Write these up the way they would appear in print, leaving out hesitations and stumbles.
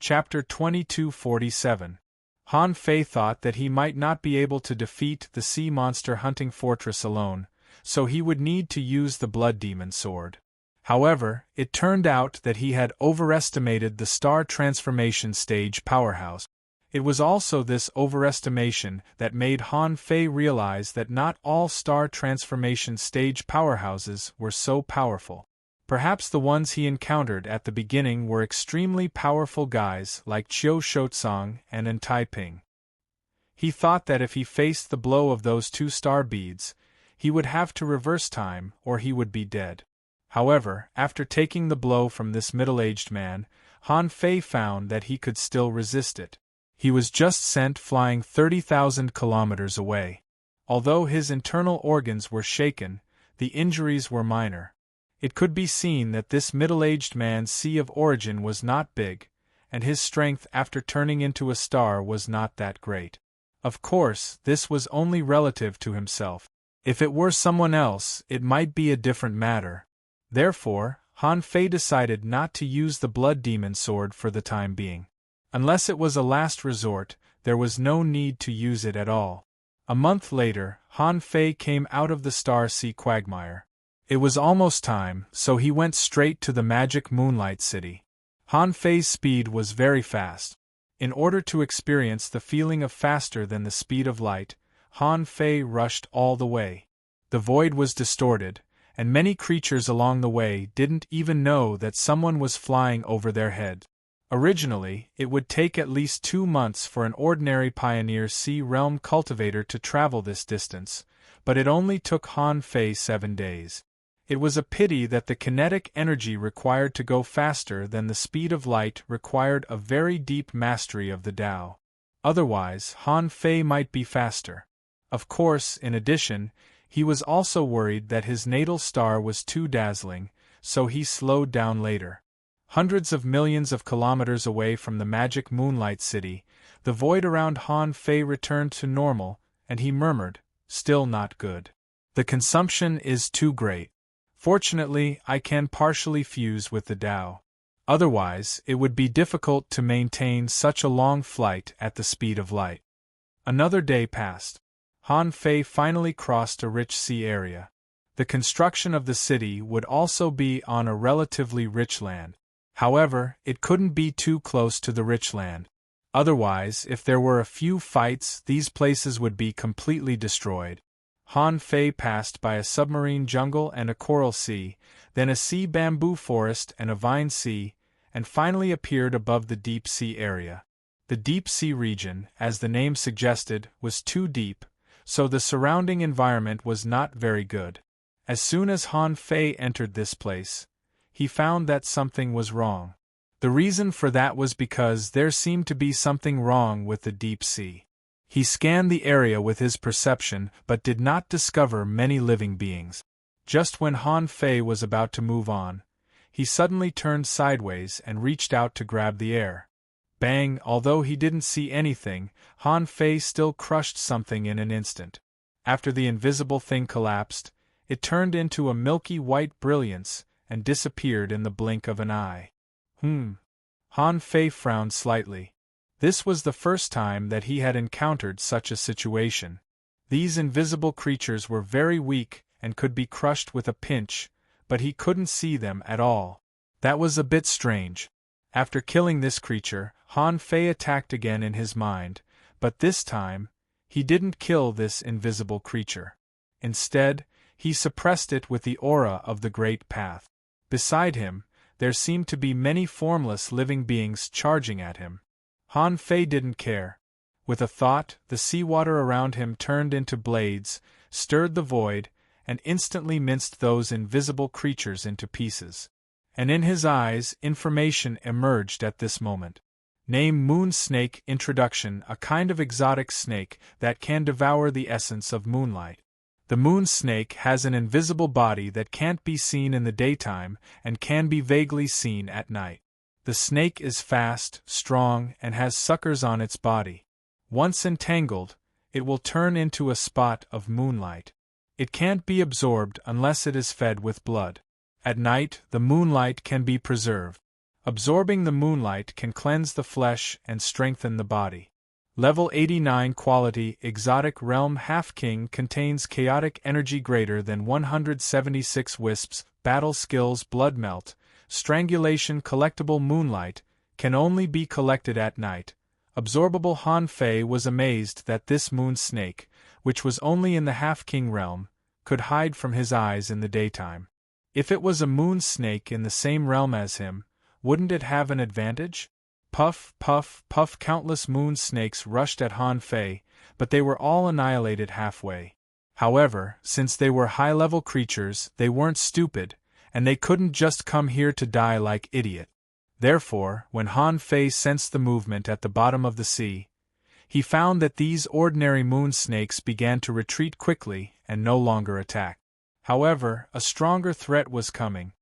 Chapter 2247. Han Fei thought that he might not be able to defeat the sea monster hunting fortress alone, so he would need to use the blood demon sword. However, it turned out that he had overestimated the star transformation stage powerhouse. It was also this overestimation that made Han Fei realize that not all star transformation stage powerhouses were so powerful. Perhaps the ones he encountered at the beginning were extremely powerful guys like Qiu Shouzong and En Taiping. He thought that if he faced the blow of those two star beads, he would have to reverse time or he would be dead. However, after taking the blow from this middle-aged man, Han Fei found that he could still resist it. He was just sent flying 30,000 kilometers away. Although his internal organs were shaken, the injuries were minor. It could be seen that this middle-aged man's sea of origin was not big, and his strength after turning into a star was not that great. Of course, this was only relative to himself. If it were someone else, it might be a different matter. Therefore, Han Fei decided not to use the blood demon sword for the time being. Unless it was a last resort, there was no need to use it at all. A month later, Han Fei came out of the Star Sea quagmire. It was almost time, so he went straight to the magic Moonlight City. Han Fei's speed was very fast. In order to experience the feeling of faster than the speed of light, Han Fei rushed all the way. The void was distorted, and many creatures along the way didn't even know that someone was flying over their head. Originally, it would take at least 2 months for an ordinary Pioneer Sea Realm cultivator to travel this distance, but it only took Han Fei 7 days. It was a pity that the kinetic energy required to go faster than the speed of light required a very deep mastery of the Tao. Otherwise, Han Fei might be faster. Of course, in addition, he was also worried that his natal star was too dazzling, so he slowed down later. Hundreds of millions of kilometers away from the magic Moonlight City, the void around Han Fei returned to normal, and he murmured, "Still not good. The consumption is too great. Fortunately, I can partially fuse with the Tao. Otherwise, it would be difficult to maintain such a long flight at the speed of light." Another day passed. Han Fei finally crossed a rich sea area. The construction of the city would also be on a relatively rich land. However, it couldn't be too close to the rich land. Otherwise, if there were a few fights, these places would be completely destroyed. Han Fei passed by a submarine jungle and a coral sea, then a sea bamboo forest and a vine sea, and finally appeared above the deep sea area. The deep sea region, as the name suggested, was too deep, so the surrounding environment was not very good. As soon as Han Fei entered this place, he found that something was wrong. The reason for that was because there seemed to be something wrong with the deep sea. He scanned the area with his perception but did not discover many living beings. Just when Han Fei was about to move on, he suddenly turned sideways and reached out to grab the air. Bang! Although he didn't see anything, Han Fei still crushed something in an instant. After the invisible thing collapsed, it turned into a milky white brilliance and disappeared in the blink of an eye. Han Fei frowned slightly. This was the first time that he had encountered such a situation. These invisible creatures were very weak and could be crushed with a pinch, but he couldn't see them at all. That was a bit strange. After killing this creature, Han Fei attacked again in his mind, but this time, he didn't kill this invisible creature. Instead, he suppressed it with the aura of the Great Path. Beside him, there seemed to be many formless living beings charging at him. Han Fei didn't care. With a thought, the seawater around him turned into blades, stirred the void, and instantly minced those invisible creatures into pieces. And in his eyes, information emerged at this moment. Name moon snake. Introduction: a kind of exotic snake that can devour the essence of moonlight. The moon snake has an invisible body that can't be seen in the daytime and can be vaguely seen at night. The snake is fast, strong, and has suckers on its body. Once entangled, it will turn into a spot of moonlight. It can't be absorbed unless it is fed with blood. At night, the moonlight can be preserved. Absorbing the moonlight can cleanse the flesh and strengthen the body. Level 89 Quality Exotic Realm Half-King contains chaotic energy greater than 176 wisps, battle skills Blood Melt, Strangulation Collectible Moonlight, can only be collected at night. Absorbable Han Fei was amazed that this moon snake, which was only in the Half-King realm, could hide from his eyes in the daytime. If it was a moon snake in the same realm as him, wouldn't it have an advantage? Puff, puff, puff. Countless moon snakes rushed at Han Fei, but they were all annihilated halfway. However, since they were high-level creatures, they weren't stupid, and they couldn't just come here to die like idiot. Therefore, when Han Fei sensed the movement at the bottom of the sea, he found that these ordinary moon snakes began to retreat quickly and no longer attack. However, a stronger threat was coming.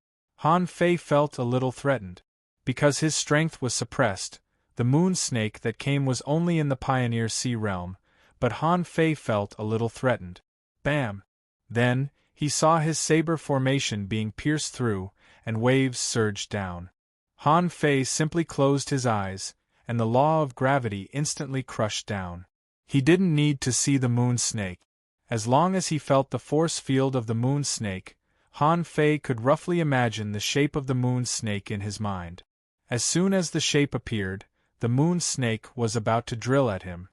Han Fei felt a little threatened. Because his strength was suppressed, the moon snake that came was only in the Pioneer Sea realm, but Han Fei felt a little threatened. Bam! Then, he saw his saber formation being pierced through, and waves surged down. Han Fei simply closed his eyes, and the law of gravity instantly crushed down. He didn't need to see the moon snake. As long as he felt the force field of the moon snake, Han Fei could roughly imagine the shape of the moon snake in his mind. As soon as the shape appeared, the moon snake was about to drill at him.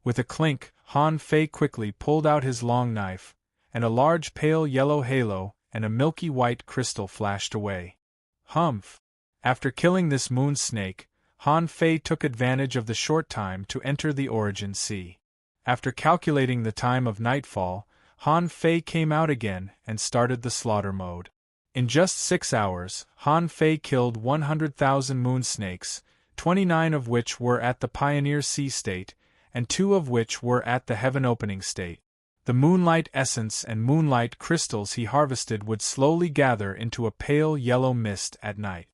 With a clink, Han Fei quickly pulled out his long knife, and a large pale yellow halo and a milky white crystal flashed away. Humph! After killing this moon snake, Han Fei took advantage of the short time to enter the Origin Sea. After calculating the time of nightfall, Han Fei came out again and started the slaughter mode. In just 6 hours, Han Fei killed 100,000 moon snakes, 29 of which were at the Pioneer Sea state, and 2 of which were at the Heaven Opening state. The moonlight essence and moonlight crystals he harvested would slowly gather into a pale yellow mist at night.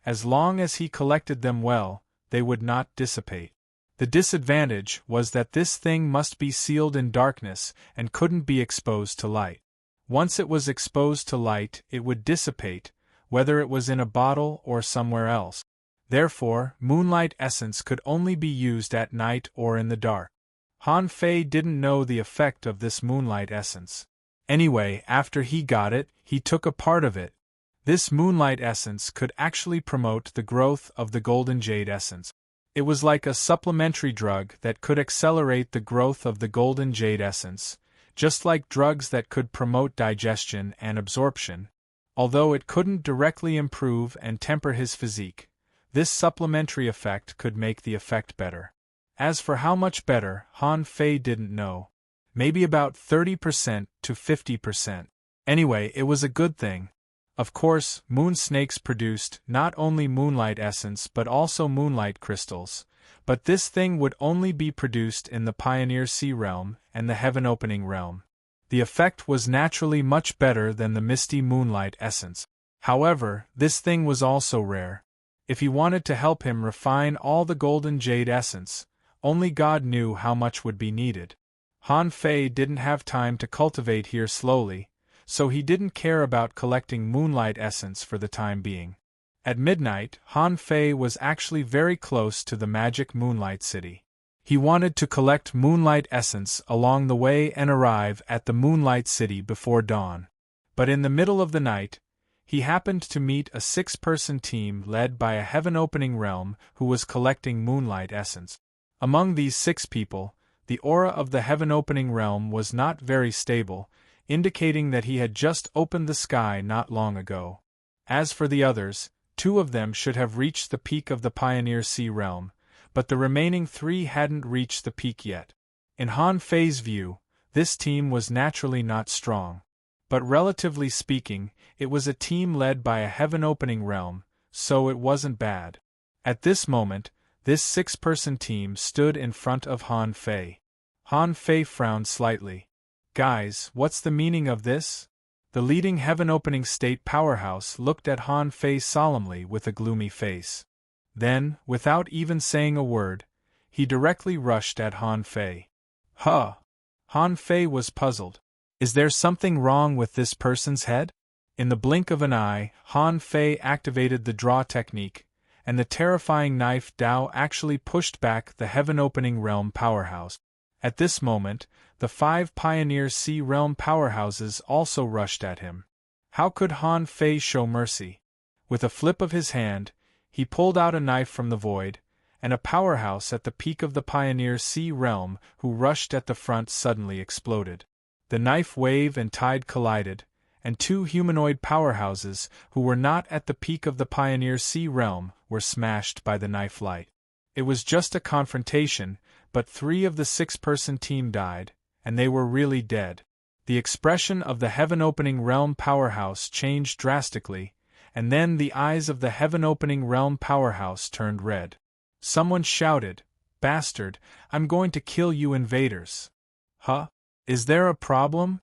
As long as he collected them well, they would not dissipate. The disadvantage was that this thing must be sealed in darkness and couldn't be exposed to light. Once it was exposed to light, it would dissipate, whether it was in a bottle or somewhere else. Therefore, moonlight essence could only be used at night or in the dark. Han Fei didn't know the effect of this moonlight essence. Anyway, after he got it, he took a part of it. This moonlight essence could actually promote the growth of the golden jade essence. It was like a supplementary drug that could accelerate the growth of the golden jade essence, just like drugs that could promote digestion and absorption. Although it couldn't directly improve and temper his physique, this supplementary effect could make the effect better. As for how much better, Han Fei didn't know. Maybe about 30% to 50%. Anyway, it was a good thing. Of course, moon snakes produced not only moonlight essence but also moonlight crystals, but this thing would only be produced in the Pioneer Sea realm and the Heaven Opening realm. The effect was naturally much better than the misty moonlight essence. However, this thing was also rare. If he wanted to help him refine all the golden jade essence, only God knew how much would be needed. Han Fei didn't have time to cultivate here slowly, so he didn't care about collecting moonlight essence for the time being. At midnight, Han Fei was actually very close to the magic Moonlight City. He wanted to collect moonlight essence along the way and arrive at the Moonlight City before dawn. But in the middle of the night, he happened to meet a 6-person team led by a heaven-opening realm who was collecting moonlight essence. Among these 6 people, the aura of the heaven-opening realm was not very stable, indicating that he had just opened the sky not long ago. As for the others, 2 of them should have reached the peak of the Pioneer Sea realm, but the remaining 3 hadn't reached the peak yet. In Han Fei's view, this team was naturally not strong. But relatively speaking, it was a team led by a heaven-opening realm, so it wasn't bad. At this moment, this 6-person team stood in front of Han Fei. Han Fei frowned slightly. Guys, what's the meaning of this? The leading heaven-opening state powerhouse looked at Han Fei solemnly with a gloomy face. Then, without even saying a word, he directly rushed at Han Fei. Huh! Han Fei was puzzled. Is there something wrong with this person's head? In the blink of an eye, Han Fei activated the draw technique, and the terrifying knife Dao actually pushed back the heaven-opening realm powerhouse. At this moment, the 5 Pioneer Sea Realm powerhouses also rushed at him. How could Han Fei show mercy? With a flip of his hand, he pulled out a knife from the void, and a powerhouse at the peak of the Pioneer Sea Realm who rushed at the front suddenly exploded. The knife wave and tide collided, and 2 humanoid powerhouses who were not at the peak of the Pioneer Sea Realm were smashed by the knife light. It was just a confrontation, but 3 of the 6-person team died, and they were really dead. The expression of the heaven-opening realm powerhouse changed drastically, and then the eyes of the heaven-opening realm powerhouse turned red. Someone shouted, "Bastard, I'm going to kill you invaders." Huh? Is there a problem?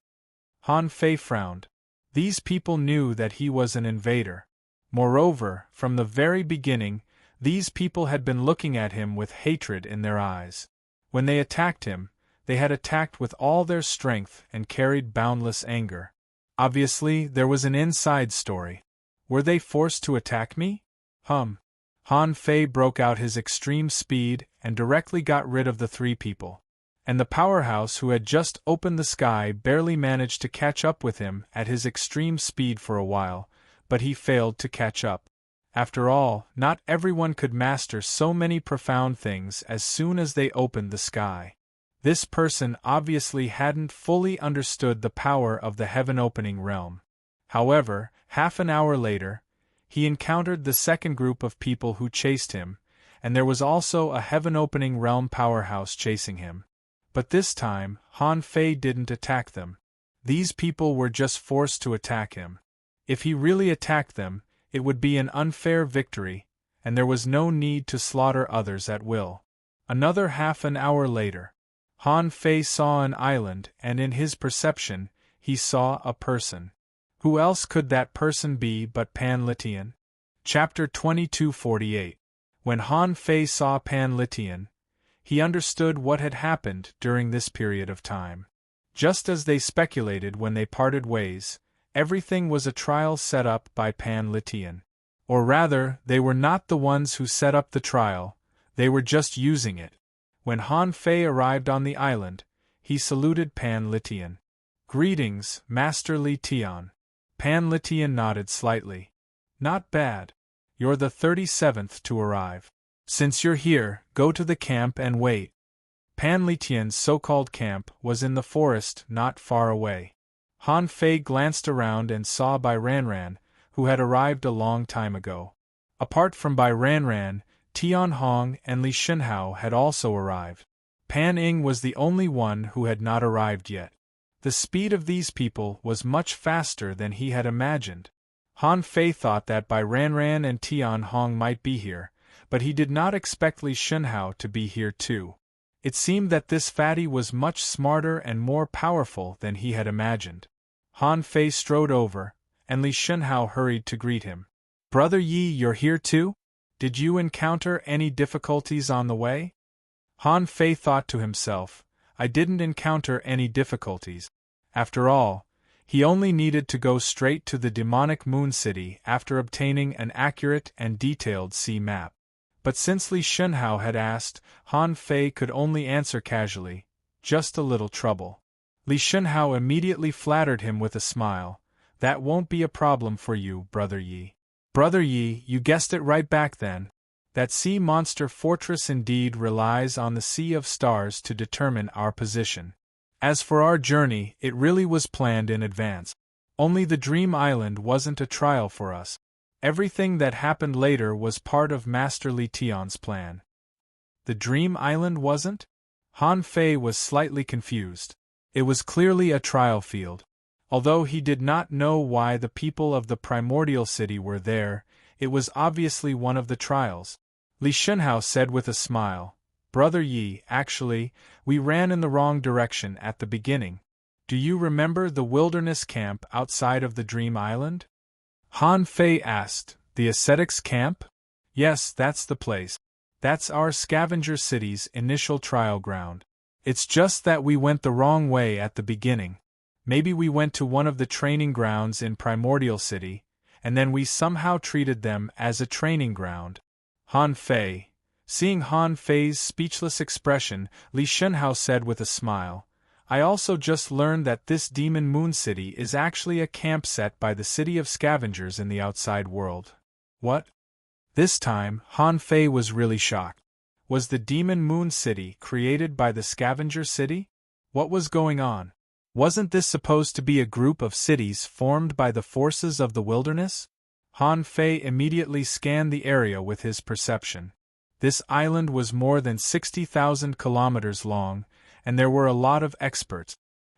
Han Fei frowned. These people knew that he was an invader. Moreover, from the very beginning, these people had been looking at him with hatred in their eyes. When they attacked him, they had attacked with all their strength and carried boundless anger. Obviously, there was an inside story. Were they forced to attack me? Han Fei broke out his extreme speed and directly got rid of the 3 people. And the powerhouse who had just opened the sky barely managed to catch up with him at his extreme speed for a while, but he failed to catch up. After all, not everyone could master so many profound things as soon as they opened the sky. This person obviously hadn't fully understood the power of the heaven-opening realm. However, half an hour later, he encountered the second group of people who chased him, and there was also a heaven-opening realm powerhouse chasing him. But this time, Han Fei didn't attack them. These people were just forced to attack him. If he really attacked them, it would be an unfair victory, and there was no need to slaughter others at will. Another half an hour later, Han Fei saw an island, and in his perception, he saw a person. Who else could that person be but Pan Litian? Chapter 2248. When Han Fei saw Pan Litian, he understood what had happened during this period of time. Just as they speculated when they parted ways, everything was a trial set up by Pan Litian. Or rather, they were not the ones who set up the trial, they were just using it. When Han Fei arrived on the island, he saluted Pan Litian. "Greetings, Master Li Tian." Pan Litian nodded slightly. "Not bad. You're the 37th to arrive. Since you're here, go to the camp and wait." Pan Litian's so-called camp was in the forest not far away. Han Fei glanced around and saw Bai Ranran, who had arrived a long time ago. Apart from Bai Ranran, Tian Hong and Li Shenhao had also arrived. Pan Ying was the only one who had not arrived yet. The speed of these people was much faster than he had imagined. Han Fei thought that Bai Ranran and Tian Hong might be here, but he did not expect Li Shenhao to be here too. It seemed that this fatty was much smarter and more powerful than he had imagined. Han Fei strode over, and Li Shenhao hurried to greet him. "Brother Yi, you're here too? Did you encounter any difficulties on the way?" Han Fei thought to himself, I didn't encounter any difficulties. After all, he only needed to go straight to the demonic Moon City after obtaining an accurate and detailed sea map. But since Li Shenhao had asked, Han Fei could only answer casually, "Just a little trouble." Li Shenhao immediately flattered him with a smile. "That won't be a problem for you, Brother Yi." "Brother Yi, you guessed it right back then. That sea monster fortress indeed relies on the sea of stars to determine our position. As for our journey, it really was planned in advance. Only the Dream Island wasn't a trial for us. Everything that happened later was part of Master Li Tian's plan." "The Dream Island wasn't?" Han Fei was slightly confused. It was clearly a trial field. Although he did not know why the people of the primordial city were there, it was obviously one of the trials. Li Shenhao said with a smile, "Brother Yi, actually, we ran in the wrong direction at the beginning. Do you remember the wilderness camp outside of the Dream Island?" Han Fei asked. "The ascetics camp?" "Yes, that's the place. That's our scavenger city's initial trial ground. It's just that we went the wrong way at the beginning. Maybe we went to one of the training grounds in Primordial City, and then we somehow treated them as a training ground. Han Fei. Seeing Han Fei's speechless expression, Li Shenhao said with a smile, I also just learned that this Demon Moon City is actually a camp set by the City of Scavengers in the outside world. What? This time, Han Fei was really shocked. Was the Demon Moon City created by the Scavenger City? What was going on? Wasn't this supposed to be a group of cities formed by the forces of the wilderness? Han Fei immediately scanned the area with his perception. This island was more than 60,000 kilometers long, and there were a lot of experts.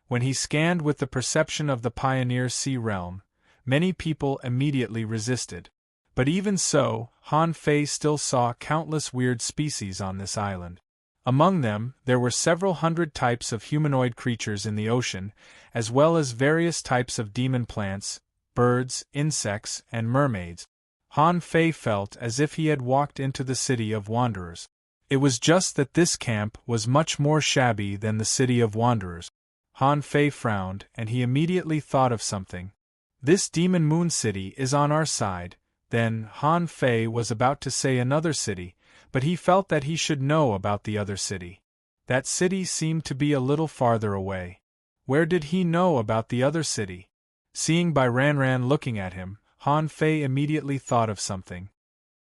When he scanned with the perception of the Pioneer Sea realm, many people immediately resisted. But even so, Han Fei still saw countless weird species on this island. Among them, there were several hundred types of humanoid creatures in the ocean, as well as various types of demon plants, birds, insects, and mermaids. Han Fei felt as if he had walked into the City of Wanderers. It was just that this camp was much more shabby than the City of Wanderers. Han Fei frowned, and he immediately thought of something. This Demon Moon City is on our side. Then Han Fei was about to say another city, but he felt that he should know about the other city. That city seemed to be a little farther away. Where did he know about the other city? Seeing Bai Ranran looking at him, Han Fei immediately thought of something.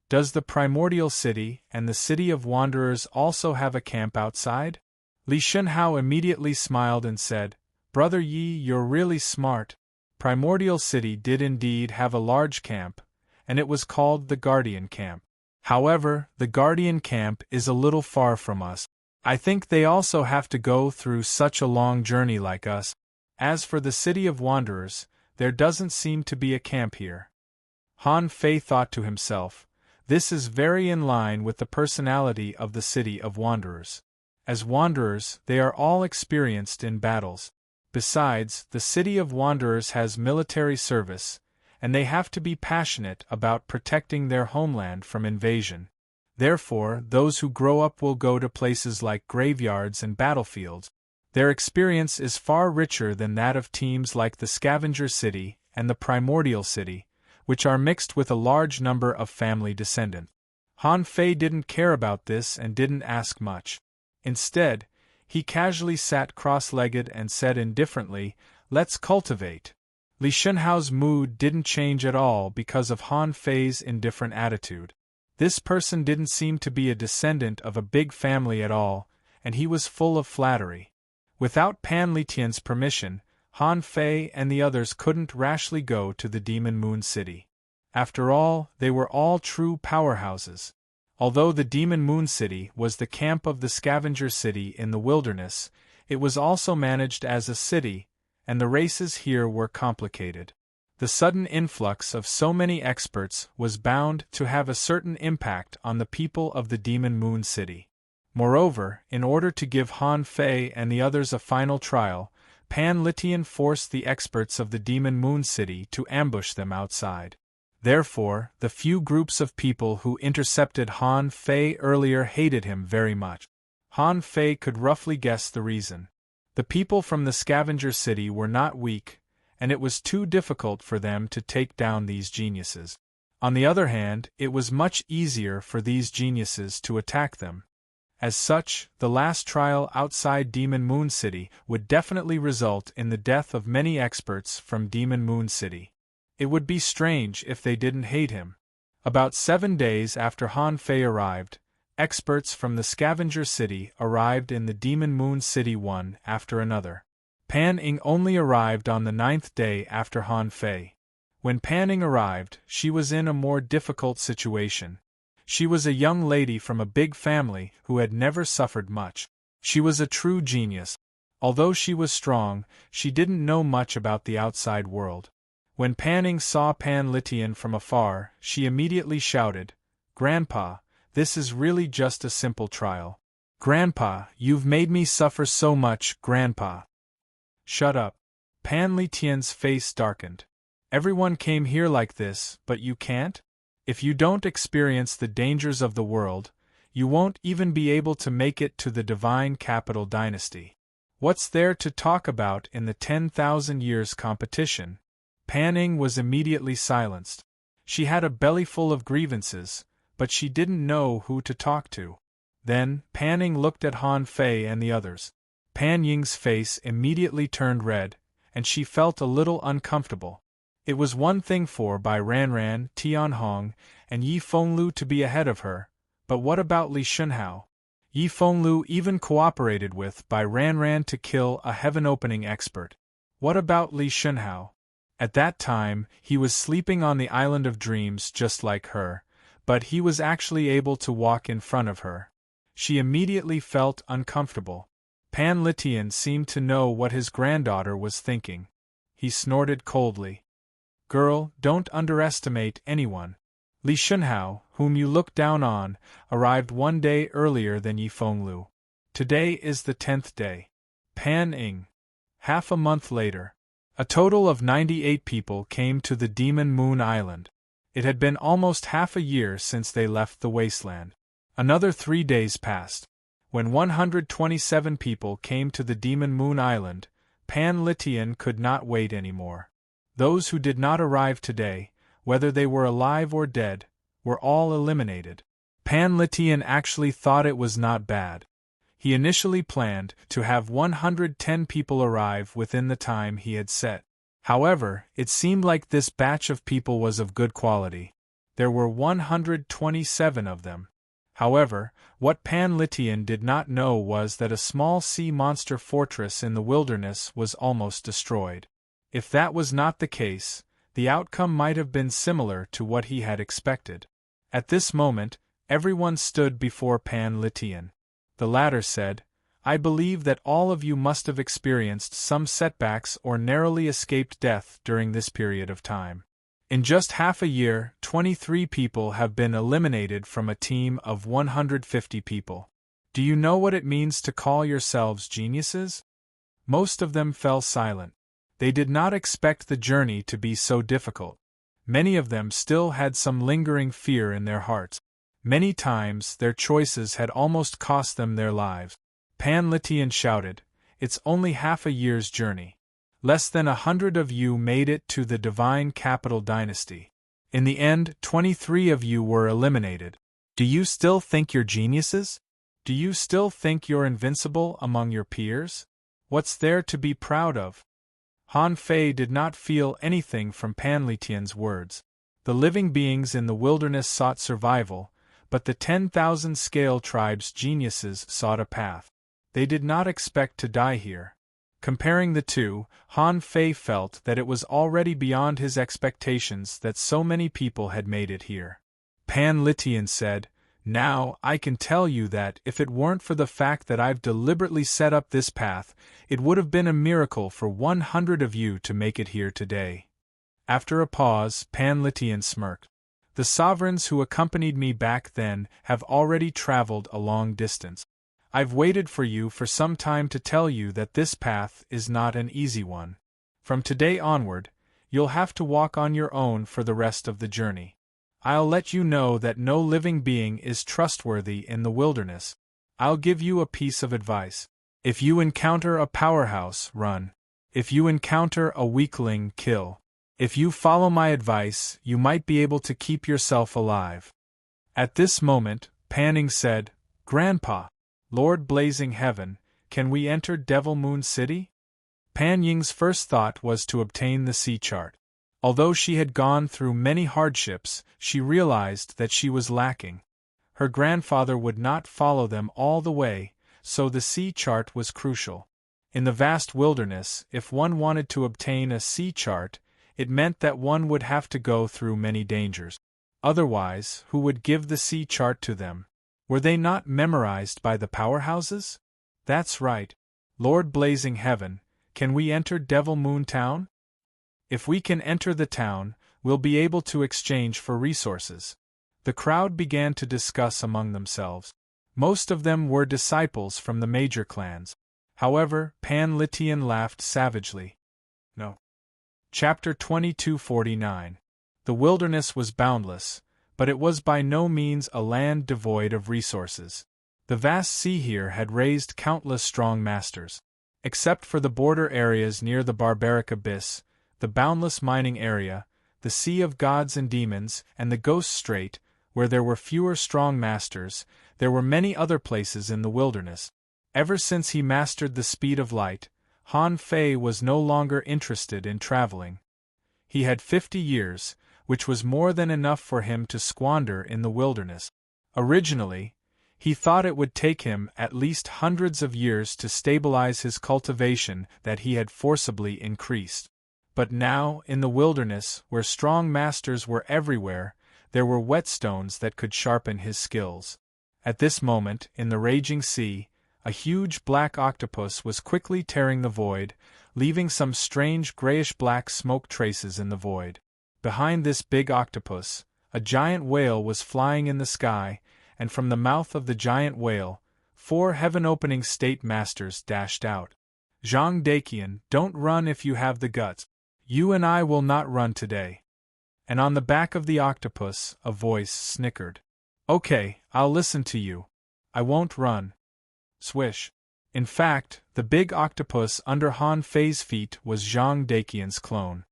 Does the Primordial City and the City of Wanderers also have a camp outside? Li Shenhao immediately smiled and said, Brother Yi, you're really smart. Primordial City did indeed have a large camp, and it was called the Guardian Camp. However, the Guardian Camp is a little far from us. I think they also have to go through such a long journey like us. As for the City of Wanderers, there doesn't seem to be a camp here. Han Fei thought to himself, this is very in line with the personality of the City of Wanderers. As wanderers, they are all experienced in battles. Besides, the City of Wanderers has military service, and they have to be passionate about protecting their homeland from invasion. Therefore, those who grow up will go to places like graveyards and battlefields. Their experience is far richer than that of teams like the Scavenger City and the Primordial City, which are mixed with a large number of family descendants. Han Fei didn't care about this and didn't ask much. Instead, he casually sat cross-legged and said indifferently, Let's cultivate. Li Shenhao's mood didn't change at all because of Han Fei's indifferent attitude. This person didn't seem to be a descendant of a big family at all, and he was full of flattery. Without Pan Litian's permission, Han Fei and the others couldn't rashly go to the Demon Moon City. After all, they were all true powerhouses. Although the Demon Moon City was the camp of the Scavenger City in the wilderness, it was also managed as a city, and the races here were complicated. The sudden influx of so many experts was bound to have a certain impact on the people of the Demon Moon City. Moreover, in order to give Han Fei and the others a final trial, Pan Litian forced the experts of the Demon Moon City to ambush them outside. Therefore, the few groups of people who intercepted Han Fei earlier hated him very much. Han Fei could roughly guess the reason. The people from the Scavenger City were not weak, and it was too difficult for them to take down these geniuses. On the other hand, it was much easier for these geniuses to attack them. As such, the last trial outside Demon Moon City would definitely result in the death of many experts from Demon Moon City. It would be strange if they didn't hate him. About 7 days after Han Fei arrived, experts from the Scavenger City arrived in the Demon Moon City one after another. Pan Ying only arrived on the 9th day after Han Fei. When Pan Ying arrived, she was in a more difficult situation. She was a young lady from a big family who had never suffered much. She was a true genius. Although she was strong, she didn't know much about the outside world. When Pan Ying saw Pan Litian from afar, she immediately shouted, "Grandpa, this is really just a simple trial. Grandpa, you've made me suffer so much, Grandpa." "Shut up." Pan Litian's face darkened. "Everyone came here like this, but you can't? If you don't experience the dangers of the world, you won't even be able to make it to the divine capital dynasty. What's there to talk about in the 10,000 years competition?" Pan Ying was immediately silenced. She had a belly full of grievances, but she didn't know who to talk to. Then, Pan Ying looked at Han Fei and the others. Pan Ying's face immediately turned red, and she felt a little uncomfortable. It was one thing for Bai Ranran, Tian Hong, and Yi Fenglu to be ahead of her, but what about Li Shunhao? Yi Fenglu even cooperated with Bai Ranran to kill a heaven-opening expert. What about Li Shunhao? At that time, he was sleeping on the Island of Dreams just like her, but he was actually able to walk in front of her. She immediately felt uncomfortable. Pan Litian seemed to know what his granddaughter was thinking. He snorted coldly. "Girl, don't underestimate anyone. Li Shunhao, whom you look down on, arrived 1 day earlier than Yi Fenglu. Today is the 10th day. Pan Ying." Half a month later, a total of 98 people came to the Demon Moon Island. It had been almost half a year since they left the wasteland. Another 3 days passed. When 127 people came to the Demon Moon Island, Pan Litian could not wait anymore. Those who did not arrive today, whether they were alive or dead, were all eliminated. Pan Litian actually thought it was not bad. He initially planned to have 110 people arrive within the time he had set. However, it seemed like this batch of people was of good quality. There were 127 of them. However, what Pan Litian did not know was that a small sea monster fortress in the wilderness was almost destroyed. If that was not the case, the outcome might have been similar to what he had expected. At this moment, everyone stood before Pan Litian. The latter said, "I believe that all of you must have experienced some setbacks or narrowly escaped death during this period of time. In just half a year, 23 people have been eliminated from a team of 150 people. Do you know what it means to call yourselves geniuses?" Most of them fell silent. They did not expect the journey to be so difficult. Many of them still had some lingering fear in their hearts. Many times their choices had almost cost them their lives. Pan Litian shouted, "It's only half a year's journey. Less than 100 of you made it to the Divine Capital Dynasty. In the end, 23 of you were eliminated. Do you still think you're geniuses? Do you still think you're invincible among your peers? What's there to be proud of?" Han Fei did not feel anything from Pan Litian's words. The living beings in the wilderness sought survival, but the 10,000 scale tribe's geniuses sought a path. They did not expect to die here. Comparing the two, Han Fei felt that it was already beyond his expectations that so many people had made it here. Pan Litian said, "Now, I can tell you that if it weren't for the fact that I've deliberately set up this path, it would have been a miracle for 100 of you to make it here today." After a pause, Pan Litian smirked. "The sovereigns who accompanied me back then have already traveled a long distance. I've waited for you for some time to tell you that this path is not an easy one. From today onward, you'll have to walk on your own for the rest of the journey. I'll let you know that no living being is trustworthy in the wilderness. I'll give you a piece of advice. If you encounter a powerhouse, run. If you encounter a weakling, kill. If you follow my advice, you might be able to keep yourself alive." At this moment, Pan Ying said, "Grandpa, Lord Blazing Heaven, can we enter Devil Moon City?" Pan Ying's first thought was to obtain the sea chart. Although she had gone through many hardships, she realized that she was lacking. Her grandfather would not follow them all the way, so the sea chart was crucial. In the vast wilderness, if one wanted to obtain a sea chart, it meant that one would have to go through many dangers. Otherwise, who would give the sea chart to them? Were they not memorized by the powerhouses? That's right. Lord Blazing Heaven, can we enter Devil Moon Town? If we can enter the town, we'll be able to exchange for resources. The crowd began to discuss among themselves. Most of them were disciples from the major clans. However, Pan Litian laughed savagely. No. Chapter 2249. The wilderness was boundless, but it was by no means a land devoid of resources. The vast sea here had raised countless strong masters. Except for the border areas near the barbaric abyss, the boundless mining area, the sea of gods and demons, and the Ghost Strait, where there were fewer strong masters, there were many other places in the wilderness. Ever since he mastered the speed of light, Han Fei was no longer interested in traveling. He had 50 years, which was more than enough for him to squander in the wilderness. Originally, he thought it would take him at least hundreds of years to stabilize his cultivation that he had forcibly increased. But now, in the wilderness, where strong masters were everywhere, there were whetstones that could sharpen his skills. At this moment, in the raging sea, a huge black octopus was quickly tearing the void, leaving some strange grayish-black smoke traces in the void. Behind this big octopus, a giant whale was flying in the sky, and from the mouth of the giant whale, 4 heaven-opening state masters dashed out. Zhang Daqian, don't run if you have the guts. You and I will not run today. And on the back of the octopus, a voice snickered. Okay, I'll listen to you. I won't run. Swish. In fact, the big octopus under Han Fei's feet was Zhang Daqian's clone.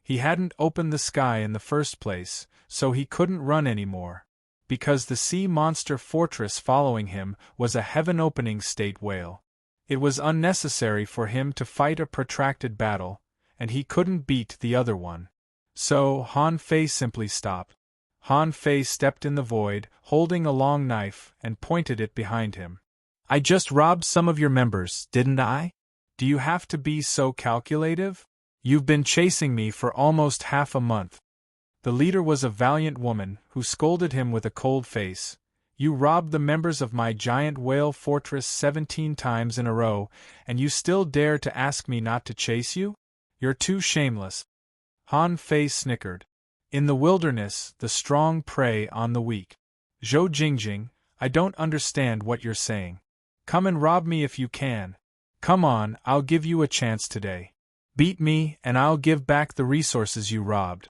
He hadn't opened the sky in the first place, so he couldn't run anymore, because the sea monster fortress following him was a heaven-opening state whale. It was unnecessary for him to fight a protracted battle, and he couldn't beat the other one. So Han Fei simply stopped. Han Fei stepped in the void, holding a long knife, and pointed it behind him. I just robbed some of your members, didn't I? Do you have to be so calculative? You've been chasing me for almost half a month. The leader was a valiant woman, who scolded him with a cold face. You robbed the members of my giant whale fortress 17 times in a row, and you still dare to ask me not to chase you? You're too shameless. Han Fei snickered. In the wilderness, the strong prey on the weak. Zhou Jingjing, I don't understand what you're saying. Come and rob me if you can. Come on, I'll give you a chance today. Beat me, and I'll give back the resources you robbed.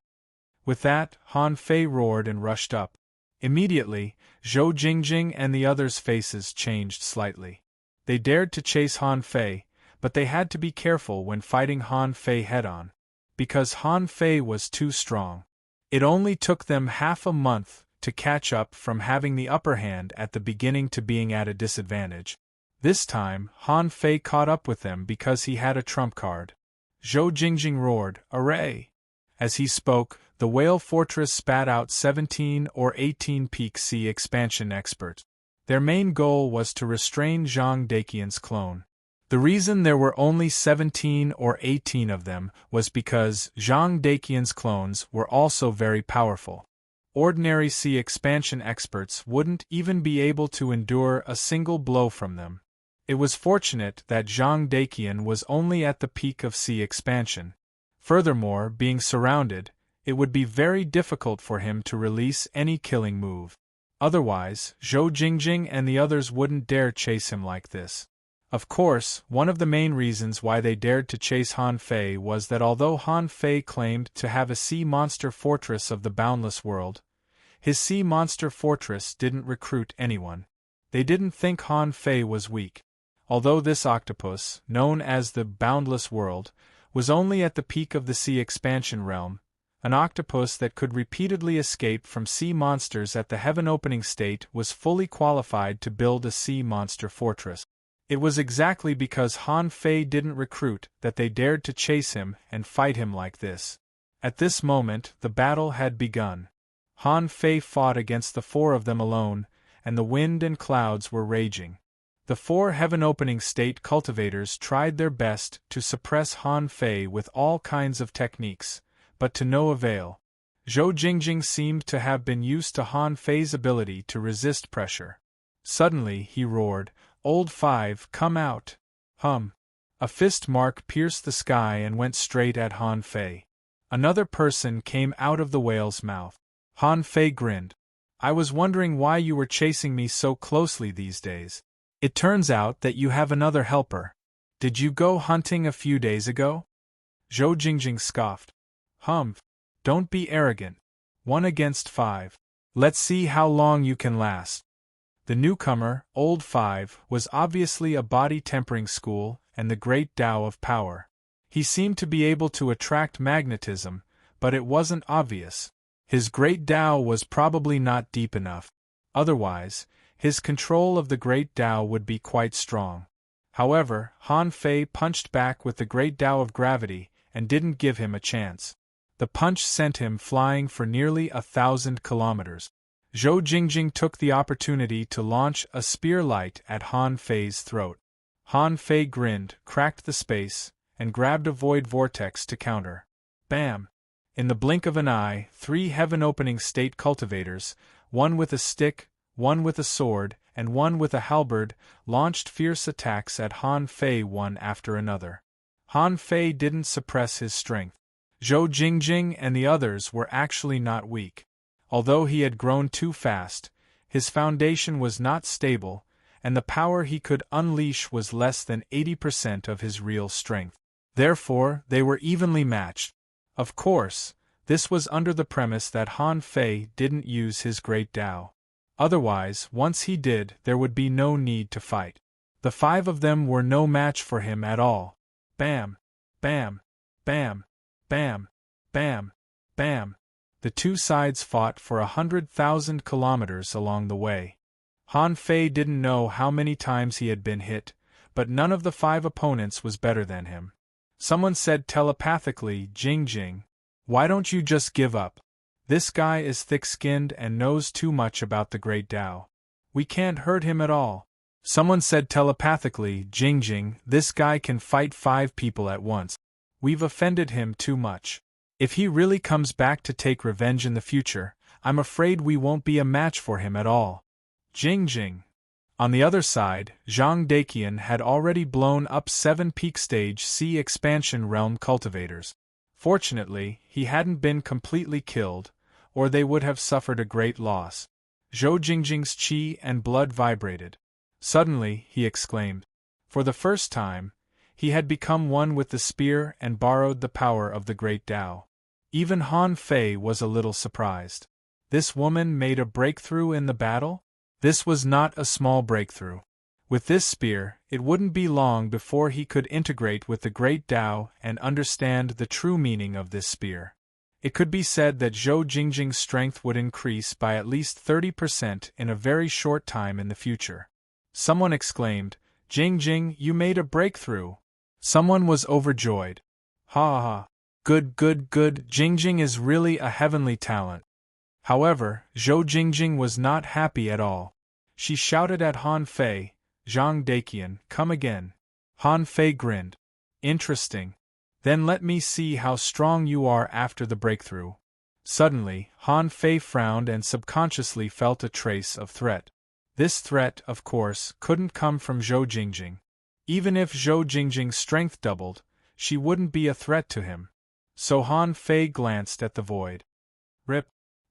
With that, Han Fei roared and rushed up. Immediately, Zhou Jingjing and the others' faces changed slightly. They dared to chase Han Fei, but they had to be careful when fighting Han Fei head-on, because Han Fei was too strong. It only took them half a month to catch up from having the upper hand at the beginning to being at a disadvantage. This time, Han Fei caught up with them because he had a trump card. Zhou Jingjing roared, "Array!" As he spoke, the whale fortress spat out 17 or 18 peak sea expansion experts. Their main goal was to restrain Zhang Daqian's clone. The reason there were only 17 or 18 of them was because Zhang Daqian's clones were also very powerful. Ordinary sea expansion experts wouldn't even be able to endure a single blow from them. It was fortunate that Zhang Daqian was only at the peak of sea expansion. Furthermore, being surrounded, it would be very difficult for him to release any killing move. Otherwise, Zhou Jingjing and the others wouldn't dare chase him like this. Of course, one of the main reasons why they dared to chase Han Fei was that although Han Fei claimed to have a sea monster fortress of the boundless world, his sea monster fortress didn't recruit anyone. They didn't think Han Fei was weak. Although this octopus, known as the boundless world, was only at the peak of the sea expansion realm, an octopus that could repeatedly escape from sea monsters at the heaven-opening state was fully qualified to build a sea monster fortress. It was exactly because Han Fei didn't recruit that they dared to chase him and fight him like this. At this moment, the battle had begun. Han Fei fought against the 4 of them alone, and the wind and clouds were raging. The 4 heaven-opening state cultivators tried their best to suppress Han Fei with all kinds of techniques, but to no avail. Zhou Jingjing seemed to have been used to Han Fei's ability to resist pressure. Suddenly he roared, "Old 5, come out!" Hum! A fist mark pierced the sky and went straight at Han Fei. Another person came out of the whale's mouth. Han Fei grinned. "I was wondering why you were chasing me so closely these days. It turns out that you have another helper. Did you go hunting a few days ago?" Zhou Jingjing scoffed. "Humph! Don't be arrogant. 1 against 5. Let's see how long you can last." The newcomer, Old 5, was obviously a body-tempering school and the great Tao of power. He seemed to be able to attract magnetism, but it wasn't obvious. His great Tao was probably not deep enough. Otherwise, his control of the great Tao would be quite strong. However, Han Fei punched back with the great Tao of gravity and didn't give him a chance. The punch sent him flying for nearly 1,000 kilometers. Zhou Jingjing took the opportunity to launch a spear light at Han Fei's throat. Han Fei grinned, cracked the space, and grabbed a void vortex to counter. Bam! In the blink of an eye, 3 heaven-opening state cultivators, one with a stick, one with a sword, and one with a halberd, launched fierce attacks at Han Fei one after another. Han Fei didn't suppress his strength. Zhou Jingjing and the others were actually not weak. Although he had grown too fast, his foundation was not stable, and the power he could unleash was less than 80% of his real strength. Therefore, they were evenly matched. Of course, this was under the premise that Han Fei didn't use his great Tao. Otherwise, once he did, there would be no need to fight. The 5 of them were no match for him at all. Bam! Bam! Bam! Bam! Bam! Bam! The 2 sides fought for 100,000 kilometers along the way. Han Fei didn't know how many times he had been hit, but none of the 5 opponents was better than him. Someone said telepathically, Jingjing, why don't you just give up? This guy is thick-skinned and knows too much about the great Tao. We can't hurt him at all. Someone said telepathically, Jingjing, this guy can fight 5 people at once. We've offended him too much. If he really comes back to take revenge in the future, I'm afraid we won't be a match for him at all. Jingjing. On the other side, Zhang Daqian had already blown up 7 peak-stage sea expansion realm cultivators. Fortunately, he hadn't been completely killed, or they would have suffered a great loss. Zhou Jingjing's qi and blood vibrated. Suddenly, he exclaimed. For the first time, he had become one with the spear and borrowed the power of the great Tao. Even Han Fei was a little surprised. This woman made a breakthrough in the battle? This was not a small breakthrough. With this spear, it wouldn't be long before he could integrate with the great Tao and understand the true meaning of this spear. It could be said that Zhou Jingjing's strength would increase by at least 30% in a very short time in the future. Someone exclaimed, Jingjing, you made a breakthrough. Someone was overjoyed. Ha ha. Good, Jingjing is really a heavenly talent. However, Zhou Jingjing was not happy at all. She shouted at Han Fei, Zhang Daqian, come again. Han Fei grinned. Interesting. Then let me see how strong you are after the breakthrough. Suddenly, Han Fei frowned and subconsciously felt a trace of threat. This threat, of course, couldn't come from Zhou Jingjing. Even if Zhou Jingjing's strength doubled, she wouldn't be a threat to him. So Han Fei glanced at the void. Rip.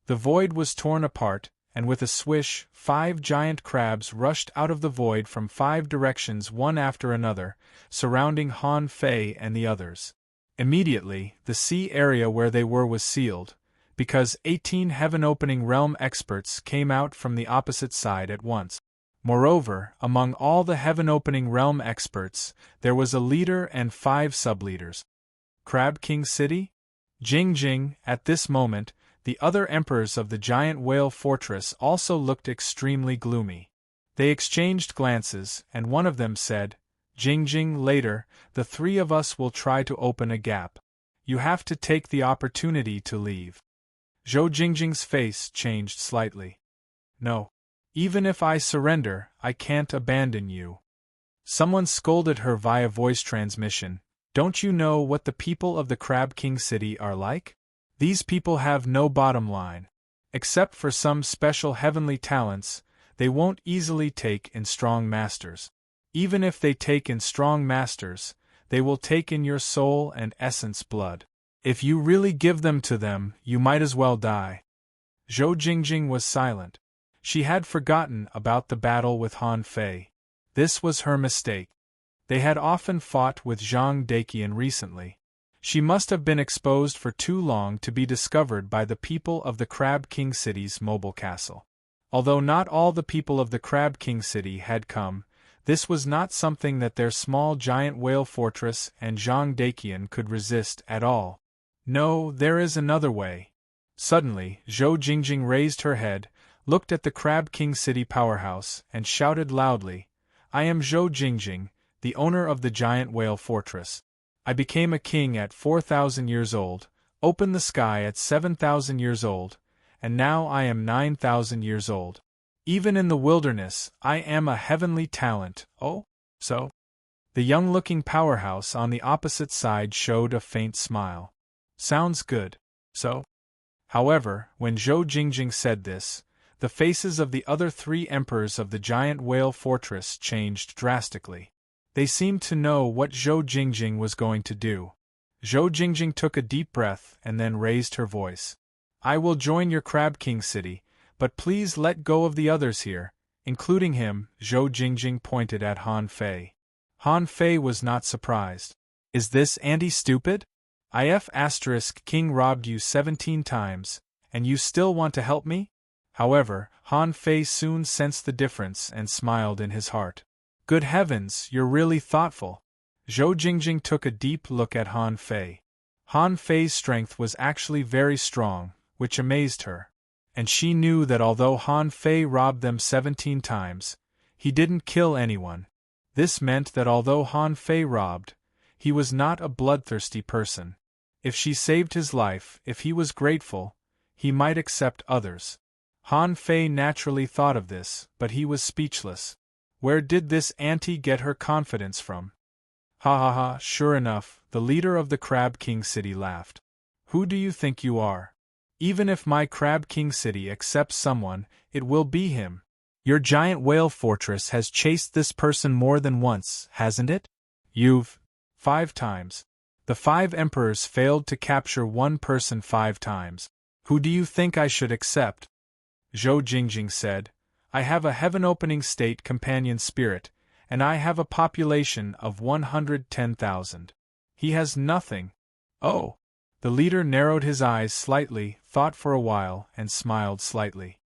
The void was torn apart, and with a swish, 5 giant crabs rushed out of the void from 5 directions one after another, surrounding Han Fei and the others. Immediately, the sea area where they were was sealed, because 18 heaven-opening realm experts came out from the opposite side at once. Moreover, among all the heaven-opening realm experts, there was a leader and 5 sub-leaders. Crab King City? Jingjing, at this moment, the other emperors of the giant whale fortress also looked extremely gloomy. They exchanged glances, and one of them said, Jingjing, later, the 3 of us will try to open a gap. You have to take the opportunity to leave. Zhou Jingjing's face changed slightly. No. Even if I surrender, I can't abandon you. Someone scolded her via voice transmission. Don't you know what the people of the Crab King City are like? These people have no bottom line. Except for some special heavenly talents, they won't easily take in strong masters. Even if they take in strong masters, they will take in your soul and essence blood. If you really give them to them, you might as well die. Zhou Jingjing was silent. She had forgotten about the battle with Han Fei. This was her mistake. They had often fought with Zhang Daqian recently. She must have been exposed for too long to be discovered by the people of the Crab King City's mobile castle. Although not all the people of the Crab King City had come, this was not something that their small giant whale fortress and Zhang Daqian could resist at all. No, there is another way. Suddenly, Zhou Jingjing raised her head, looked at the Crab King City powerhouse, and shouted loudly, "I am Zhou Jingjing, the owner of the giant whale fortress. I became a king at 4,000 years old, opened the sky at 7,000 years old, and now I am 9,000 years old. Even in the wilderness, I am a heavenly talent, oh, so?" The young-looking powerhouse on the opposite side showed a faint smile. "Sounds good, so?" However, when Zhou Jingjing said this, the faces of the other 3 emperors of the giant whale fortress changed drastically. They seemed to know what Zhou Jingjing was going to do. Zhou Jingjing took a deep breath and then raised her voice. "I will join your Crab King City, but please let go of the others here, including him." Zhou Jingjing pointed at Han Fei. Han Fei was not surprised. "Is this anti-stupid? If King robbed you 17 times, and you still want to help me?" However, Han Fei soon sensed the difference and smiled in his heart. "Good heavens, you're really thoughtful." Zhou Jingjing took a deep look at Han Fei. Han Fei's strength was actually very strong, which amazed her. And she knew that although Han Fei robbed them 17 times, he didn't kill anyone. This meant that although Han Fei robbed, he was not a bloodthirsty person. If she saved his life, if he was grateful, he might accept others. Han Fei naturally thought of this, but he was speechless. Where did this auntie get her confidence from? Ha ha ha, sure enough, the leader of the Crab King City laughed. "Who do you think you are? Even if my Crab King City accepts someone, it will be him. Your giant whale fortress has chased this person more than once, hasn't it? You've 5 times. The 5 emperors failed to capture one person 5 times. Who do you think I should accept?" Zhou Jingjing said, "I have a heaven-opening state companion spirit, and I have a population of 110,000. He has nothing." "Oh." The leader narrowed his eyes slightly, thought for a while, and smiled slightly.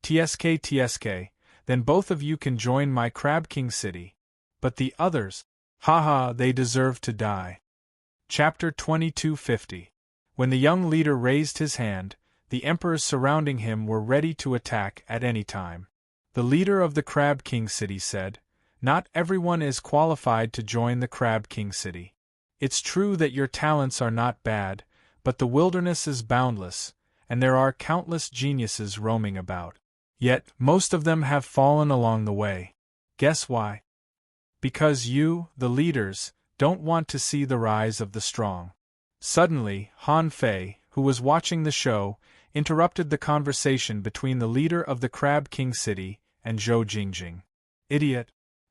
TSK, then both of you can join my Crab King City. But the others? Haha, they deserve to die." Chapter 2250. When the young leader raised his hand, the emperors surrounding him were ready to attack at any time. The leader of the Crab King City said, "Not everyone is qualified to join the Crab King City. It's true that your talents are not bad, but the wilderness is boundless, and there are countless geniuses roaming about. Yet, most of them have fallen along the way. Guess why? Because you, the leaders, don't want to see the rise of the strong." Suddenly, Han Fei, who was watching the show, interrupted the conversation between the leader of the Crab King City and Zhou Jingjing. "Idiot."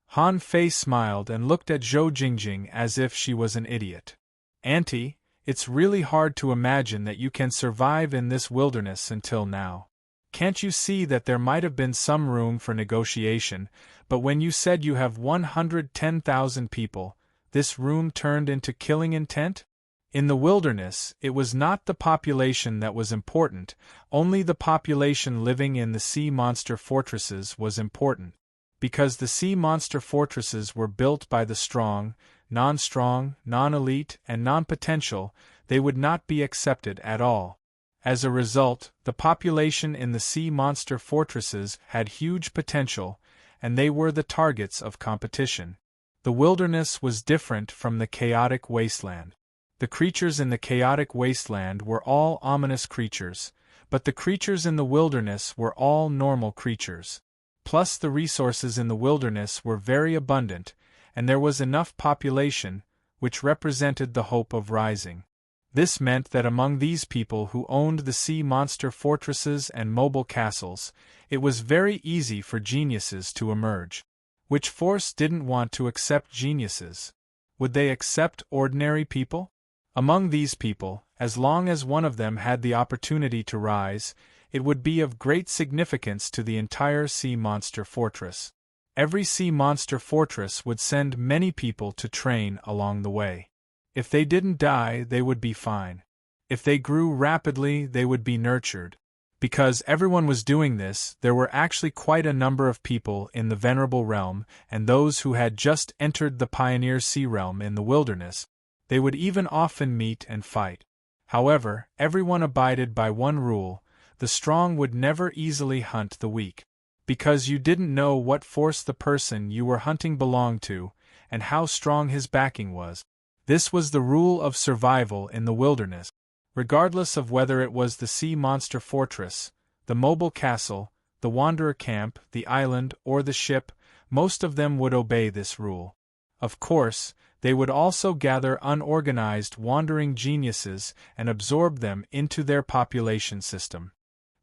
Han Fei smiled and looked at Zhou Jingjing as if she was an idiot. "Auntie, it's really hard to imagine that you can survive in this wilderness until now. Can't you see that there might have been some room for negotiation, but when you said you have 110,000 people, this room turned into killing intent? In the wilderness, it was not the population that was important, only the population living in the sea monster fortresses was important. Because the sea monster fortresses were built by the strong, non-strong, non-elite, and non-potential, they would not be accepted at all. As a result, the population in the sea monster fortresses had huge potential, and they were the targets of competition. The wilderness was different from the chaotic wasteland. The creatures in the chaotic wasteland were all ominous creatures, but the creatures in the wilderness were all normal creatures. Plus the resources in the wilderness were very abundant, and there was enough population, which represented the hope of rising. This meant that among these people who owned the sea monster fortresses and mobile castles, it was very easy for geniuses to emerge. Which force didn't want to accept geniuses? Would they accept ordinary people? Among these people, as long as one of them had the opportunity to rise, it would be of great significance to the entire sea monster fortress. Every sea monster fortress would send many people to train along the way. If they didn't die, they would be fine. If they grew rapidly, they would be nurtured. Because everyone was doing this, there were actually quite a number of people in the Venerable Realm and those who had just entered the Pioneer Sea Realm in the wilderness. They would even often meet and fight. However, everyone abided by one rule: the strong would never easily hunt the weak. Because you didn't know what force the person you were hunting belonged to, and how strong his backing was. This was the rule of survival in the wilderness. Regardless of whether it was the sea monster fortress, the mobile castle, the wanderer camp, the island, or the ship, most of them would obey this rule. Of course, they would also gather unorganized wandering geniuses and absorb them into their population system.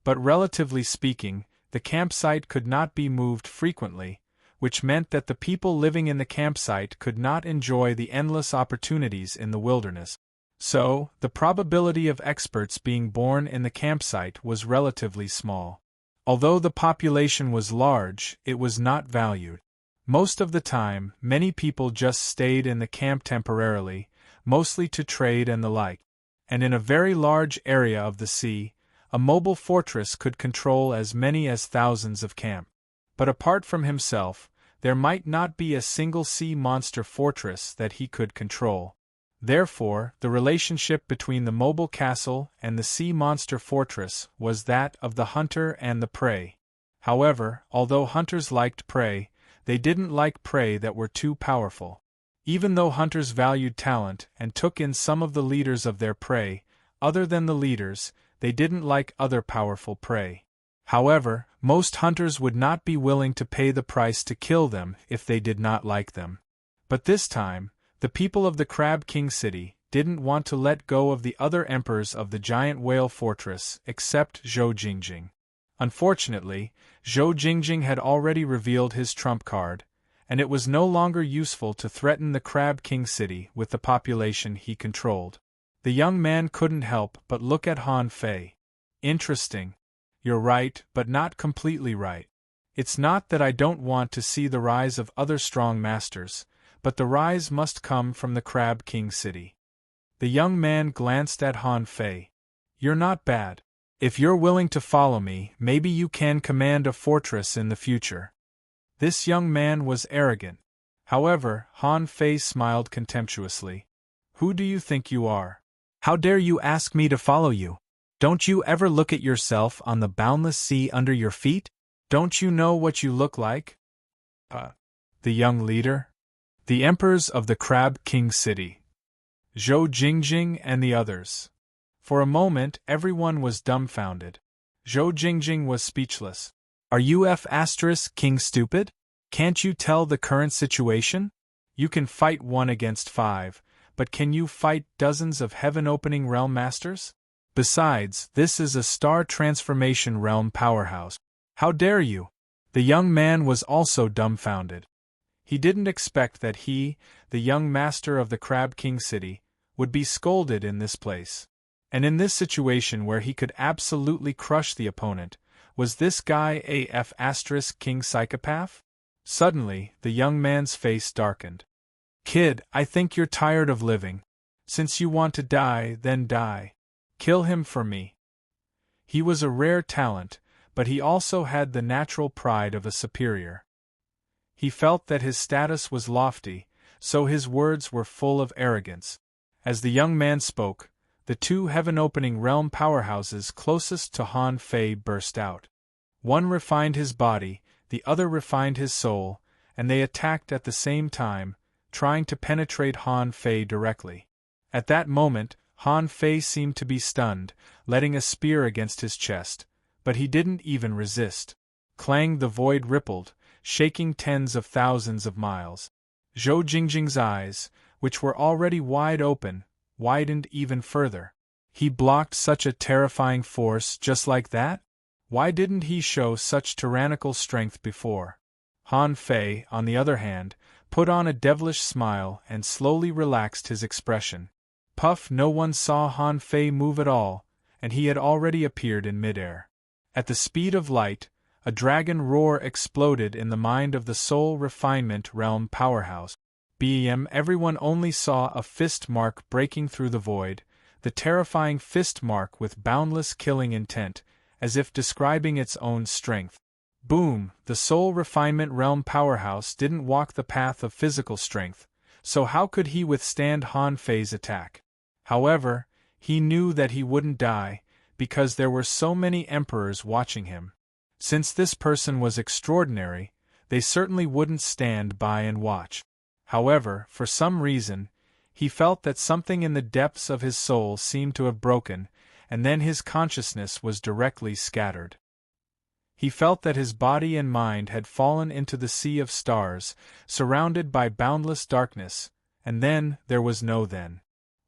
But relatively speaking, the campsite could not be moved frequently, which meant that the people living in the campsite could not enjoy the endless opportunities in the wilderness. So, the probability of experts being born in the campsite was relatively small. Although the population was large, it was not valued. Most of the time, many people just stayed in the camp temporarily, mostly to trade and the like. And in a very large area of the sea, a mobile fortress could control as many as thousands of camp. But apart from himself, there might not be a single sea monster fortress that he could control. Therefore, the relationship between the mobile castle and the sea monster fortress was that of the hunter and the prey. However, although hunters liked prey, they didn't like prey that were too powerful. Even though hunters valued talent and took in some of the leaders of their prey, other than the leaders, they didn't like other powerful prey. However, most hunters would not be willing to pay the price to kill them if they did not like them. But this time, the people of the Crab King City didn't want to let go of the other emperors of the giant whale fortress except Zhou Jingjing. Unfortunately, Zhou Jingjing had already revealed his trump card, and it was no longer useful to threaten the Crab King City with the population he controlled. The young man couldn't help but look at Han Fei. Interesting. You're right, but not completely right. It's not that I don't want to see the rise of other strong masters, but the rise must come from the Crab King City. The young man glanced at Han Fei. You're not bad. If you're willing to follow me, maybe you can command a fortress in the future. This young man was arrogant. However, Han Fei smiled contemptuously. Who do you think you are? How dare you ask me to follow you? Don't you ever look at yourself on the boundless sea under your feet? Don't you know what you look like? The young leader? The emperors of the Crab King City. Zhou Jingjing and the others. For a moment, everyone was dumbfounded. Zhou Jingjing was speechless. Are you King stupid? Can't you tell the current situation? You can fight 1 against 5, but can you fight dozens of heaven-opening realm masters? Besides, this is a star transformation realm powerhouse. How dare you? The young man was also dumbfounded. He didn't expect that he, the young master of the Crab King City, would be scolded in this place. And in this situation where he could absolutely crush the opponent, was this guy a King psychopath? Suddenly, the young man's face darkened. Kid, I think you're tired of living. Since you want to die, then die. Kill him for me. He was a rare talent, but he also had the natural pride of a superior. He felt that his status was lofty, so his words were full of arrogance. As the young man spoke, the 2 heaven-opening realm powerhouses closest to Han Fei burst out. One refined his body, the other refined his soul, and they attacked at the same time, trying to penetrate Han Fei directly. At that moment, Han Fei seemed to be stunned, letting a spear against his chest, but he didn't even resist. Clang, the void rippled, shaking tens of thousands of miles. Zhou Jingjing's eyes, which were already wide open, widened even further. He blocked such a terrifying force just like that? Why didn't he show such tyrannical strength before? Han Fei, on the other hand, put on a devilish smile and slowly relaxed his expression. Puff! No one saw Han Fei move at all, and he had already appeared in midair. At the speed of light, a dragon roar exploded in the mind of the soul refinement realm powerhouse. Everyone only saw a fist mark breaking through the void, the terrifying fist mark with boundless killing intent, as if describing its own strength. Boom! The soul refinement realm powerhouse didn't walk the path of physical strength, so how could he withstand Han Fei's attack? However, He knew that he wouldn't die, because there were so many emperors watching him. Since this person was extraordinary, they certainly wouldn't stand by and watch. However, for some reason, he felt that something in the depths of his soul seemed to have broken, and then his consciousness was directly scattered. He felt that his body and mind had fallen into the sea of stars, surrounded by boundless darkness, and then there was no then.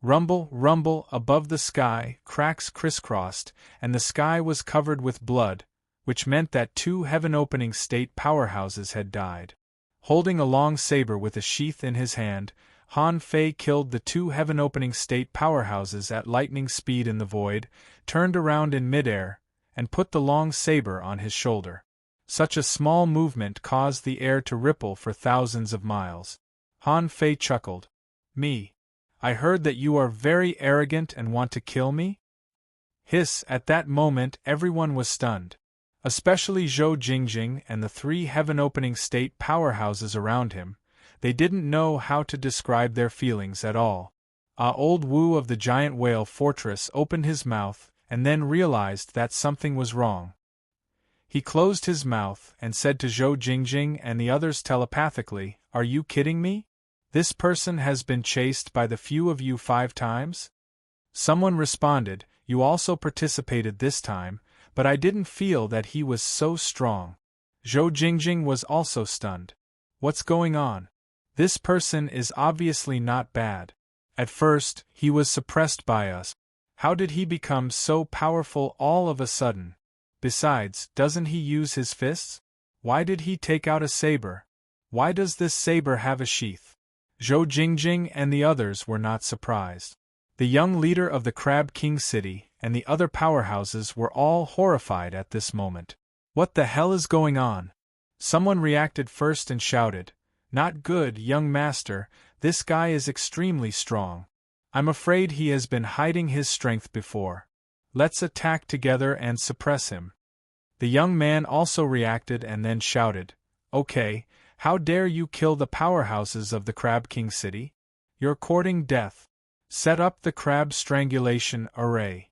Rumble, rumble, above the sky, cracks crisscrossed, and the sky was covered with blood, which meant that 2 heaven-opening state powerhouses had died. Holding a long saber with a sheath in his hand, Han Fei killed the 2 heaven-opening state powerhouses at lightning speed in the void, turned around in midair, and put the long saber on his shoulder. Such a small movement caused the air to ripple for thousands of miles. Han Fei chuckled. "Me. I heard that you are very arrogant and want to kill me?" Hiss! At that moment everyone was stunned. Especially Zhou Jingjing and the 3 heaven-opening state powerhouses around him. They didn't know how to describe their feelings at all. Old Wu of the giant whale fortress opened his mouth, and then realized that something was wrong. He closed his mouth and said to Zhou Jingjing and the others telepathically, "Are you kidding me? This person has been chased by the few of you 5 times?" Someone responded, "You also participated this time, but I didn't feel that he was so strong." Zhou Jingjing was also stunned. "What's going on? This person is obviously not bad. At first, he was suppressed by us. How did he become so powerful all of a sudden? Besides, doesn't he use his fists? Why did he take out a saber? Why does this saber have a sheath?" Zhou Jingjing and the others were not surprised. The young leader of the Crab King City and the other powerhouses were all horrified at this moment. "What the hell is going on?" Someone reacted first and shouted, "Not good, young master, this guy is extremely strong. I'm afraid he has been hiding his strength before. Let's attack together and suppress him." The young man also reacted and then shouted, "Okay, how dare you kill the powerhouses of the Crab King City? You're courting death. Set up the crab strangulation array."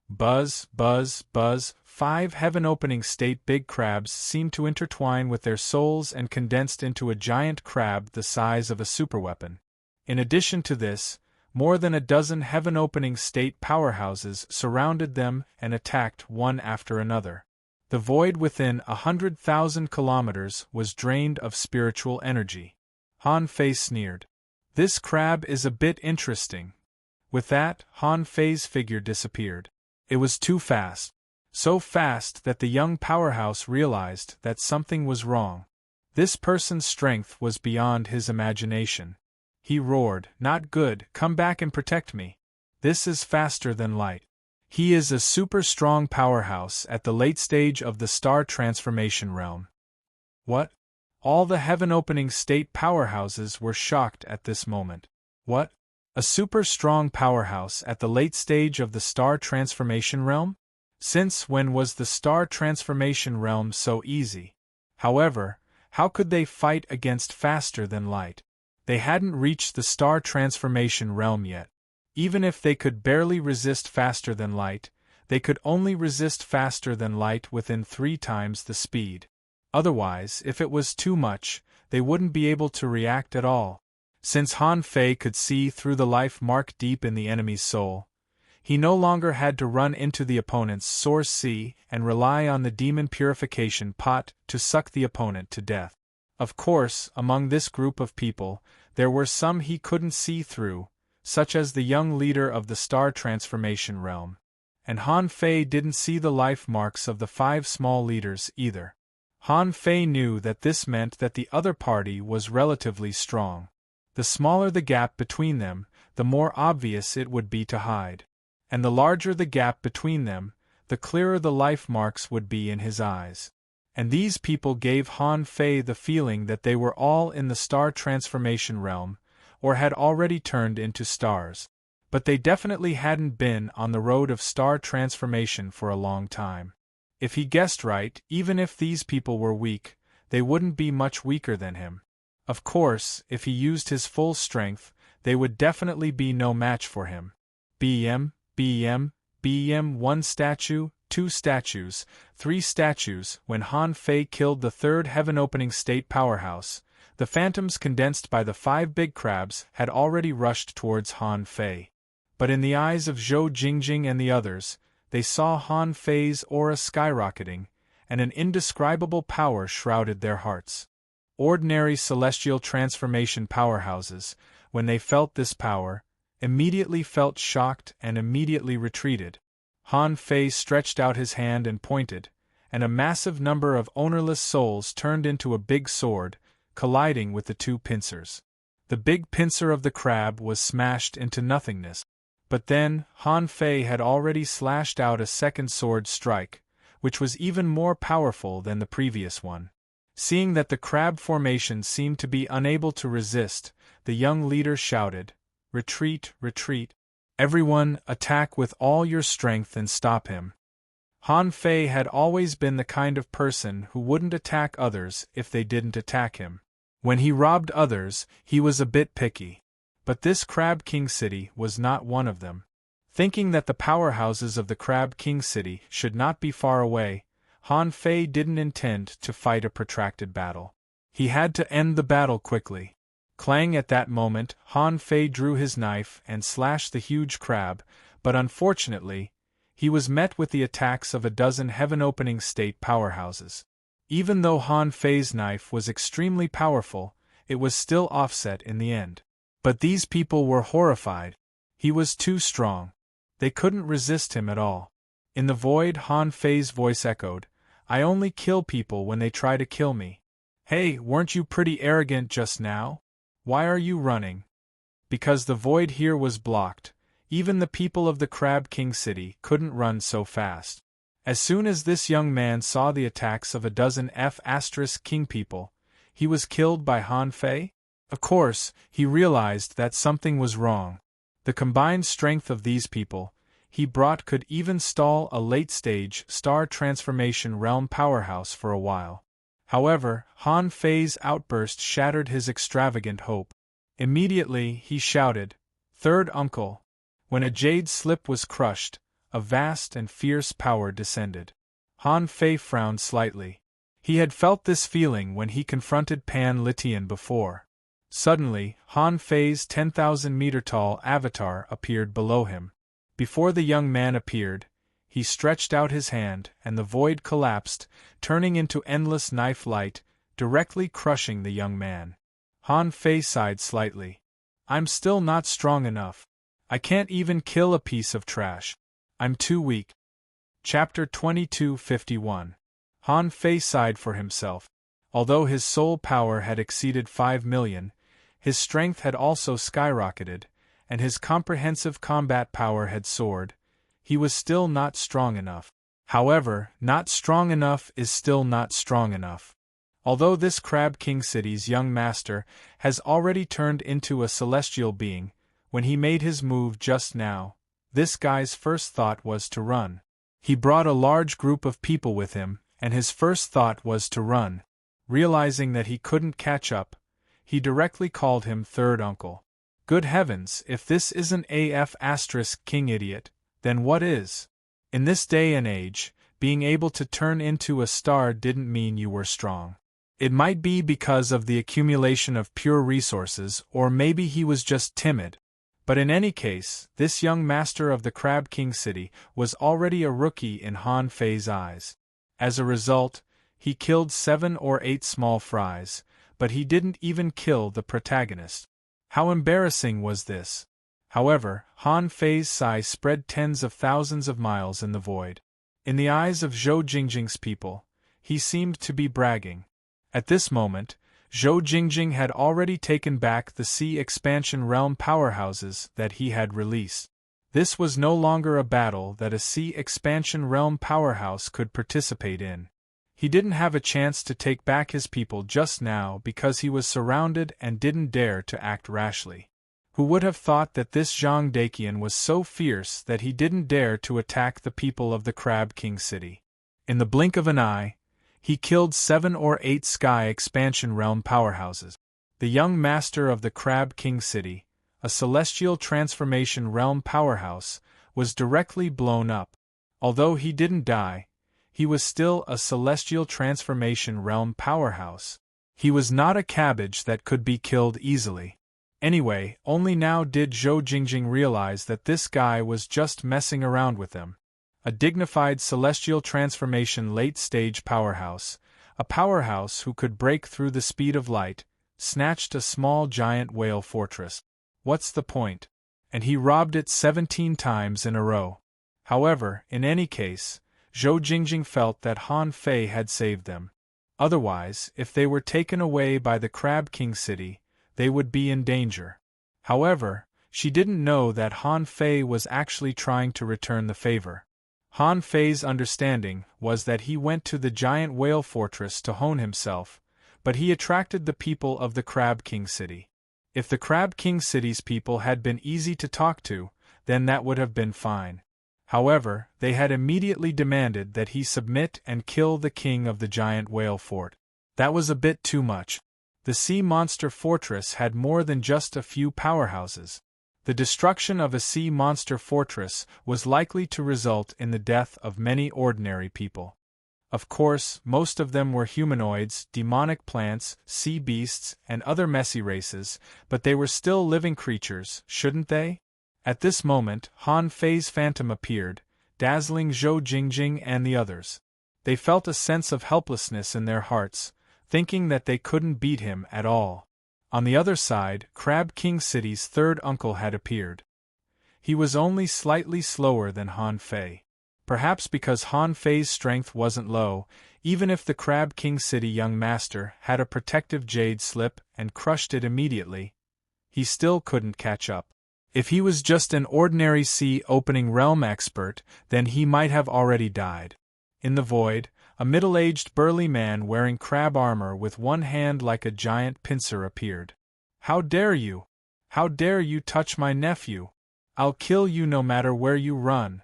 Buzz, buzz, buzz, 5 heaven-opening state big crabs seemed to intertwine with their souls and condensed into a giant crab the size of a superweapon. In addition to this, more than a dozen heaven-opening state powerhouses surrounded them and attacked one after another. The void within 100,000 kilometers was drained of spiritual energy. Han Fei sneered. "This crab is a bit interesting." With that, Han Fei's figure disappeared. It was too fast. So fast that the young powerhouse realized that something was wrong. This person's strength was beyond his imagination. He roared, "Not good, come back and protect me. This is faster than light." He is a super strong powerhouse at the late stage of the star transformation realm. What? All the heaven-opening state powerhouses were shocked at this moment. What? A super strong powerhouse at the late stage of the star transformation realm? Since when was the star transformation realm so easy? However, how could they fight against faster than light? They hadn't reached the star transformation realm yet. Even if they could barely resist faster than light, they could only resist faster than light within 3 times the speed. Otherwise, if it was too much, they wouldn't be able to react at all. Since Han Fei could see through the life mark deep in the enemy's soul, he no longer had to run into the opponent's source sea and rely on the demon purification pot to suck the opponent to death. Of course, among this group of people, there were some he couldn't see through, such as the young leader of the star transformation realm. And Han Fei didn't see the life marks of the 5 small leaders either. Han Fei knew that this meant that the other party was relatively strong. The smaller the gap between them, the more obvious it would be to hide. And the larger the gap between them, the clearer the life marks would be in his eyes. And these people gave Han Fei the feeling that they were all in the star transformation realm, or had already turned into stars. But they definitely hadn't been on the road of star transformation for a long time. If he guessed right, even if these people were weak, they wouldn't be much weaker than him. Of course, if he used his full strength, they would definitely be no match for him. BM, 1 statue, 2 statues, 3 statues. When Han Fei killed the third heaven-opening state powerhouse, the phantoms condensed by the 5 big crabs had already rushed towards Han Fei. But in the eyes of Zhou Jingjing and the others, they saw Han Fei's aura skyrocketing, and an indescribable power shrouded their hearts. Ordinary celestial transformation powerhouses, when they felt this power, immediately felt shocked and immediately retreated. Han Fei stretched out his hand and pointed, and a massive number of ownerless souls turned into a big sword, colliding with the 2 pincers. The big pincer of the crab was smashed into nothingness. But then, Han Fei had already slashed out a second sword strike, which was even more powerful than the previous one. Seeing that the crab formation seemed to be unable to resist, the young leader shouted, "Retreat, retreat! Everyone, attack with all your strength and stop him." Han Fei had always been the kind of person who wouldn't attack others if they didn't attack him. When he robbed others, he was a bit picky. But this Crab King City was not one of them. Thinking that the powerhouses of the Crab King City should not be far away, Han Fei didn't intend to fight a protracted battle. He had to end the battle quickly. Clang! At that moment, Han Fei drew his knife and slashed the huge crab, but unfortunately, he was met with the attacks of a dozen heaven-opening state powerhouses. Even though Han Fei's knife was extremely powerful, it was still offset in the end. But these people were horrified. He was too strong. They couldn't resist him at all. In the void, Han Fei's voice echoed, "I only kill people when they try to kill me. Hey, weren't you pretty arrogant just now? Why are you running?" Because the void here was blocked, even the people of the Crab King City couldn't run so fast. As soon as this young man saw the attacks of a dozen King people, he was killed by Han Fei? Of course, he realized that something was wrong. The combined strength of these people, he brought, could even stall a late-stage star transformation realm powerhouse for a while. However, Han Fei's outburst shattered his extravagant hope. Immediately, he shouted, "Third uncle!" When a jade slip was crushed, a vast and fierce power descended. Han Fei frowned slightly. He had felt this feeling when he confronted Pan Litian before. Suddenly, Han Fei's 10,000-meter-tall avatar appeared below him. Before the young man appeared, he stretched out his hand and the void collapsed, turning into endless knife light, directly crushing the young man. Han Fei sighed slightly. "I'm still not strong enough. I can't even kill a piece of trash. I'm too weak." Chapter 2251. Han Fei sighed for himself. Although his soul power had exceeded 5 million, his strength had also skyrocketed, and his comprehensive combat power had soared. He was still not strong enough. However, not strong enough is still not strong enough. Although this Crab King City's young master has already turned into a celestial being, when he made his move just now, this guy's first thought was to run. He brought a large group of people with him, and his first thought was to run. Realizing that he couldn't catch up, he directly called him third uncle. Good heavens, if this isn't King idiot, then what is? In this day and age, being able to turn into a star didn't mean you were strong. It might be because of the accumulation of pure resources, or maybe he was just timid. But in any case, this young master of the Crab King City was already a rookie in Han Fei's eyes. As a result, he killed 7 or 8 small fries, but he didn't even kill the protagonist. How embarrassing was this? However, Han Fei's sigh spread tens of thousands of miles in the void. In the eyes of Zhou Jingjing's people, he seemed to be bragging. At this moment, Zhou Jingjing had already taken back the Sea Expansion Realm powerhouses that he had released. This was no longer a battle that a Sea Expansion Realm powerhouse could participate in. He didn't have a chance to take back his people just now because he was surrounded and didn't dare to act rashly. Who would have thought that this Zhang Daqian was so fierce that he didn't dare to attack the people of the Crab King City? In the blink of an eye, he killed 7 or 8 Sky Expansion Realm powerhouses. The young master of the Crab King City, a Celestial Transformation Realm powerhouse, was directly blown up. Although he didn't die, he was still a celestial transformation realm powerhouse. He was not a cabbage that could be killed easily. Anyway, only now did Zhou Jingjing realize that this guy was just messing around with them. A dignified celestial transformation late-stage powerhouse, a powerhouse who could break through the speed of light, snatched a small giant whale fortress. What's the point? And he robbed it 17 times in a row. However, in any case, Zhou Jingjing felt that Han Fei had saved them. Otherwise, if they were taken away by the Crab King City, they would be in danger. However, she didn't know that Han Fei was actually trying to return the favor. Han Fei's understanding was that he went to the giant whale fortress to hone himself, but he attracted the people of the Crab King City. If the Crab King City's people had been easy to talk to, then that would have been fine. However, they had immediately demanded that he submit and kill the king of the giant whale fort. That was a bit too much. The sea monster fortress had more than just a few powerhouses. The destruction of a sea monster fortress was likely to result in the death of many ordinary people. Of course, most of them were humanoids, demonic plants, sea beasts, and other messy races, but they were still living creatures, shouldn't they? At this moment, Han Fei's phantom appeared, dazzling Zhou Jingjing and the others. They felt a sense of helplessness in their hearts, thinking that they couldn't beat him at all. On the other side, Crab King City's third uncle had appeared. He was only slightly slower than Han Fei. Perhaps because Han Fei's strength wasn't low, even if the Crab King City young master had a protective jade slip and crushed it immediately, he still couldn't catch up. If he was just an ordinary sea-opening realm expert, then he might have already died. In the void, a middle-aged burly man wearing crab armor with one hand like a giant pincer appeared. "How dare you? How dare you touch my nephew? I'll kill you no matter where you run."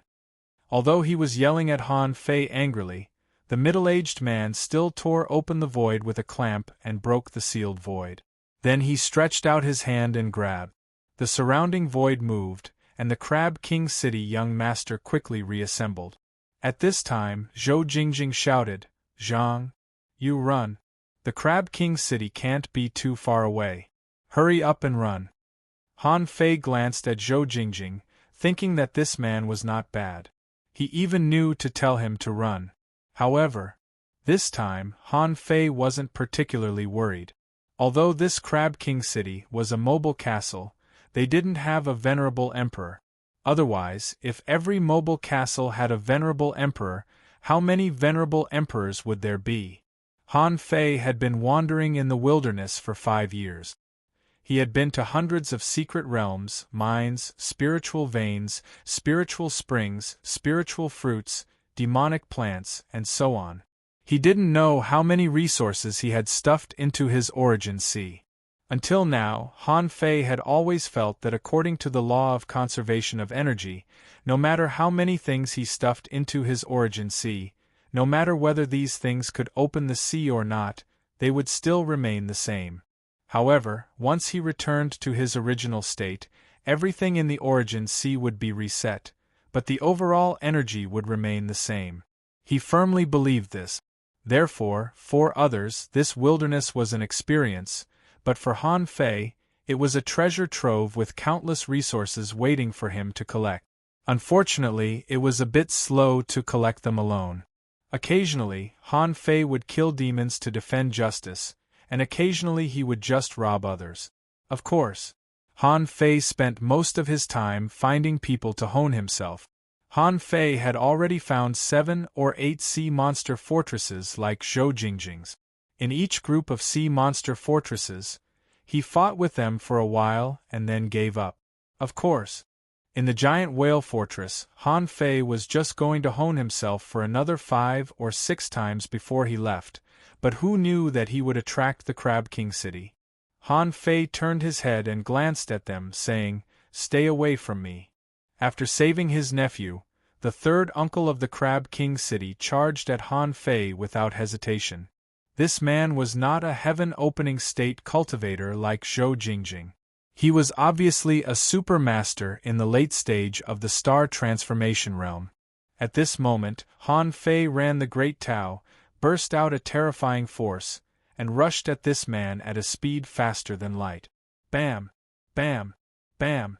Although he was yelling at Han Fei angrily, the middle-aged man still tore open the void with a clamp and broke the sealed void. Then he stretched out his hand and grabbed. The surrounding void moved, and the Crab King City young master quickly reassembled. At this time, Zhou Jingjing shouted, "Zhang, you run. The Crab King City can't be too far away. Hurry up and run." Han Fei glanced at Zhou Jingjing, thinking that this man was not bad. He even knew to tell him to run. However, this time, Han Fei wasn't particularly worried. Although this Crab King City was a mobile castle, they didn't have a venerable emperor. Otherwise, if every mobile castle had a venerable emperor, how many venerable emperors would there be? Han Fei had been wandering in the wilderness for 5 years. He had been to hundreds of secret realms, mines, spiritual veins, spiritual springs, spiritual fruits, demonic plants, and so on. He didn't know how many resources he had stuffed into his origin sea. Until now, Han Fei had always felt that according to the law of conservation of energy, no matter how many things he stuffed into his origin sea, no matter whether these things could open the sea or not, they would still remain the same. However, once he returned to his original state, everything in the origin sea would be reset, but the overall energy would remain the same. He firmly believed this. Therefore, for others, this wilderness was an experience, but for Han Fei, it was a treasure trove with countless resources waiting for him to collect. Unfortunately, it was a bit slow to collect them alone. Occasionally, Han Fei would kill demons to defend justice, and occasionally he would just rob others. Of course, Han Fei spent most of his time finding people to hone himself. Han Fei had already found 7 or 8 sea monster fortresses like Zhou Jingjing's. In each group of sea monster fortresses, he fought with them for a while and then gave up. Of course, in the giant whale fortress, Han Fei was just going to hone himself for another 5 or 6 times before he left, but who knew that he would attract the Crab King City? Han Fei turned his head and glanced at them, saying, "Stay away from me." After saving his nephew, the third uncle of the Crab King City charged at Han Fei without hesitation. This man was not a heaven-opening state cultivator like Zhou Jingjing. He was obviously a super master in the late stage of the star transformation realm. At this moment, Han Fei ran the Great Tao, burst out a terrifying force, and rushed at this man at a speed faster than light. Bam! Bam! Bam!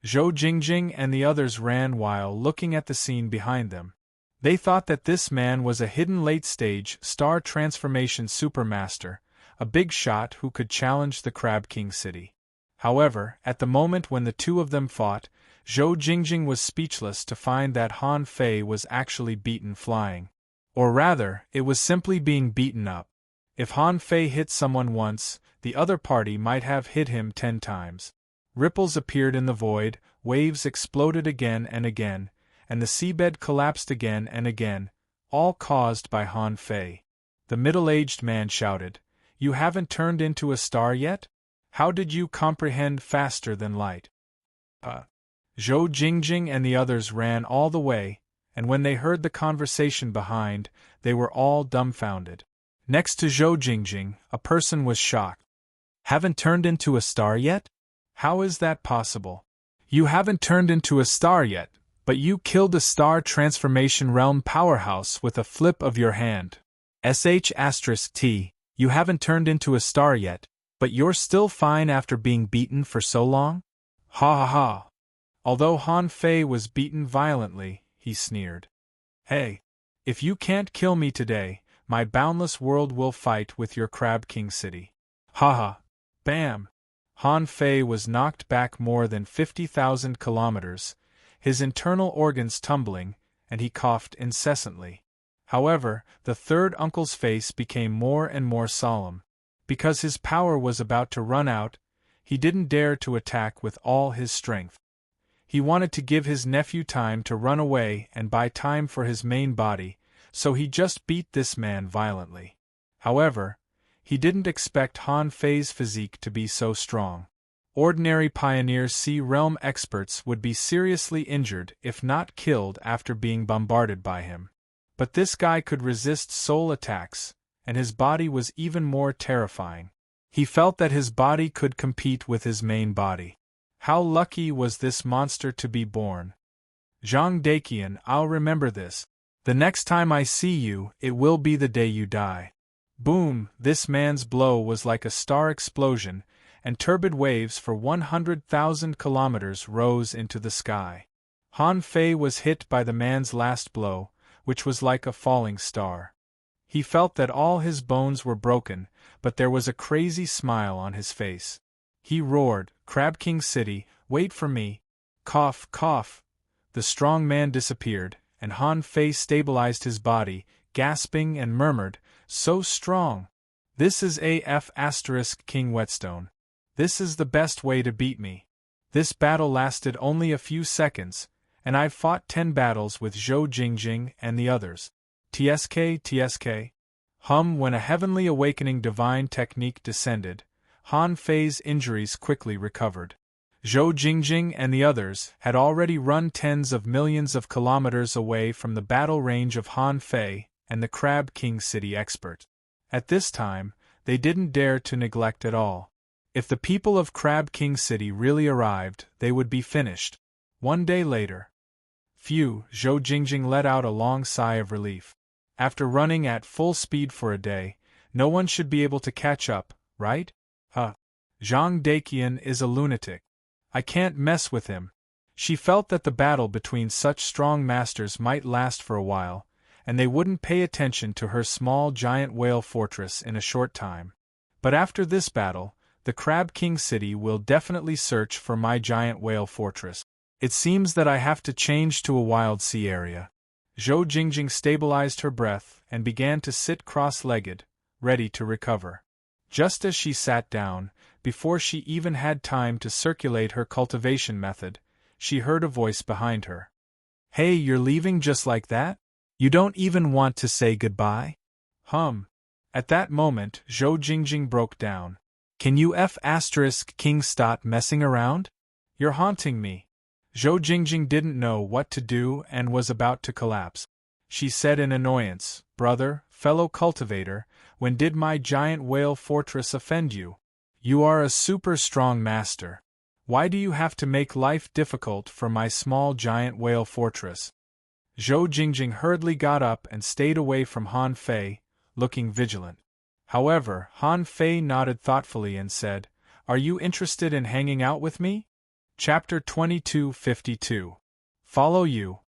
Zhou Jingjing and the others ran while looking at the scene behind them. They thought that this man was a hidden late-stage star transformation supermaster, a big shot who could challenge the Crab King City. However, at the moment when the two of them fought, Zhou Jingjing was speechless to find that Han Fei was actually beaten flying. Or rather, it was simply being beaten up. If Han Fei hit someone once, the other party might have hit him 10 times. Ripples appeared in the void, waves exploded again and again, and the seabed collapsed again and again, all caused by Han Fei. The middle-aged man shouted, "You haven't turned into a star yet? How did you comprehend faster than light?" Zhou Jingjing and the others ran all the way, and when they heard the conversation behind, they were all dumbfounded. Next to Zhou Jingjing, a person was shocked. "Haven't turned into a star yet? How is that possible? You haven't turned into a star yet, but you killed a star transformation realm powerhouse with a flip of your hand. *T, you haven't turned into a star yet, but you're still fine after being beaten for so long? Ha ha ha." Although Han Fei was beaten violently, he sneered. "Hey! If you can't kill me today, my boundless world will fight with your Crab King City. Ha ha! Bam!" Han Fei was knocked back more than 50,000 kilometers, his internal organs tumbling, and he coughed incessantly. However, the third uncle's face became more and more solemn. Because his power was about to run out, he didn't dare to attack with all his strength. He wanted to give his nephew time to run away and buy time for his main body, so he just beat this man violently. However, he didn't expect Han Fei's physique to be so strong. Ordinary Pioneer Sea Realm experts would be seriously injured if not killed after being bombarded by him. But this guy could resist soul attacks, and his body was even more terrifying. He felt that his body could compete with his main body. How lucky was this monster to be born. Zhang Daqian, I'll remember this. The next time I see you, it will be the day you die. Boom! This man's blow was like a star explosion, and turbid waves for 100,000 kilometers rose into the sky. Han Fei was hit by the man's last blow, which was like a falling star. He felt that all his bones were broken, but there was a crazy smile on his face. He roared, "Crab King City, wait for me!" Cough, cough! The strong man disappeared, and Han Fei stabilized his body, gasping and murmured, "So strong! This is AF * King Whetstone. This is the best way to beat me. This battle lasted only a few seconds, and I've fought 10 battles with Zhou Jingjing and the others. TSK. When a heavenly awakening divine technique descended, Han Fei's injuries quickly recovered. Zhou Jingjing and the others had already run tens of millions of kilometers away from the battle range of Han Fei and the Crab King City expert. At this time, they didn't dare to neglect at all. If the people of Crab King City really arrived, they would be finished. One day later. Phew, Zhou Jingjing let out a long sigh of relief. After running at full speed for a day, no one should be able to catch up, right? Zhang Daqian is a lunatic. I can't mess with him. She felt that the battle between such strong masters might last for a while, and they wouldn't pay attention to her small giant whale fortress in a short time. But after this battle, the Crab King City will definitely search for my giant whale fortress. It seems that I have to change to a wild sea area. Zhou Jingjing stabilized her breath and began to sit cross-legged, ready to recover. Just as she sat down, before she even had time to circulate her cultivation method, she heard a voice behind her. "Hey, you're leaving just like that? You don't even want to say goodbye?" At that moment, Zhou Jingjing broke down. "Can you King stop messing around? You're haunting me." Zhou Jingjing didn't know what to do and was about to collapse. She said in annoyance, "Brother, fellow cultivator, when did my giant whale fortress offend you? You are a super strong master. Why do you have to make life difficult for my small giant whale fortress? Zhou Jingjing hurriedly got up and stayed away from Han Fei, looking vigilant. However, Han Fei nodded thoughtfully and said, "Are you interested in hanging out with me?" Chapter 2252. Follow you.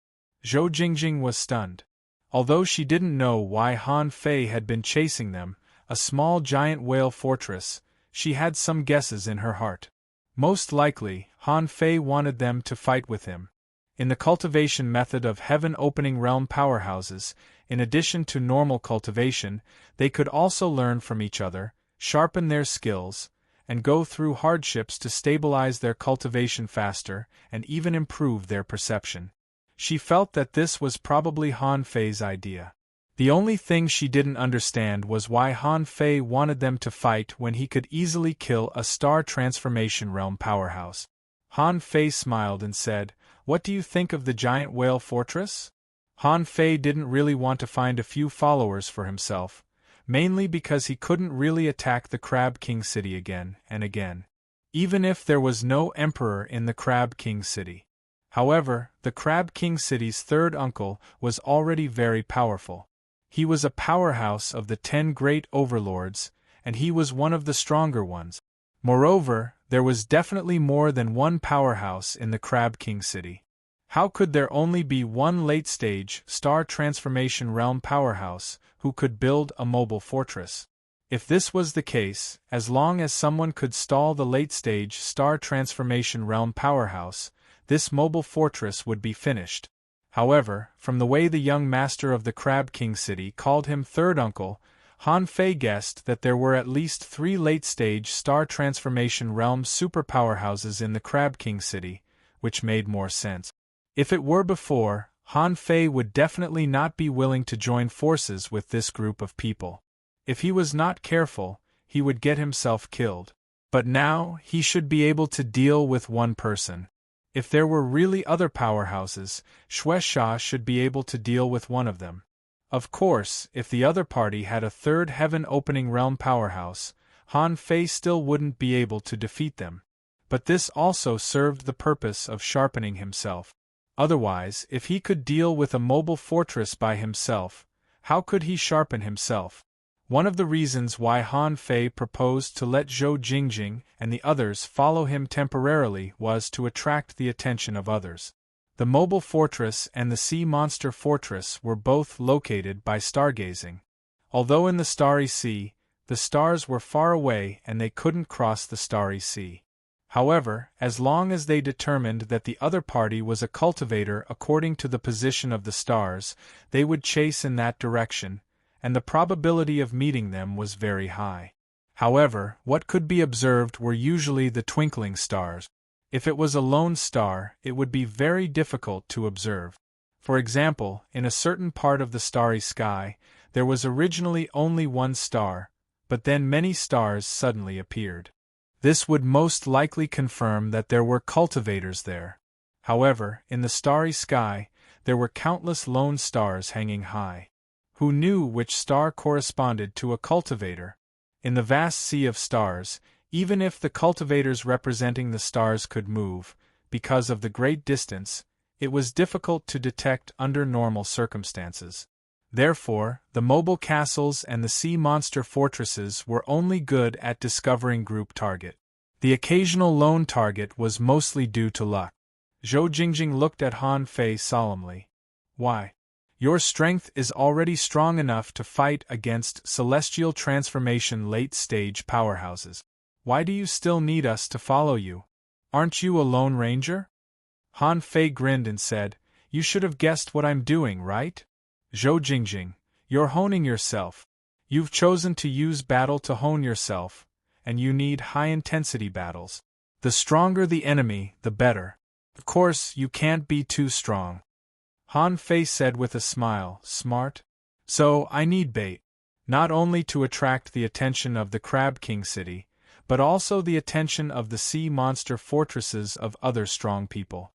Zhou Jingjing was stunned. Although she didn't know why Han Fei had been chasing them, a small giant whale fortress, she had some guesses in her heart. Most likely, Han Fei wanted them to fight with him. In the cultivation method of heaven-opening realm powerhouses, in addition to normal cultivation, they could also learn from each other, sharpen their skills, and go through hardships to stabilize their cultivation faster and even improve their perception. She felt that this was probably Han Fei's idea. The only thing she didn't understand was why Han Fei wanted them to fight when he could easily kill a star transformation realm powerhouse. Han Fei smiled and said, "What do you think of the giant whale fortress?" Han Fei didn't really want to find a few followers for himself, mainly because he couldn't really attack the Crab King City again and again, even if there was no emperor in the Crab King City. However, the Crab King City's third uncle was already very powerful. He was a powerhouse of the 10 great overlords, and he was one of the stronger ones. Moreover, there was definitely more than one powerhouse in the Crab King City. How could there only be one late-stage star transformation realm powerhouse who could build a mobile fortress? If this was the case, as long as someone could stall the late-stage star transformation realm powerhouse, this mobile fortress would be finished. However, from the way the young master of the Crab King City called him third uncle, Han Fei guessed that there were at least 3 late-stage star transformation realm superpowerhouses in the Crab King City, which made more sense. If it were before, Han Fei would definitely not be willing to join forces with this group of people. If he was not careful, he would get himself killed. But now, he should be able to deal with one person. If there were really other powerhouses, Shueisha should be able to deal with one of them. Of course, if the other party had a third heaven-opening realm powerhouse, Han Fei still wouldn't be able to defeat them. But this also served the purpose of sharpening himself. Otherwise, if he could deal with a mobile fortress by himself, how could he sharpen himself? One of the reasons why Han Fei proposed to let Zhou Jingjing and the others follow him temporarily was to attract the attention of others. The mobile fortress and the sea monster fortress were both located by stargazing. Although in the starry sea, the stars were far away and they couldn't cross the starry sea. However, as long as they determined that the other party was a cultivator according to the position of the stars, they would chase in that direction, and the probability of meeting them was very high. However, what could be observed were usually the twinkling stars. If it was a lone star, it would be very difficult to observe. For example, in a certain part of the starry sky, there was originally only one star, but then many stars suddenly appeared. This would most likely confirm that there were cultivators there. However, in the starry sky, there were countless lone stars hanging high. Who knew which star corresponded to a cultivator? In the vast sea of stars, even if the cultivators representing the stars could move, because of the great distance, it was difficult to detect under normal circumstances. Therefore, the mobile castles and the sea monster fortresses were only good at discovering group target. The occasional lone target was mostly due to luck. Zhou Jingjing looked at Han Fei solemnly. "Why? Your strength is already strong enough to fight against celestial transformation late-stage powerhouses. Why do you still need us to follow you? Aren't you a lone ranger?" Han Fei grinned and said, "You should have guessed what I'm doing, right? Zhou Jingjing, you're honing yourself. You've chosen to use battle to hone yourself, and you need high-intensity battles. The stronger the enemy, the better. Of course, you can't be too strong." Han Fei said with a smile, "Smart. So, I need bait. Not only to attract the attention of the Crab King City, but also the attention of the sea monster fortresses of other strong people."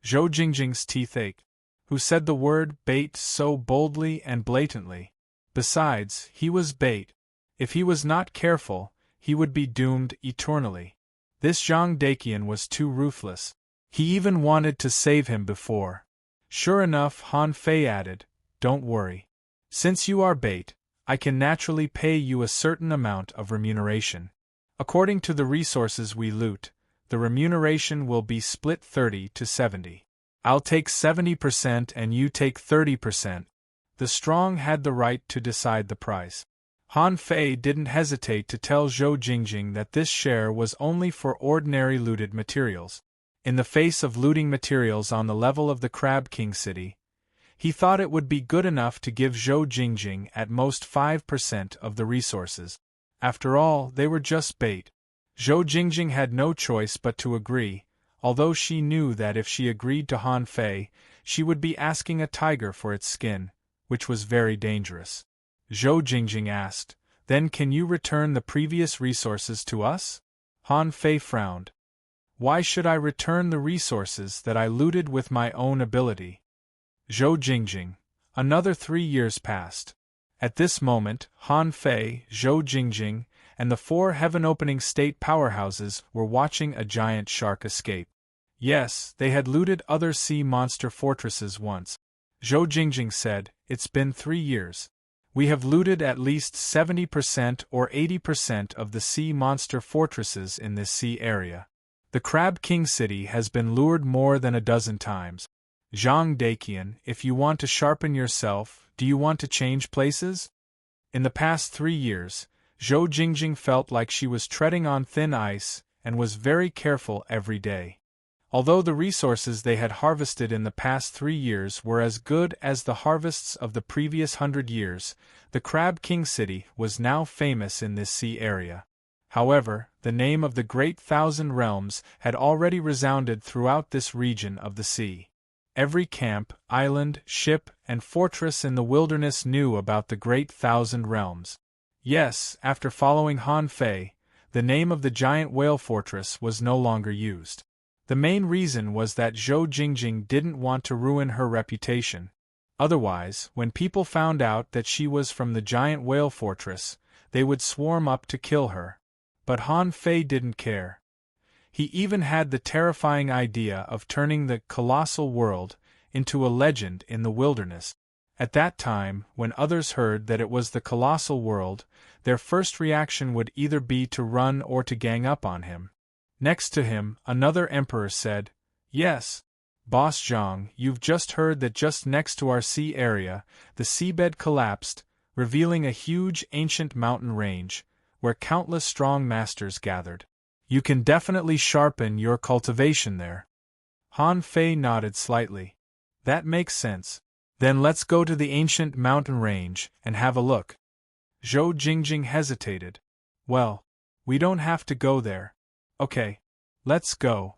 Zhou Jingjing's teeth ached. Who said the word bait so boldly and blatantly? Besides, he was bait. If he was not careful, he would be doomed eternally. This Zhang Daqian was too ruthless. He even wanted to save him before. Sure enough, Han Fei added, "Don't worry. Since you are bait, I can naturally pay you a certain amount of remuneration. According to the resources we loot, the remuneration will be split 30 to 70. I'll take 70% and you take 30%. The strong had the right to decide the price." Han Fei didn't hesitate to tell Zhou Jingjing that this share was only for ordinary looted materials. In the face of looting materials on the level of the Crab King City, he thought it would be good enough to give Zhou Jingjing at most 5% of the resources. After all, they were just bait. Zhou Jingjing had no choice but to agree, although she knew that if she agreed to Han Fei, she would be asking a tiger for its skin, which was very dangerous. Zhou Jingjing asked, "Then can you return the previous resources to us?" Han Fei frowned. "Why should I return the resources that I looted with my own ability?" Zhou Jingjing. Another 3 years passed. At this moment, Han Fei, Zhou Jingjing, and the 4 heaven-opening state powerhouses were watching a giant shark escape. Yes, they had looted other sea monster fortresses once. Zhou Jingjing said, "It's been 3 years. We have looted at least 70% or 80% of the sea monster fortresses in this sea area. The Crab King City has been lured more than a dozen times. Zhang Daqian, if you want to sharpen yourself, do you want to change places?" In the past 3 years, Zhou Jingjing felt like she was treading on thin ice and was very careful every day. Although the resources they had harvested in the past 3 years were as good as the harvests of the previous 100 years, the Crab King City was now famous in this sea area. However, the name of the Great Thousand Realms had already resounded throughout this region of the sea. Every camp, island, ship, and fortress in the wilderness knew about the Great Thousand Realms. Yes, after following Han Fei, the name of the giant whale fortress was no longer used. The main reason was that Zhou Jingjing didn't want to ruin her reputation. Otherwise, when people found out that she was from the giant whale fortress, they would swarm up to kill her. But Han Fei didn't care. He even had the terrifying idea of turning the colossal world into a legend in the wilderness. At that time, when others heard that it was the colossal world, their first reaction would either be to run or to gang up on him. Next to him, another emperor said, "Yes, Boss Zhang, you've just heard that just next to our sea area, the seabed collapsed, revealing a huge ancient mountain range, where countless strong masters gathered. You can definitely sharpen your cultivation there." Han Fei nodded slightly. "That makes sense. Then let's go to the ancient mountain range and have a look." Zhou Jingjing hesitated. "Well, we don't have to go there. Okay, let's go."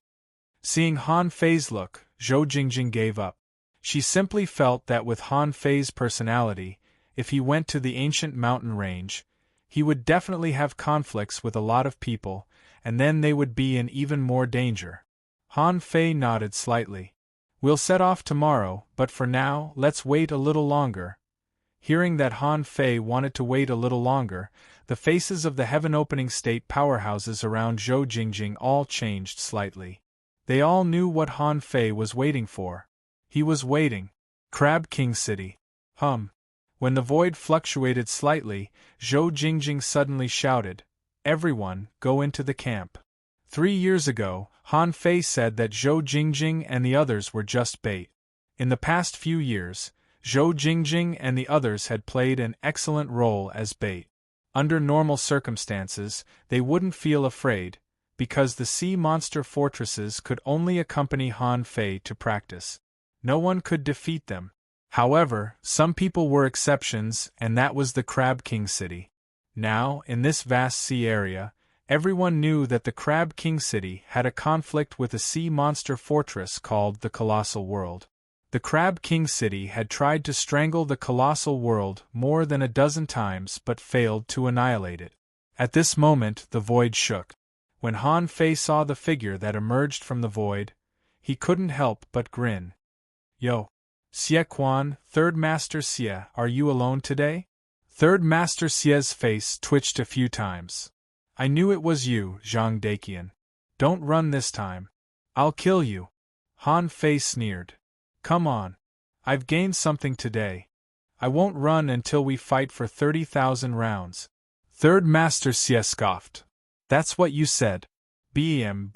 Seeing Han Fei's look, Zhou Jingjing gave up. She simply felt that with Han Fei's personality, if he went to the ancient mountain range, he would definitely have conflicts with a lot of people, and then they would be in even more danger. Han Fei nodded slightly. "We'll set off tomorrow, but for now, let's wait a little longer." Hearing that Han Fei wanted to wait a little longer, the faces of the heaven-opening state powerhouses around Zhou Jingjing all changed slightly. They all knew what Han Fei was waiting for. He was waiting. Crab King City. When the void fluctuated slightly, Zhou Jingjing suddenly shouted, "Everyone, go into the camp." 3 years ago, Han Fei said that Zhou Jingjing and the others were just bait. In the past few years, Zhou Jingjing and the others had played an excellent role as bait. Under normal circumstances, they wouldn't feel afraid, because the sea monster fortresses could only accompany Han Fei to practice. No one could defeat them. However, some people were exceptions, and that was the Crab King City. Now, in this vast sea area, everyone knew that the Crab King City had a conflict with a sea monster fortress called the Colossal World. The Crab King City had tried to strangle the Colossal World more than a dozen times but failed to annihilate it. At this moment, the void shook. When Han Fei saw the figure that emerged from the void, he couldn't help but grin. "Yo, Xie Quan, Third Master Xie, are you alone today?" Third Master Xie's face twitched a few times. "I knew it was you, Zhang Daqian. Don't run this time. I'll kill you. Han Fei sneered. Come on. I've gained something today. I won't run until we fight for 30,000 rounds. Third Master Xie scoffed. That's what you said. BM.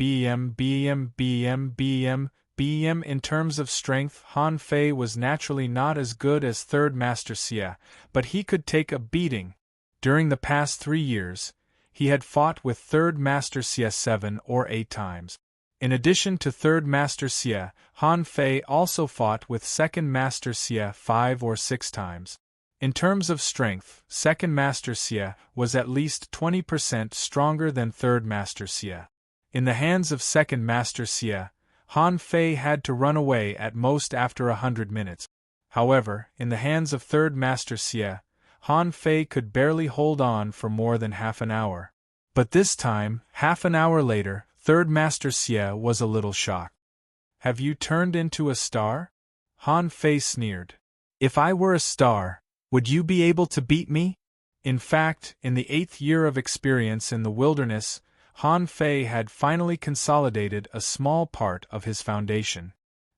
In terms of strength, Han Fei was naturally not as good as Third Master Xie, but he could take a beating. During the past 3 years, he had fought with Third Master Xie 7 or 8 times. In addition to Third Master Xie, Han Fei also fought with Second Master Xie 5 or 6 times. In terms of strength, Second Master Xie was at least 20% stronger than Third Master Xie. In the hands of Second Master Xie, Han Fei had to run away at most after 100 minutes. However, in the hands of Third Master Xie, Han Fei could barely hold on for more than half an hour. But this time, half an hour later, Third Master Xie was a little shocked. Have you turned into a star? Han Fei sneered. If I were a star, would you be able to beat me? In fact, in the 8th year of experience in the wilderness, Han Fei had finally consolidated a small part of his foundation.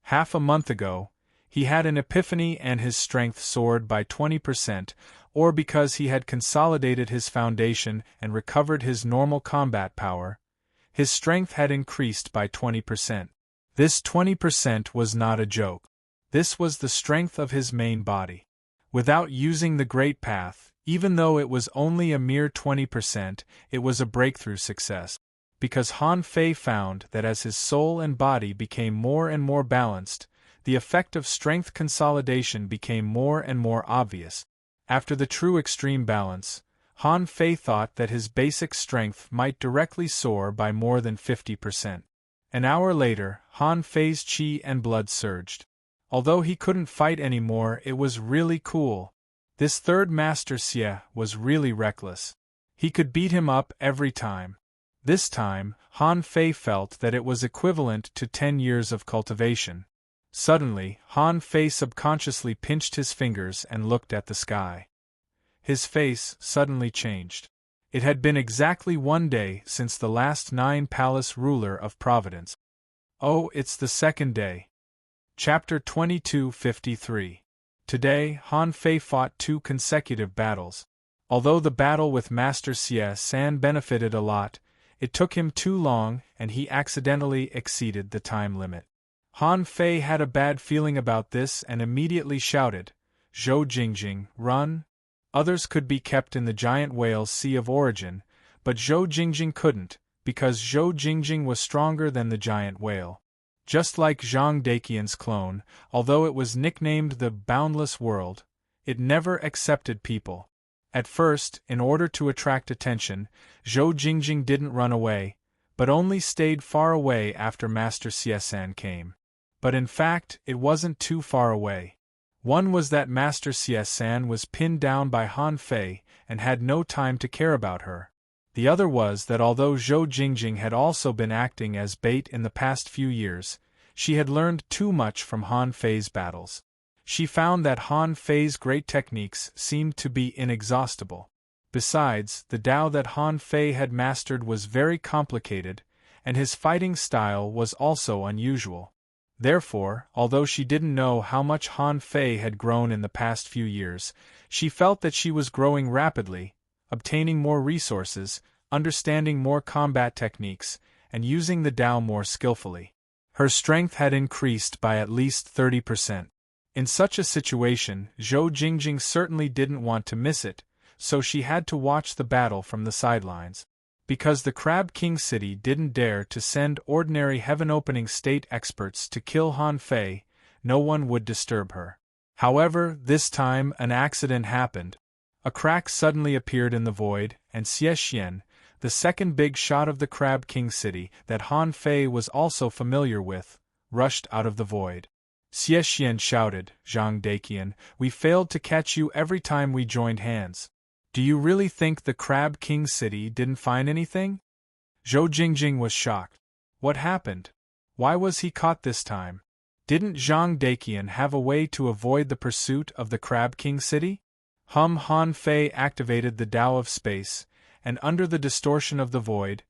Half a month ago, he had an epiphany and his strength soared by 20%, or because he had consolidated his foundation and recovered his normal combat power, his strength had increased by 20%. This 20% was not a joke. This was the strength of his main body. Without using the Great Path, even though it was only a mere 20%, it was a breakthrough success. Because Han Fei found that as his soul and body became more and more balanced, the effect of strength consolidation became more and more obvious. After the true extreme balance, Han Fei thought that his basic strength might directly soar by more than 50%. An hour later, Han Fei's qi and blood surged. Although he couldn't fight anymore, it was really cool. This Third Master Xie was really reckless. He could beat him up every time. This time, Han Fei felt that it was equivalent to 10 years of cultivation. Suddenly, Han Fei subconsciously pinched his fingers and looked at the sky. His face suddenly changed. It had been exactly 1 day since the last 9 palace ruler of Providence. Oh, it's the second day. Chapter 2253. Today, Han Fei fought 2 consecutive battles. Although the battle with Master Xie San benefited a lot, it took him too long and he accidentally exceeded the time limit. Han Fei had a bad feeling about this and immediately shouted, "Zhou Jingjing, run!" Others could be kept in the giant whale's sea of origin, but Zhou Jingjing couldn't, because Zhou Jingjing was stronger than the giant whale. Just like Zhang Daqian's clone, although it was nicknamed the Boundless World, it never accepted people. At first, in order to attract attention, Zhou Jingjing didn't run away, but only stayed far away after Master Xie San came. But in fact, it wasn't too far away. One was that Master Xie San was pinned down by Han Fei and had no time to care about her. The other was that although Zhou Jingjing had also been acting as bait in the past few years, she had learned too much from Han Fei's battles. She found that Han Fei's great techniques seemed to be inexhaustible. Besides, the Tao that Han Fei had mastered was very complicated, and his fighting style was also unusual. Therefore, although she didn't know how much Han Fei had grown in the past few years, she felt that she was growing rapidly, obtaining more resources, understanding more combat techniques, and using the Tao more skillfully. Her strength had increased by at least 30%. In such a situation, Zhou Jingjing certainly didn't want to miss it, so she had to watch the battle from the sidelines. Because the Crab King City didn't dare to send ordinary heaven-opening state experts to kill Han Fei, no one would disturb her. However, this time an accident happened. A crack suddenly appeared in the void, and Xie Xian, the second big shot of the Crab King City that Han Fei was also familiar with, rushed out of the void. Xie Xian shouted, "Zhang Daqian, we failed to catch you every time we joined hands. Do you really think the Crab King City didn't find anything?" Zhou Jingjing was shocked. What happened? Why was he caught this time? Didn't Zhang Daqian have a way to avoid the pursuit of the Crab King City? Han Fei activated the Tao of space, and under the distortion of the void,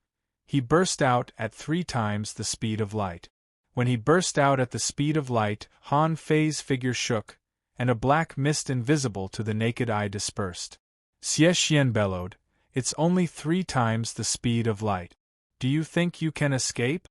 He burst out at 3 times the speed of light. When he burst out at the speed of light, Han Fei's figure shook, and a black mist invisible to the naked eye dispersed. Xie Xian bellowed, "It's only 3 times the speed of light. Do you think you can escape?"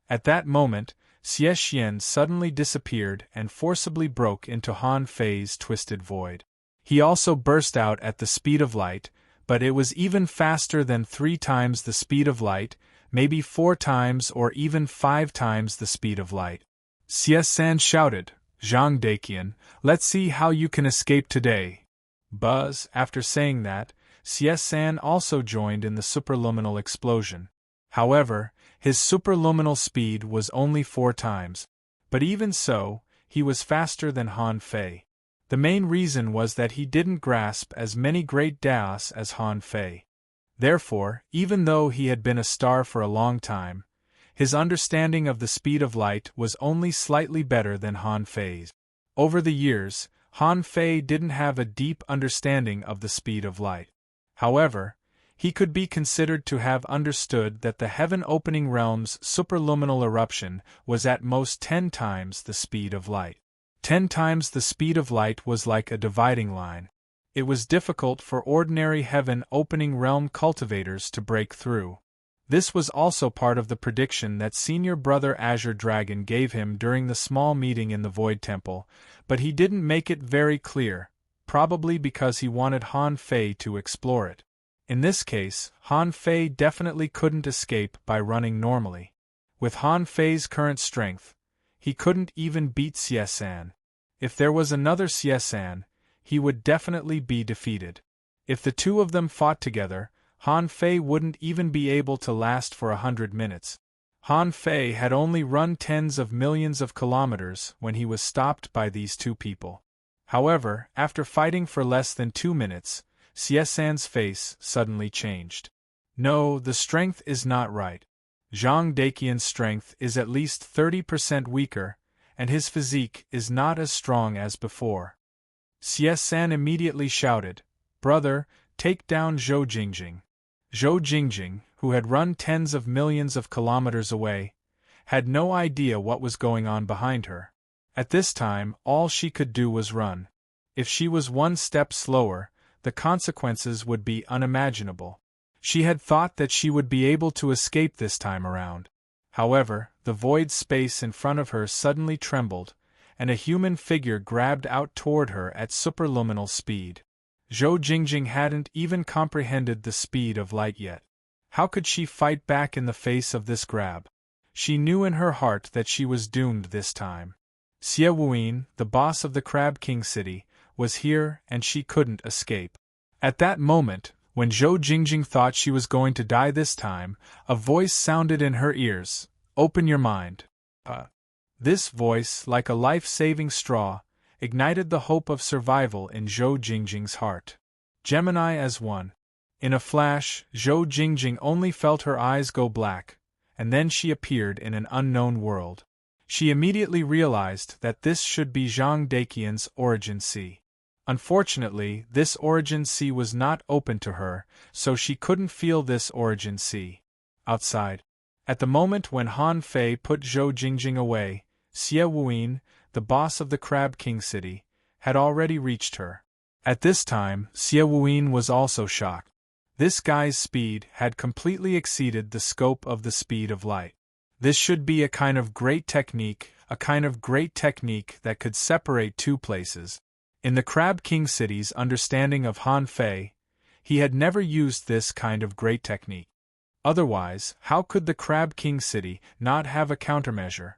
At that moment, Xie Xian suddenly disappeared and forcibly broke into Han Fei's twisted void. He also burst out at the speed of light, but it was even faster than 3 times the speed of light, maybe 4 times or even 5 times the speed of light. Xie San shouted, "Zhang Daqian, let's see how you can escape today." Buzz, after saying that, Xie San also joined in the superluminal explosion. However, his superluminal speed was only 4 times. But even so, he was faster than Han Fei. The main reason was that he didn't grasp as many great Daos as Han Fei. Therefore, even though he had been a star for a long time, his understanding of the speed of light was only slightly better than Han Fei's. Over the years, Han Fei didn't have a deep understanding of the speed of light. However, he could be considered to have understood that the heaven-opening realm's superluminal eruption was at most 10 times the speed of light. 10 times the speed of light was like a dividing line. It was difficult for ordinary heaven-opening realm cultivators to break through. This was also part of the prediction that Senior Brother Azure Dragon gave him during the small meeting in the Void Temple, but he didn't make it very clear, probably because he wanted Han Fei to explore it. In this case, Han Fei definitely couldn't escape by running normally. With Han Fei's current strength, he couldn't even beat Xie San. If there was another Xie San, he would definitely be defeated. If the two of them fought together, Han Fei wouldn't even be able to last for 100 minutes. Han Fei had only run tens of millions of kilometers when he was stopped by these two people. However, after fighting for less than 2 minutes, Xie San's face suddenly changed. "No, the strength is not right. Zhang Daqian's strength is at least 30% weaker, and his physique is not as strong as before." Xie San immediately shouted, "Brother, take down Zhou Jingjing." Zhou Jingjing, who had run tens of millions of kilometers away, had no idea what was going on behind her. At this time, all she could do was run. If she was 1 step slower, the consequences would be unimaginable. She had thought that she would be able to escape this time around. However, the void space in front of her suddenly trembled, and a human figure grabbed out toward her at superluminal speed. Zhou Jingjing hadn't even comprehended the speed of light yet. How could she fight back in the face of this grab? She knew in her heart that she was doomed this time. Xie Wuyin, the boss of the Crab King City, was here and she couldn't escape. At that moment, when Zhou Jingjing thought she was going to die this time, a voice sounded in her ears, "Open your mind." This voice, like a life-saving straw, ignited the hope of survival in Zhou Jingjing's heart. Gemini as one. In a flash, Zhou Jingjing only felt her eyes go black, and then she appeared in an unknown world. She immediately realized that this should be Zhang Daqian's origin sea. Unfortunately, this origin sea was not open to her, so she couldn't feel this origin sea. Outside. At the moment when Han Fei put Zhou Jingjing away, Xie Wuyin, the boss of the Crab King City, had already reached her. At this time, Xie Wuyin was also shocked. This guy's speed had completely exceeded the scope of the speed of light. This should be a kind of great technique that could separate two places. In the Crab King City's understanding of Han Fei, he had never used this kind of great technique. Otherwise, how could the Crab King City not have a countermeasure?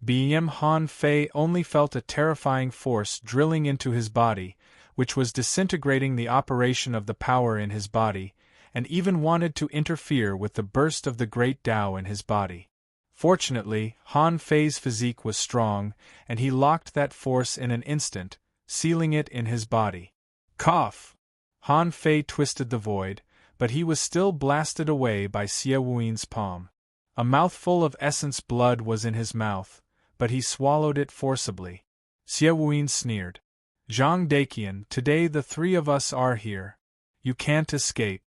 Han Fei only felt a terrifying force drilling into his body, which was disintegrating the operation of the power in his body, and even wanted to interfere with the burst of the great Tao in his body. Fortunately, Han Fei's physique was strong, and he locked that force in an instant, sealing it in his body. Cough! Han Fei twisted the void, but he was still blasted away by Xie Wuyin's palm. A mouthful of essence blood was in his mouth, but he swallowed it forcibly. Xie Wuyin sneered. "Zhang Daqian, today the 3 of us are here. You can't escape."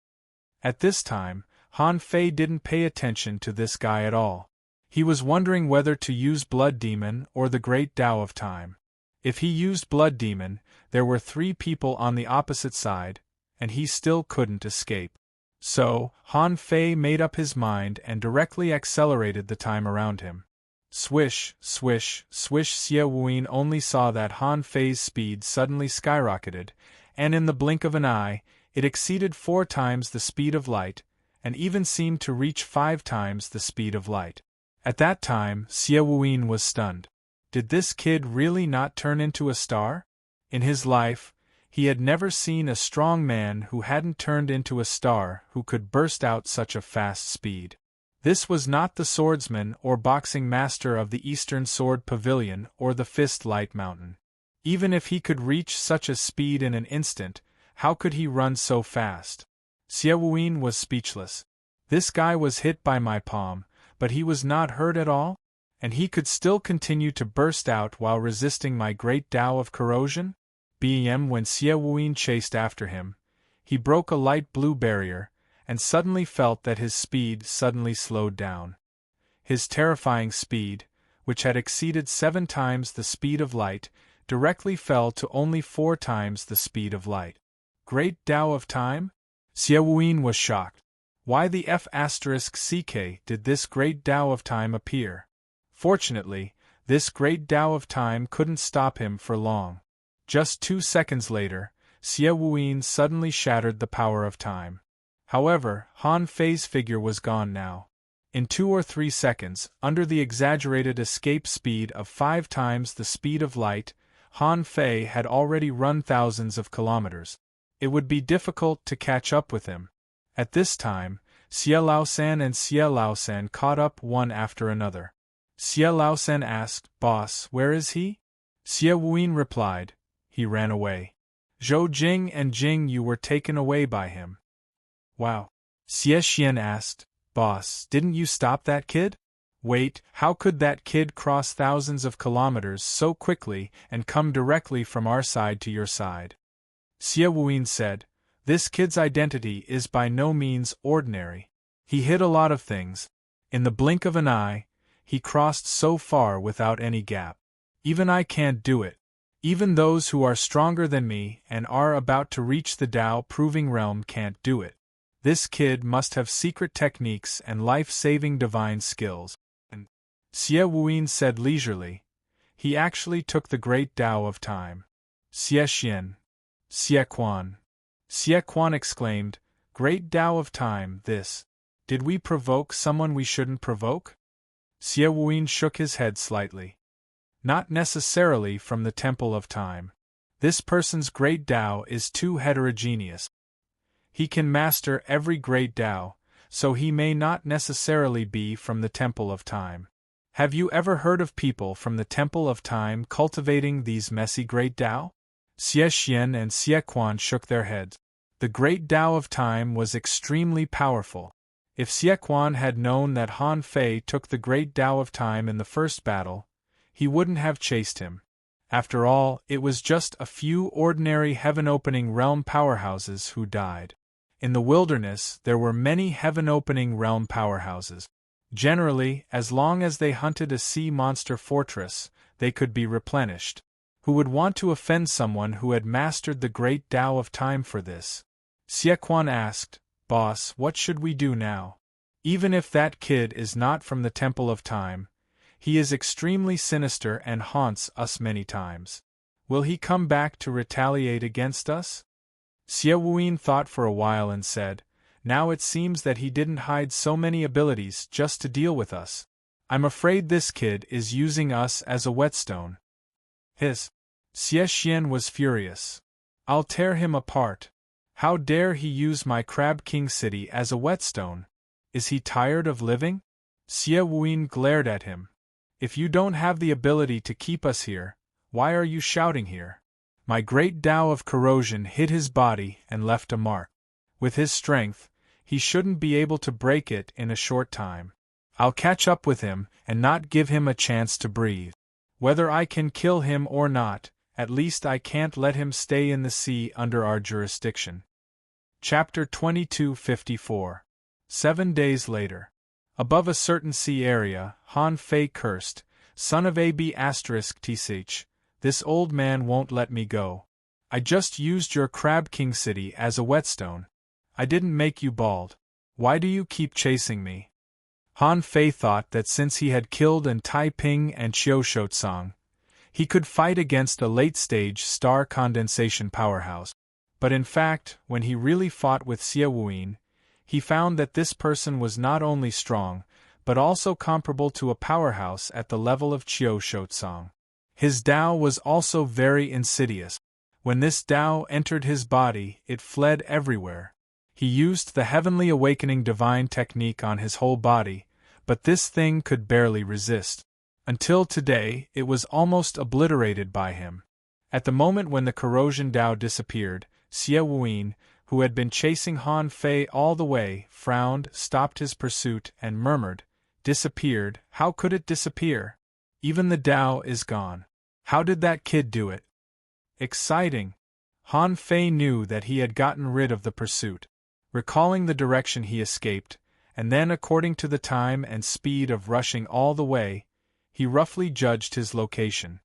At this time, Han Fei didn't pay attention to this guy at all. He was wondering whether to use Blood Demon or the Great Tao of Time. If he used Blood Demon, there were 3 people on the opposite side, and he still couldn't escape. So, Han Fei made up his mind and directly accelerated the time around him. Swish, swish, swish. Xie Wuyin only saw that Han Fei's speed suddenly skyrocketed, and in the blink of an eye, it exceeded 4 times the speed of light, and even seemed to reach 5 times the speed of light. At that time, Xie Wuyin was stunned. Did this kid really not turn into a star? In his life, he had never seen a strong man who hadn't turned into a star who could burst out such a fast speed. This was not the swordsman or boxing master of the Eastern Sword Pavilion or the Fist Light Mountain. Even if he could reach such a speed in an instant, how could he run so fast? Xie Wuyin was speechless. This guy was hit by my palm, but he was not hurt at all? And he could still continue to burst out while resisting my great Tao of corrosion? When Xie Wuyin chased after him, he broke a light blue barrier, and suddenly felt that his speed suddenly slowed down. His terrifying speed, which had exceeded 7 times the speed of light, directly fell to only 4 times the speed of light. Great Tao of Time? Xie Wuyin was shocked. Why the F***ck did this great Tao of Time appear? Fortunately, this great Tao of Time couldn't stop him for long. Just 2 seconds later, Xie Wuyin suddenly shattered the power of time. However, Han Fei's figure was gone now. In 2 or 3 seconds, under the exaggerated escape speed of 5 times the speed of light, Han Fei had already run thousands of kilometers. It would be difficult to catch up with him. At this time, Xie Laosan and Xie Laosan caught up one after another. Xie Laosan asked, "Boss, where is he?" Xie Wuyin replied, "He ran away." "Zhou Jing and Jing, you were taken away by him." "Wow." Xie Xian asked, "Boss, didn't you stop that kid?" "Wait, how could that kid cross thousands of kilometers so quickly and come directly from our side to your side?" Xie Wuyin said, "This kid's identity is by no means ordinary. He hid a lot of things. In the blink of an eye, he crossed so far without any gap. Even I can't do it. Even those who are stronger than me and are about to reach the Tao-proving realm can't do it. This kid must have secret techniques and life-saving divine skills." And Xie Wuyin said leisurely, "He actually took the great Tao of Time." Xie Xian. Xie Quan. Xie Quan exclaimed, "Great Tao of Time, this. Did we provoke someone we shouldn't provoke?" Xie Wuyin shook his head slightly. "Not necessarily from the Temple of Time. This person's great Tao is too heterogeneous. He can master every great Tao, so he may not necessarily be from the Temple of Time. Have you ever heard of people from the Temple of Time cultivating these messy great Tao?" Xie Xian and Xie Quan shook their heads. The great Tao of Time was extremely powerful. If Xie Quan had known that Han Fei took the great Tao of Time in the first battle, he wouldn't have chased him. After all, it was just a few ordinary heaven-opening realm powerhouses who died. In the wilderness, there were many heaven-opening realm powerhouses. Generally, as long as they hunted a sea monster fortress, they could be replenished. Who would want to offend someone who had mastered the great Tao of Time for this? Xie Quan asked, "Boss, what should we do now? Even if that kid is not from the Temple of Time, he is extremely sinister and haunts us many times. Will he come back to retaliate against us?" Xie Wuyin thought for a while and said, "Now it seems that he didn't hide so many abilities just to deal with us. I'm afraid this kid is using us as a whetstone." Xie Xian was furious. "I'll tear him apart. How dare he use my Crab King city as a whetstone? Is he tired of living?" Xie Wuyin glared at him. "If you don't have the ability to keep us here, why are you shouting here?" My great Tao of corrosion hit his body and left a mark. With his strength, he shouldn't be able to break it in a short time. I'll catch up with him and not give him a chance to breathe. Whether I can kill him or not, at least I can't let him stay in the sea under our jurisdiction. Chapter 2254. 7 days later. Above a certain sea area, Han Fei cursed, "Son of AB***, this old man won't let me go. I just used your Crab King City as a whetstone. I didn't make you bald. Why do you keep chasing me?" Han Fei thought that since he had killed an Taiping and Qiushoutsang, he could fight against a late-stage star condensation powerhouse. But in fact, when he really fought with Xie Wuyin, he found that this person was not only strong, but also comparable to a powerhouse at the level of Qiushoutsang. His Tao was also very insidious. When this Tao entered his body, it fled everywhere. He used the heavenly awakening divine technique on his whole body, but this thing could barely resist. Until today, it was almost obliterated by him. At the moment when the corrosion Tao disappeared, Xie Wuyin, who had been chasing Han Fei all the way, frowned, stopped his pursuit, and murmured, "Disappeared? How could it disappear? Even the Tao is gone. How did that kid do it?" Exciting! Han Fei knew that he had gotten rid of the pursuit. Recalling the direction he escaped, and then according to the time and speed of rushing all the way, he roughly judged his location.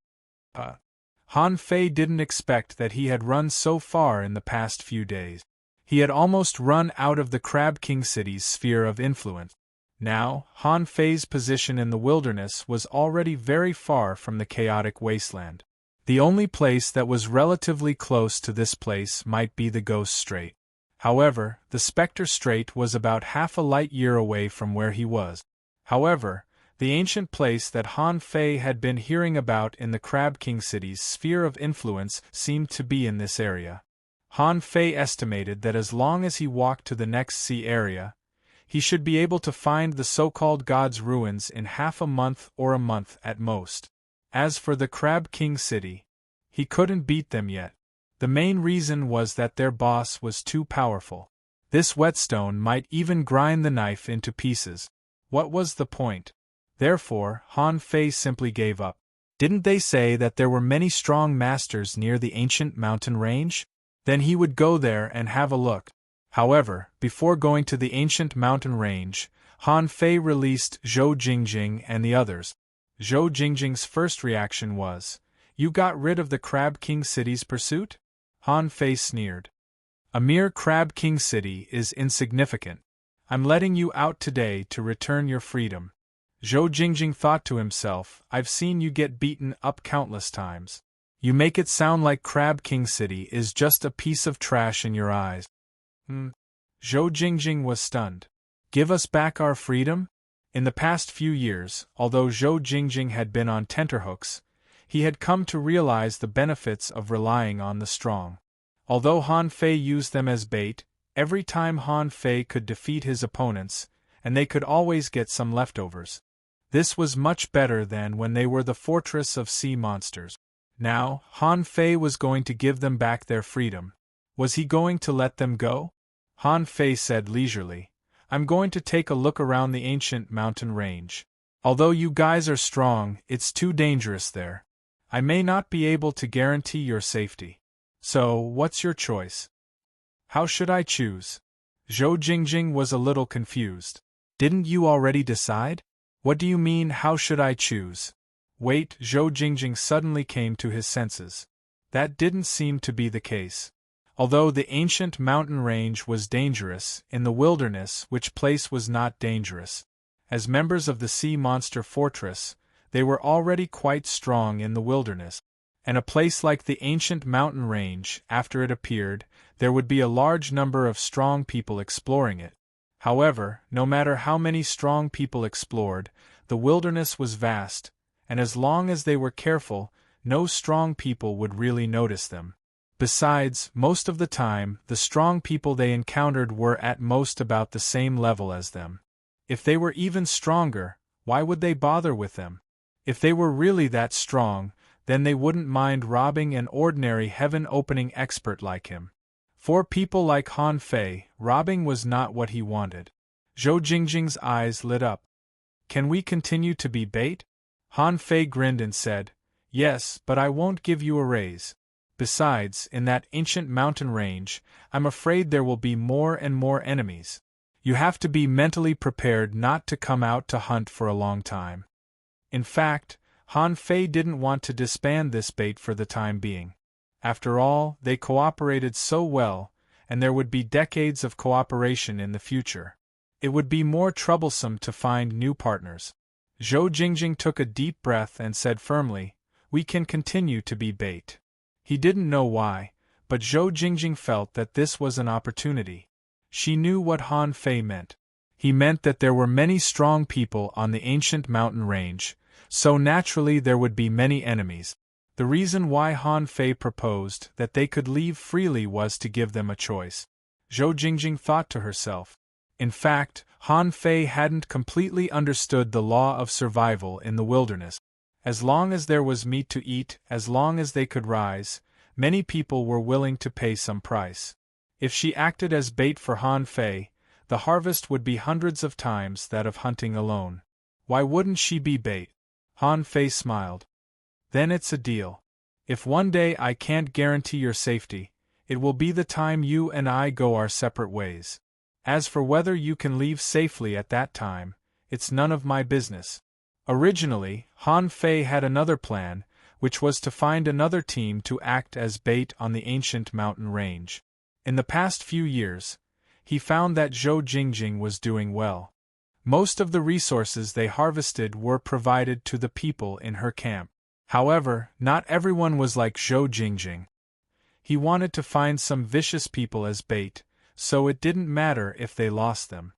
Han Fei didn't expect that he had run so far in the past few days. He had almost run out of the Crab King City's sphere of influence. Now, Han Fei's position in the wilderness was already very far from the chaotic wasteland. The only place that was relatively close to this place might be the Ghost Strait. However, the Spectre Strait was about half a light year away from where he was. However, the ancient place that Han Fei had been hearing about in the Crab King City's sphere of influence seemed to be in this area. Han Fei estimated that as long as he walked to the next sea area, he should be able to find the so-called God's ruins in half a month or a month at most. As for the Crab King City, he couldn't beat them yet. The main reason was that their boss was too powerful. This whetstone might even grind the knife into pieces. What was the point? Therefore, Han Fei simply gave up. Didn't they say that there were many strong masters near the ancient mountain range? Then he would go there and have a look. However, before going to the ancient mountain range, Han Fei released Zhou Jingjing and the others. Zhou Jingjing's first reaction was, "You got rid of the Crab King City's pursuit?" Han Fei sneered. "A mere Crab King City is insignificant. I'm letting you out today to return your freedom." Zhou Jingjing thought to himself, "I've seen you get beaten up countless times. You make it sound like Crab King City is just a piece of trash in your eyes." Zhou Jingjing was stunned. "Give us back our freedom?" In the past few years, although Zhou Jingjing had been on tenterhooks, he had come to realize the benefits of relying on the strong. Although Han Fei used them as bait, every time Han Fei could defeat his opponents, and they could always get some leftovers. This was much better than when they were the fortress of sea monsters. Now, Han Fei was going to give them back their freedom. Was he going to let them go? Han Fei said leisurely, "I'm going to take a look around the ancient mountain range. Although you guys are strong, it's too dangerous there. I may not be able to guarantee your safety. So, what's your choice?" "How should I choose?" Zhou Jingjing was a little confused. "Didn't you already decide? What do you mean, how should I choose?" Wait, Zhou Jingjing suddenly came to his senses. That didn't seem to be the case. Although the ancient mountain range was dangerous, in the wilderness which place was not dangerous. As members of the sea monster fortress, they were already quite strong in the wilderness. And a place like the ancient mountain range, after it appeared, there would be a large number of strong people exploring it. However, no matter how many strong people explored, the wilderness was vast, and as long as they were careful, no strong people would really notice them. Besides, most of the time, the strong people they encountered were at most about the same level as them. If they were even stronger, why would they bother with them? If they were really that strong, then they wouldn't mind robbing an ordinary heaven-opening expert like him. For people like Han Fei, robbing was not what he wanted. Zhou Jingjing's eyes lit up. "Can we continue to be bait?" Han Fei grinned and said, "Yes, but I won't give you a raise. Besides, in that ancient mountain range, I'm afraid there will be more and more enemies. You have to be mentally prepared not to come out to hunt for a long time. In fact, Han Fei didn't want to disband this bait for the time being. After all, they cooperated so well, and there would be decades of cooperation in the future. It would be more troublesome to find new partners. Zhou Jingjing took a deep breath and said firmly, "We can continue to be bait." He didn't know why, but Zhou Jingjing felt that this was an opportunity. She knew what Han Fei meant. He meant that there were many strong people on the ancient mountain range, so naturally there would be many enemies. The reason why Han Fei proposed that they could leave freely was to give them a choice. Zhou Jingjing thought to herself. In fact, Han Fei hadn't completely understood the law of survival in the wilderness. As long as there was meat to eat, as long as they could rise, many people were willing to pay some price. If she acted as bait for Han Fei, the harvest would be hundreds of times that of hunting alone. Why wouldn't she be bait? Han Fei smiled. Then it's a deal. If one day I can't guarantee your safety, it will be the time you and I go our separate ways. As for whether you can leave safely at that time, it's none of my business. Originally, Han Fei had another plan, which was to find another team to act as bait on the ancient mountain range. In the past few years, he found that Zhou Jingjing was doing well. Most of the resources they harvested were provided to the people in her camp. However, not everyone was like Zhou Jingjing. He wanted to find some vicious people as bait, so it didn't matter if they lost them.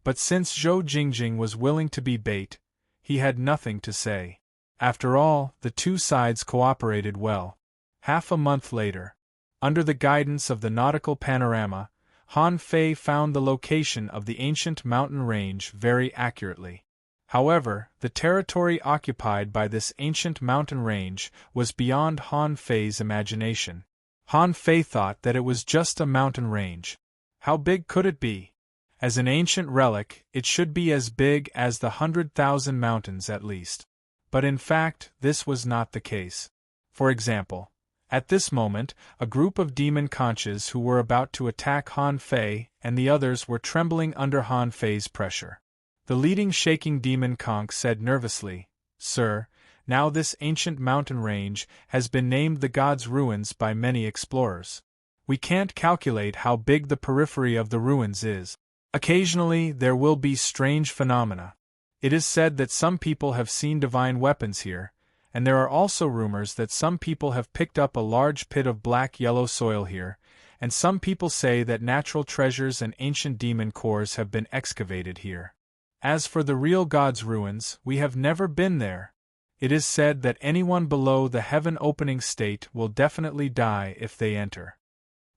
But since Zhou Jingjing was willing to be bait, he had nothing to say. After all, the two sides cooperated well. Half a month later, under the guidance of the nautical panorama, Han Fei found the location of the ancient mountain range very accurately. However, the territory occupied by this ancient mountain range was beyond Han Fei's imagination. Han Fei thought that it was just a mountain range. How big could it be? As an ancient relic, it should be as big as the 100,000 mountains at least. But in fact, this was not the case. For example, at this moment, a group of demon conches who were about to attack Han Fei and the others were trembling under Han Fei's pressure. The leading shaking demon conch said nervously, "Sir, now this ancient mountain range has been named the God's Ruins by many explorers. We can't calculate how big the periphery of the ruins is. Occasionally there will be strange phenomena. It is said that some people have seen divine weapons here, and there are also rumors that some people have picked up a large pit of black-yellow soil here, and some people say that natural treasures and ancient demon cores have been excavated here. As for the real God's ruins, we have never been there. It is said that anyone below the heaven-opening state will definitely die if they enter."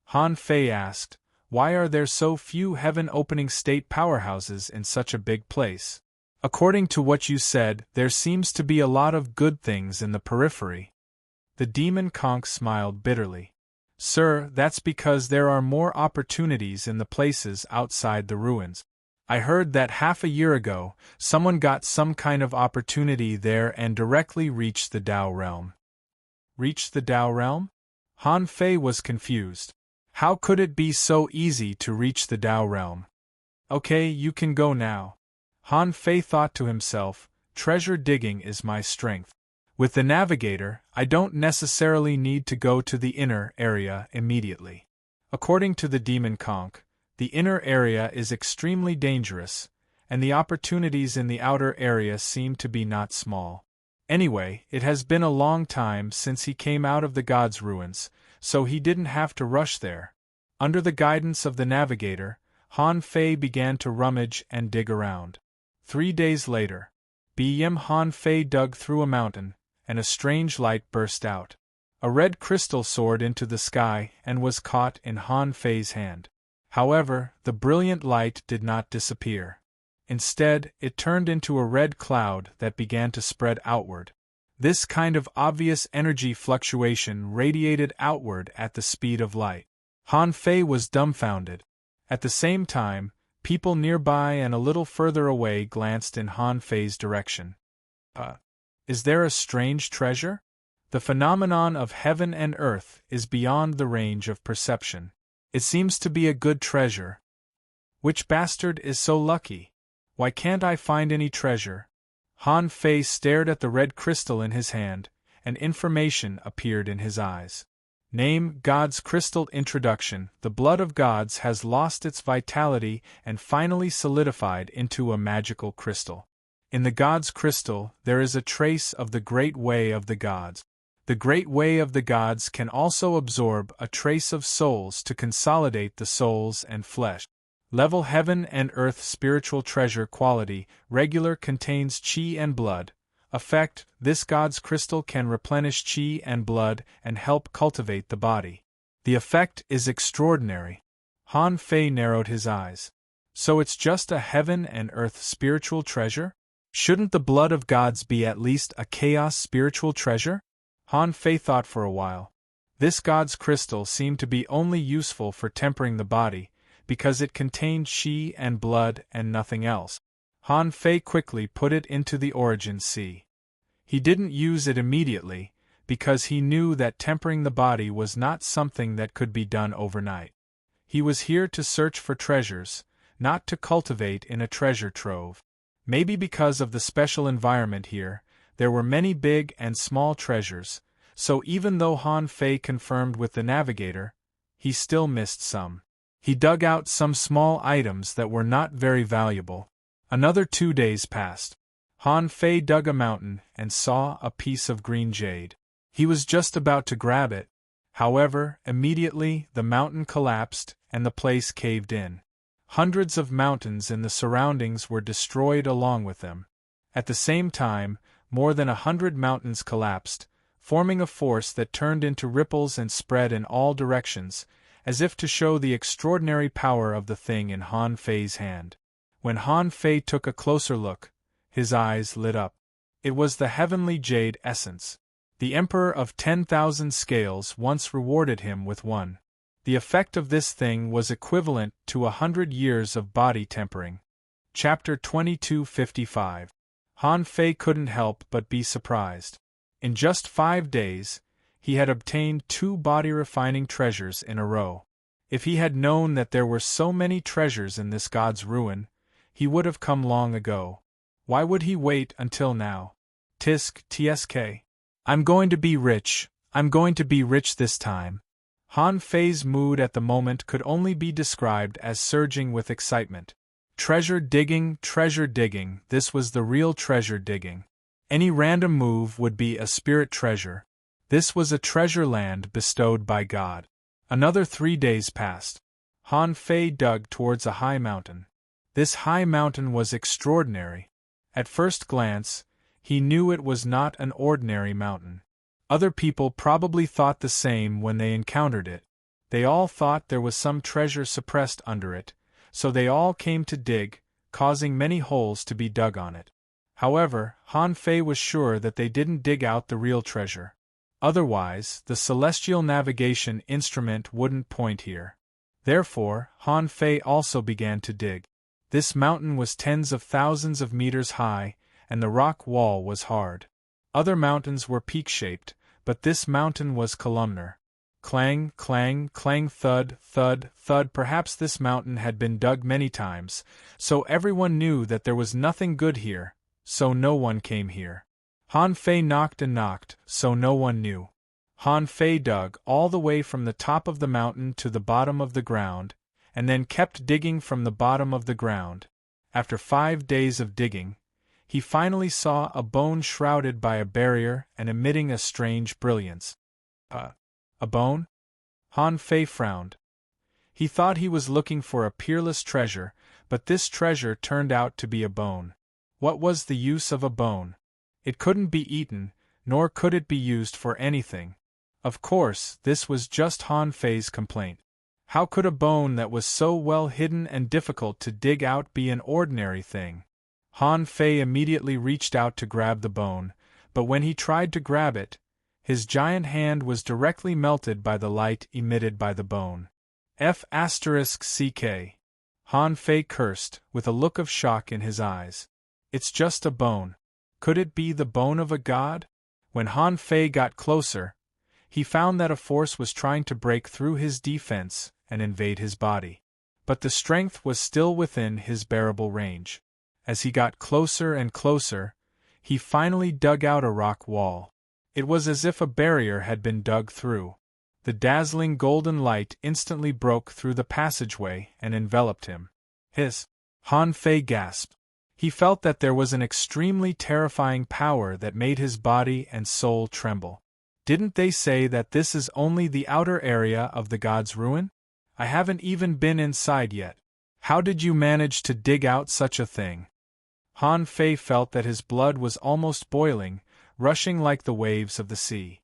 Han Fei asked, "Why are there so few heaven-opening state powerhouses in such a big place? According to what you said, there seems to be a lot of good things in the periphery." The demon conch smiled bitterly. "Sir, that's because there are more opportunities in the places outside the ruins. I heard that half a year ago, someone got some kind of opportunity there and directly reached the Tao realm." Reached the Tao realm? Han Fei was confused. How could it be so easy to reach the Tao realm? "Okay, you can go now." Han Fei thought to himself, "Treasure digging is my strength. With the navigator, I don't necessarily need to go to the inner area immediately." According to the demon conch, the inner area is extremely dangerous, and the opportunities in the outer area seem to be not small. Anyway, it has been a long time since he came out of the God's Ruins, so he didn't have to rush there. Under the guidance of the navigator, Han Fei began to rummage and dig around. 3 days later, Han Fei dug through a mountain, and a strange light burst out. A red crystal soared into the sky and was caught in Han Fei's hand. However, the brilliant light did not disappear. Instead, it turned into a red cloud that began to spread outward. This kind of obvious energy fluctuation radiated outward at the speed of light. Han Fei was dumbfounded. At the same time, people nearby and a little further away glanced in Han Fei's direction. Is there a strange treasure? The phenomenon of heaven and earth is beyond the range of perception. It seems to be a good treasure. Which bastard is so lucky? Why can't I find any treasure? Han Fei stared at the red crystal in his hand, and information appeared in his eyes. Name: God's Crystal. Introduction. The blood of gods has lost its vitality and finally solidified into a magical crystal. In the God's Crystal, there is a trace of the Great Way of the Gods. The Great Way of the Gods can also absorb a trace of souls to consolidate the souls and flesh. Level: Heaven and Earth. Spiritual treasure. Quality: regular, contains chi and blood. Effect: this God's Crystal can replenish chi and blood and help cultivate the body. The effect is extraordinary. Han Fei narrowed his eyes. So it's just a Heaven and Earth spiritual treasure? Shouldn't the blood of gods be at least a chaos spiritual treasure? Han Fei thought for a while. This God's Crystal seemed to be only useful for tempering the body, because it contained chi and blood and nothing else. Han Fei quickly put it into the origin sea. He didn't use it immediately, because he knew that tempering the body was not something that could be done overnight. He was here to search for treasures, not to cultivate in a treasure trove. Maybe because of the special environment here, there were many big and small treasures, so even though Han Fei confirmed with the navigator, he still missed some. He dug out some small items that were not very valuable. Another 2 days passed. Han Fei dug a mountain and saw a piece of green jade. He was just about to grab it. However, immediately the mountain collapsed and the place caved in. Hundreds of mountains in the surroundings were destroyed along with them. At the same time, more than 100 mountains collapsed, forming a force that turned into ripples and spread in all directions, as if to show the extraordinary power of the thing in Han Fei's hand. When Han Fei took a closer look, his eyes lit up. It was the heavenly jade essence. The Emperor of 10,000 Scales once rewarded him with one. The effect of this thing was equivalent to 100 years of body tempering. Chapter 2255. Han Fei couldn't help but be surprised. In just 5 days, he had obtained 2 body-refining treasures in a row. If he had known that there were so many treasures in this god's ruin, he would have come long ago. Why would he wait until now? Tsk. I'm going to be rich. I'm going to be rich this time. Han Fei's mood at the moment could only be described as surging with excitement. Treasure digging, this was the real treasure digging. Any random move would be a spirit treasure. This was a treasure land bestowed by God. Another 3 days passed. Han Fei dug towards a high mountain. This high mountain was extraordinary. At first glance, he knew it was not an ordinary mountain. Other people probably thought the same when they encountered it. They all thought there was some treasure suppressed under it, so they all came to dig, causing many holes to be dug on it. However, Han Fei was sure that they didn't dig out the real treasure. Otherwise, the celestial navigation instrument wouldn't point here. Therefore, Han Fei also began to dig. This mountain was tens of thousands of meters high, and the rock wall was hard. Other mountains were peak-shaped, but this mountain was columnar. Clang, clang, clang, thud, thud, thud. Perhaps this mountain had been dug many times, so everyone knew that there was nothing good here, so no one came here. Han Fei knocked and knocked, so no one knew. Han Fei dug all the way from the top of the mountain to the bottom of the ground, and then kept digging from the bottom of the ground. After 5 days of digging, he finally saw a bone shrouded by a barrier and emitting a strange brilliance. A bone? Han Fei frowned. He thought he was looking for a peerless treasure, but this treasure turned out to be a bone. What was the use of a bone? It couldn't be eaten, nor could it be used for anything. Of course, this was just Han Fei's complaint. How could a bone that was so well hidden and difficult to dig out be an ordinary thing? Han Fei immediately reached out to grab the bone, but when he tried to grab it, his giant hand was directly melted by the light emitted by the bone. F***ck. Han Fei cursed, with a look of shock in his eyes. It's just a bone. Could it be the bone of a god? When Han Fei got closer, he found that a force was trying to break through his defense and invade his body. but the strength was still within his bearable range. As he got closer and closer, he finally dug out a rock wall. It was as if a barrier had been dug through. The dazzling golden light instantly broke through the passageway and enveloped him. Han Fei gasped. He felt that there was an extremely terrifying power that made his body and soul tremble. Didn't they say that this is only the outer area of the god's ruin? I haven't even been inside yet. How did you manage to dig out such a thing? Han Fei felt that his blood was almost boiling, rushing like the waves of the sea.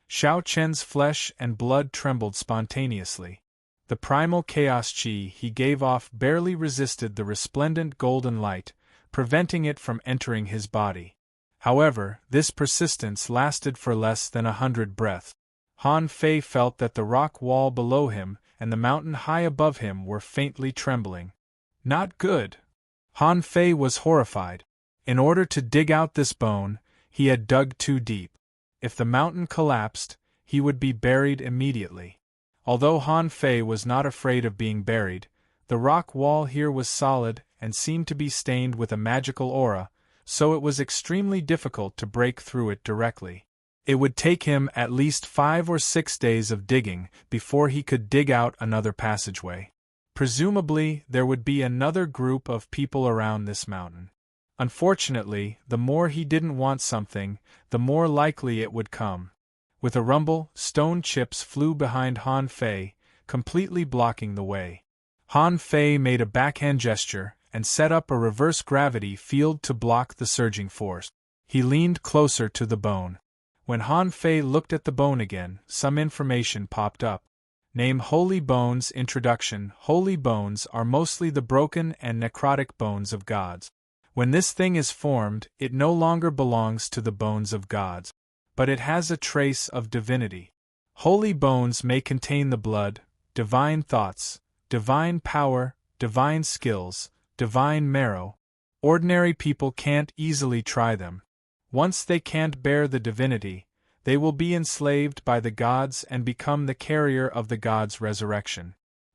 Xiao Chen's flesh and blood trembled spontaneously. The primal chaos chi he gave off barely resisted the resplendent golden light, preventing it from entering his body. However, this persistence lasted for less than 100 breaths. Han Fei felt that the rock wall below him and the mountain high above him were faintly trembling. Not good. Han Fei was horrified. In order to dig out this bone, he had dug too deep. If the mountain collapsed, he would be buried immediately. Although Han Fei was not afraid of being buried, the rock wall here was solid and seemed to be stained with a magical aura, so it was extremely difficult to break through it directly. It would take him at least 5 or 6 days of digging before he could dig out another passageway. Presumably, there would be another group of people around this mountain. Unfortunately, the more he didn't want something, the more likely it would come. With a rumble, stone chips flew behind Han Fei, completely blocking the way. Han Fei made a backhand gesture and set up a reverse gravity field to block the surging force. He leaned closer to the bone. When Han Fei looked at the bone again, some information popped up. Name Holy Bones. Introduction. Holy bones are mostly the broken and necrotic bones of gods. When this thing is formed, it no longer belongs to the bones of gods, but it has a trace of divinity. Holy bones may contain the blood, divine thoughts, divine power, divine skills, divine marrow. Ordinary people can't easily try them. Once they can't bear the divinity, they will be enslaved by the gods and become the carrier of the gods' resurrection.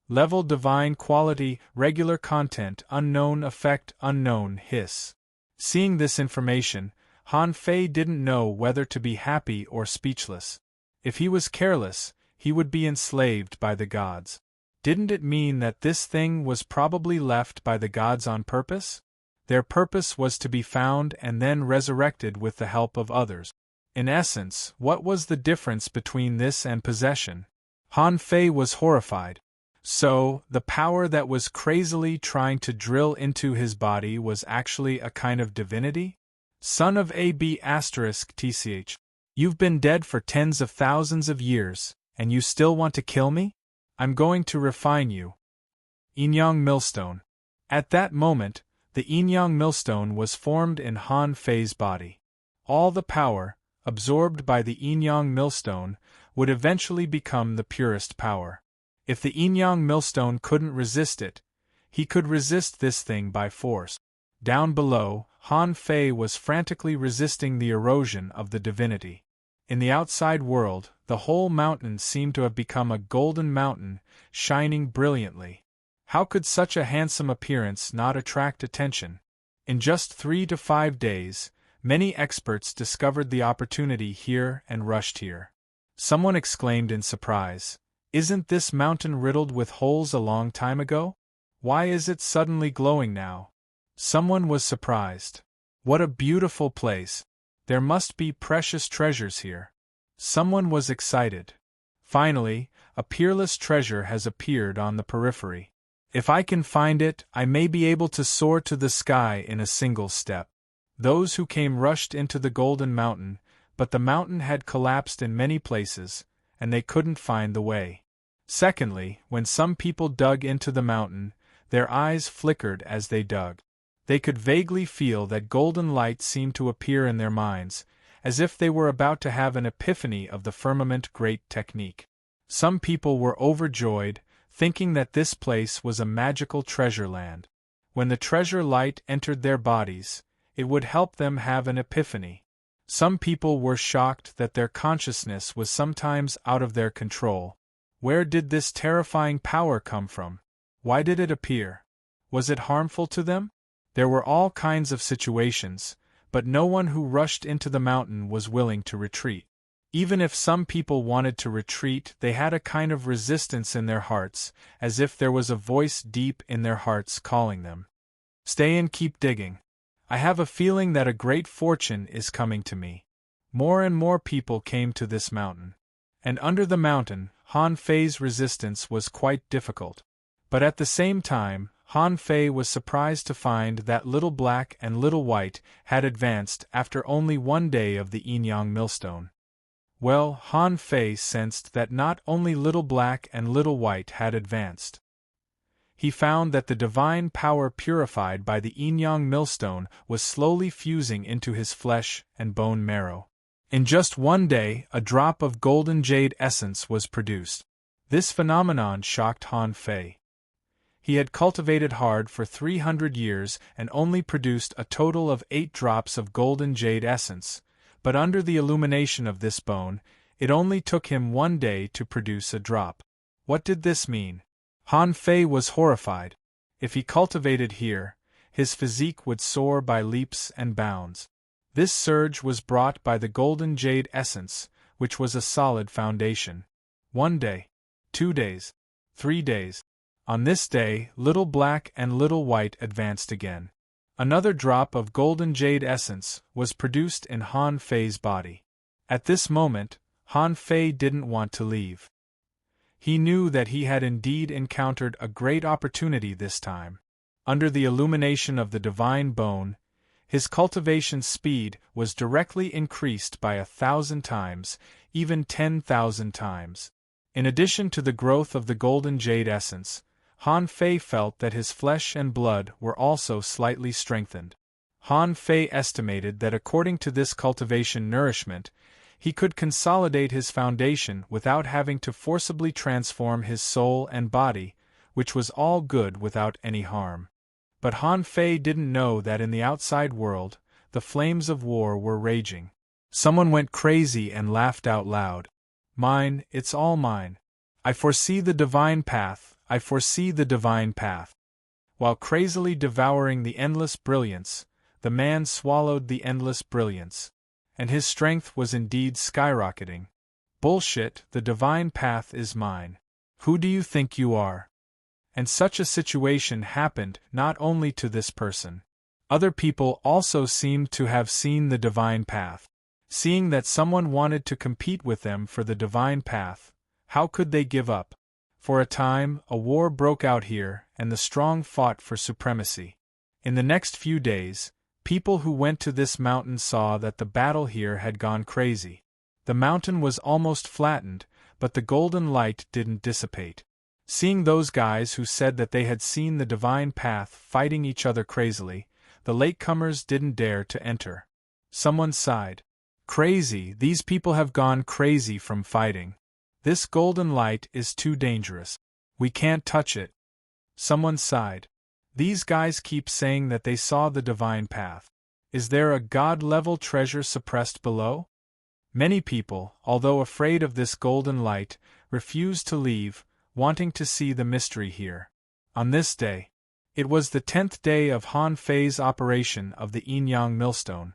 Level divine quality, regular content, unknown effect, unknown hiss. Seeing this information, Han Fei didn't know whether to be happy or speechless. If he was careless, he would be enslaved by the gods. Didn't it mean that this thing was probably left by the gods on purpose? Their purpose was to be found and then resurrected with the help of others. In essence, what was the difference between this and possession? Han Fei was horrified. So, the power that was crazily trying to drill into his body was actually a kind of divinity? Son of AB*TCH. You've been dead for tens of thousands of years, and you still want to kill me? I'm going to refine you. Yin-Yang Millstone. At that moment, the Yin-Yang Millstone was formed in Han Fei's body. All the power, absorbed by the Yin-Yang Millstone, would eventually become the purest power. If the Yin-Yang Millstone couldn't resist it, he could resist this thing by force. Down below, Han Fei was frantically resisting the erosion of the divinity. In the outside world, the whole mountain seemed to have become a golden mountain, shining brilliantly. How could such a handsome appearance not attract attention? In just 3 to 5 days, many experts discovered the opportunity here and rushed here. Someone exclaimed in surprise, "Isn't this mountain riddled with holes a long time ago? Why is it suddenly glowing now?" Someone was surprised. What a beautiful place! There must be precious treasures here. Someone was excited. Finally, a peerless treasure has appeared on the periphery. If I can find it, I may be able to soar to the sky in a single step. Those who came rushed into the Golden Mountain, but the mountain had collapsed in many places, and they couldn't find the way. Secondly, when some people dug into the mountain, their eyes flickered as they dug. They could vaguely feel that golden light seemed to appear in their minds, as if they were about to have an epiphany of the firmament great technique. Some people were overjoyed, thinking that this place was a magical treasure land. When the treasure light entered their bodies, it would help them have an epiphany. Some people were shocked that their consciousness was sometimes out of their control. Where did this terrifying power come from? Why did it appear? Was it harmful to them? There were all kinds of situations, but no one who rushed into the mountain was willing to retreat. Even if some people wanted to retreat, they had a kind of resistance in their hearts, as if there was a voice deep in their hearts calling them. Stay and keep digging. I have a feeling that a great fortune is coming to me. More and more people came to this mountain. And under the mountain, Han Fei's resistance was quite difficult. But at the same time, Han Fei was surprised to find that Little Black and Little White had advanced after only one day of the Yin-Yang millstone. Well, Han Fei sensed that not only Little Black and Little White had advanced. He found that the divine power purified by the Yin-Yang millstone was slowly fusing into his flesh and bone marrow. In just one day, a drop of golden jade essence was produced. This phenomenon shocked Han Fei. He had cultivated hard for 300 years and only produced a total of 8 drops of golden jade essence, but under the illumination of this bone, it only took him one day to produce a drop. What did this mean? Han Fei was horrified. If he cultivated here, his physique would soar by leaps and bounds. This surge was brought by the golden jade essence, which was a solid foundation. 1 day, 2 days, 3 days. On this day, Little Black and Little White advanced again. Another drop of golden jade essence was produced in Han Fei's body. At this moment, Han Fei didn't want to leave. He knew that he had indeed encountered a great opportunity this time. Under the illumination of the divine bone, his cultivation speed was directly increased by 1,000 times, even 10,000 times. In addition to the growth of the golden jade essence, Han Fei felt that his flesh and blood were also slightly strengthened. Han Fei estimated that according to this cultivation nourishment, he could consolidate his foundation without having to forcibly transform his soul and body, which was all good without any harm. But Han Fei didn't know that in the outside world, the flames of war were raging. Someone went crazy and laughed out loud. Mine, it's all mine. I foresee the divine path, I foresee the divine path. While crazily devouring the endless brilliance, the man swallowed the endless brilliance. And his strength was indeed skyrocketing. Bullshit, the divine path is mine. Who do you think you are? And such a situation happened not only to this person. Other people also seemed to have seen the divine path. Seeing that someone wanted to compete with them for the divine path, how could they give up? For a time, a war broke out here, and the strong fought for supremacy. In the next few days, people who went to this mountain saw that the battle here had gone crazy. The mountain was almost flattened, but the golden light didn't dissipate. Seeing those guys who said that they had seen the divine path fighting each other crazily, the latecomers didn't dare to enter. Someone sighed. Crazy, these people have gone crazy from fighting. This golden light is too dangerous. We can't touch it. Someone sighed. These guys keep saying that they saw the divine path. Is there a God-level treasure suppressed below? Many people, although afraid of this golden light, refused to leave, wanting to see the mystery here. On this day, it was the 10th day of Han Fei's operation of the Yin-Yang millstone.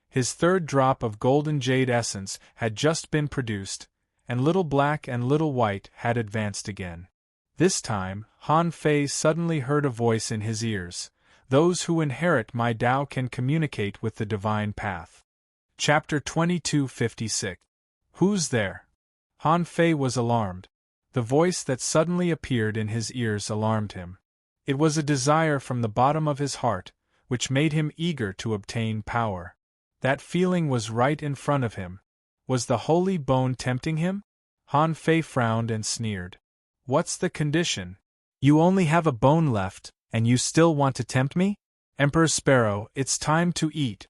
His 3rd drop of golden jade essence had just been produced, and Little Black and Little White had advanced again. This time, Han Fei suddenly heard a voice in his ears. Those who inherit my Tao can communicate with the divine path. Chapter 2256. Who's there? Han Fei was alarmed. The voice that suddenly appeared in his ears alarmed him. It was a desire from the bottom of his heart, which made him eager to obtain power. That feeling was right in front of him. Was the holy bone tempting him? Han Fei frowned and sneered. What's the condition? You only have a bone left, and you still want to tempt me? Emperor Sparrow, it's time to eat.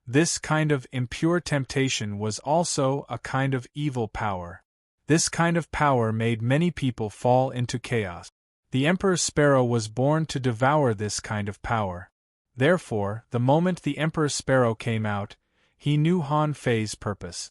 This kind of impure temptation was also a kind of evil power. This kind of power made many people fall into chaos. The Emperor Sparrow was born to devour this kind of power. Therefore, the moment the Emperor Sparrow came out, he knew Han Fei's purpose.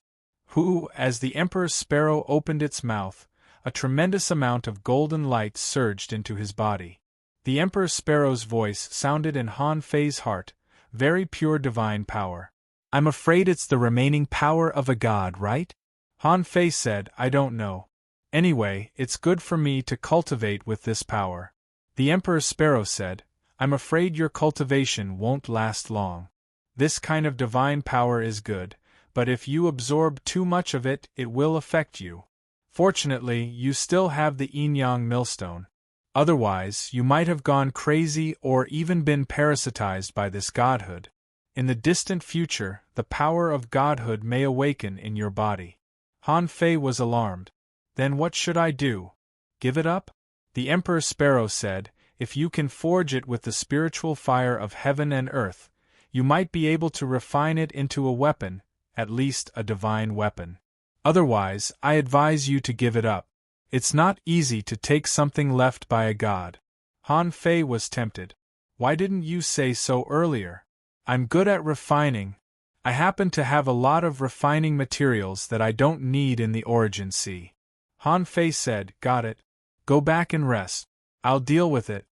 Who, as the Emperor Sparrow opened its mouth, a tremendous amount of golden light surged into his body. The Emperor Sparrow's voice sounded in Han Fei's heart, very pure divine power. "I'm afraid it's the remaining power of a god, right?" Han Fei said, "I don't know. Anyway, it's good for me to cultivate with this power." The Emperor Sparrow said, "I'm afraid your cultivation won't last long. This kind of divine power is good, but if you absorb too much of it, it will affect you. Fortunately, you still have the yin-yang millstone. Otherwise, you might have gone crazy or even been parasitized by this godhood. In the distant future, the power of godhood may awaken in your body." Han Fei was alarmed. "Then what should I do? Give it up?" The Emperor Sparrow said, "If you can forge it with the spiritual fire of heaven and earth, you might be able to refine it into a weapon, at least a divine weapon. Otherwise, I advise you to give it up. It's not easy to take something left by a god." Han Fei was tempted. "Why didn't you say so earlier? I'm good at refining. I happen to have a lot of refining materials that I don't need in the Origin Sea." Han Fei said, "Got it. Go back and rest. I'll deal with it."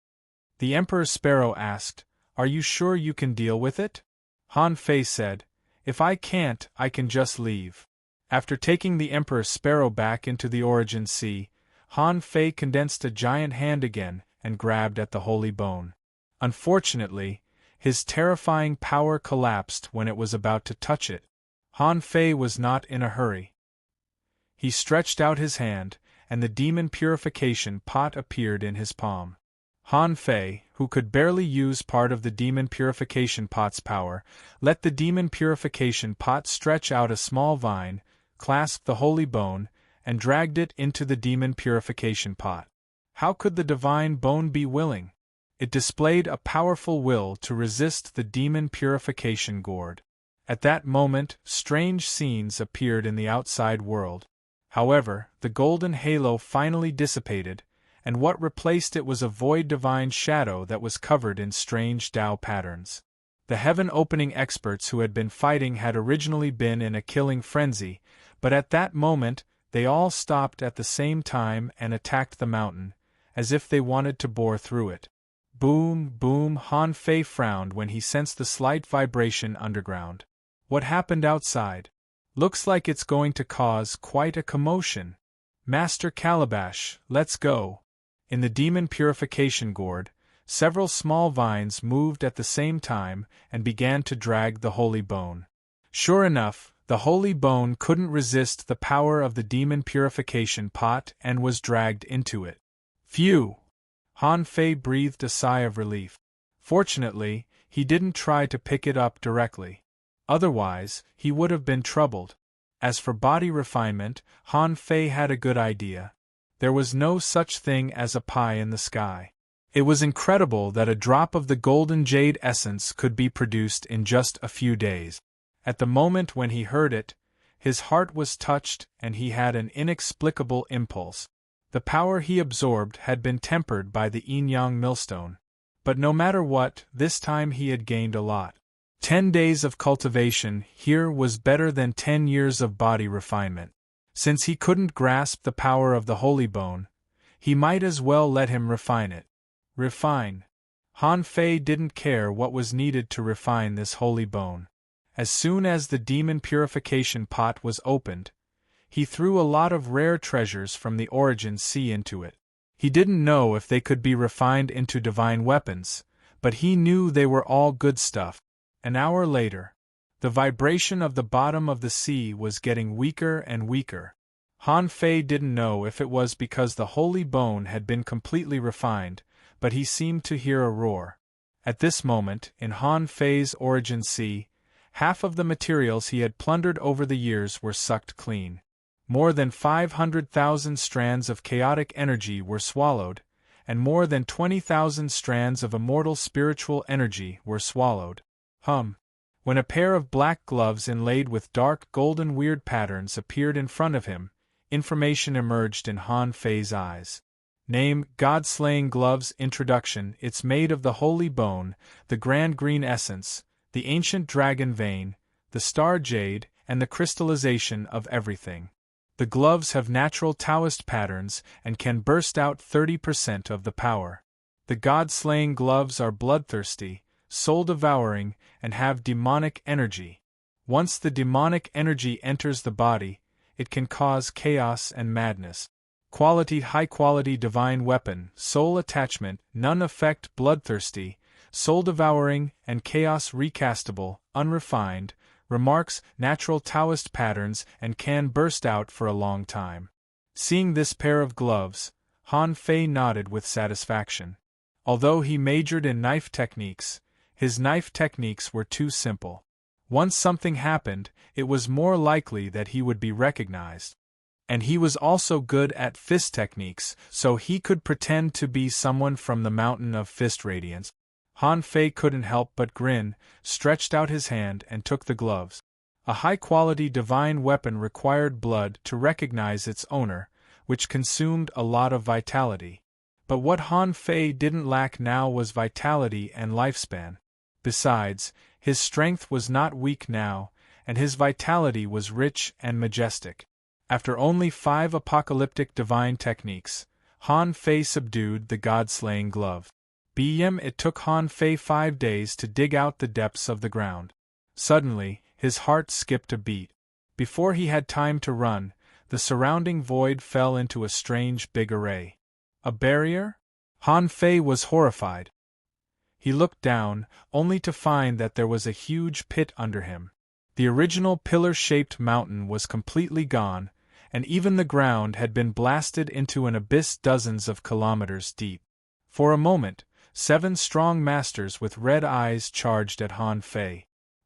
The Emperor Sparrow asked, "Are you sure you can deal with it?" Han Fei said, "If I can't, I can just leave." After taking the Emperor Sparrow back into the Origin Sea, Han Fei condensed a giant hand again and grabbed at the holy bone. Unfortunately, his terrifying power collapsed when it was about to touch it. Han Fei was not in a hurry. He stretched out his hand, and the demon purification pot appeared in his palm. Han Fei, who could barely use part of the demon purification pot's power, let the demon purification pot stretch out a small vine, clasped the holy bone, and dragged it into the demon purification pot. How could the divine bone be willing? It displayed a powerful will to resist the demon purification gourd. At that moment, strange scenes appeared in the outside world. However, the golden halo finally dissipated, and what replaced it was a void divine shadow that was covered in strange Tao patterns. The heaven-opening experts who had been fighting had originally been in a killing frenzy, but at that moment, they all stopped at the same time and attacked the mountain, as if they wanted to bore through it. Boom, boom. Han Fei frowned when he sensed the slight vibration underground. What happened outside? Looks like it's going to cause quite a commotion. Master Calabash, let's go. In the demon purification gourd, several small vines moved at the same time and began to drag the holy bone. Sure enough, the holy bone couldn't resist the power of the demon purification pot and was dragged into it. Phew! Han Fei breathed a sigh of relief. Fortunately, he didn't try to pick it up directly. Otherwise, he would have been troubled. As for body refinement, Han Fei had a good idea. There was no such thing as a pie in the sky. It was incredible that a drop of the golden jade essence could be produced in just a few days. At the moment when he heard it, his heart was touched and he had an inexplicable impulse. The power he absorbed had been tempered by the yin-yang millstone. But no matter what, this time he had gained a lot. 10 days of cultivation here was better than 10 years of body refinement. Since he couldn't grasp the power of the holy bone, he might as well let him refine it. Refine. Han Fei didn't care what was needed to refine this holy bone. As soon as the demon purification pot was opened, he threw a lot of rare treasures from the Origin Sea into it. He didn't know if they could be refined into divine weapons, but he knew they were all good stuff. An hour later, the vibration of the bottom of the sea was getting weaker and weaker. Han Fei didn't know if it was because the holy bone had been completely refined, but he seemed to hear a roar. At this moment, in Han Fei's Origin Sea, half of the materials he had plundered over the years were sucked clean. More than 500,000 strands of chaotic energy were swallowed, and more than 20,000 strands of immortal spiritual energy were swallowed. When a pair of black gloves inlaid with dark golden weird patterns appeared in front of him, information emerged in Han Fei's eyes. Name: God-slaying gloves. Introduction: It's made of the holy bone, the grand green essence, the ancient dragon vein, the star jade, and the crystallization of everything. The gloves have natural Taoist patterns and can burst out 30% of the power. The god-slaying gloves are bloodthirsty, soul-devouring, and have demonic energy. Once the demonic energy enters the body, it can cause chaos and madness. High-quality divine weapon, soul attachment, none effect bloodthirsty, soul-devouring, and chaos recastable, unrefined, remarks natural Taoist patterns and can burst out for a long time. Seeing this pair of gloves, Han Fei nodded with satisfaction. Although he majored in knife techniques, his knife techniques were too simple. Once something happened, it was more likely that he would be recognized. And he was also good at fist techniques, so he could pretend to be someone from the Mountain of Fist Radiance. Han Fei couldn't help but grin, stretched out his hand and took the gloves. A high-quality divine weapon required blood to recognize its owner, which consumed a lot of vitality. But what Han Fei didn't lack now was vitality and lifespan. Besides, his strength was not weak now, and his vitality was rich and majestic. After only 5 apocalyptic divine techniques, Han Fei subdued the god-slaying glove. It took Han Fei 5 days to dig out the depths of the ground. Suddenly, his heart skipped a beat. Before he had time to run, the surrounding void fell into a strange big array. A barrier? Han Fei was horrified. He looked down, only to find that there was a huge pit under him. The original pillar-shaped mountain was completely gone, and even the ground had been blasted into an abyss dozens of kilometers deep. For a moment, 7 strong masters with red eyes charged at Han Fei.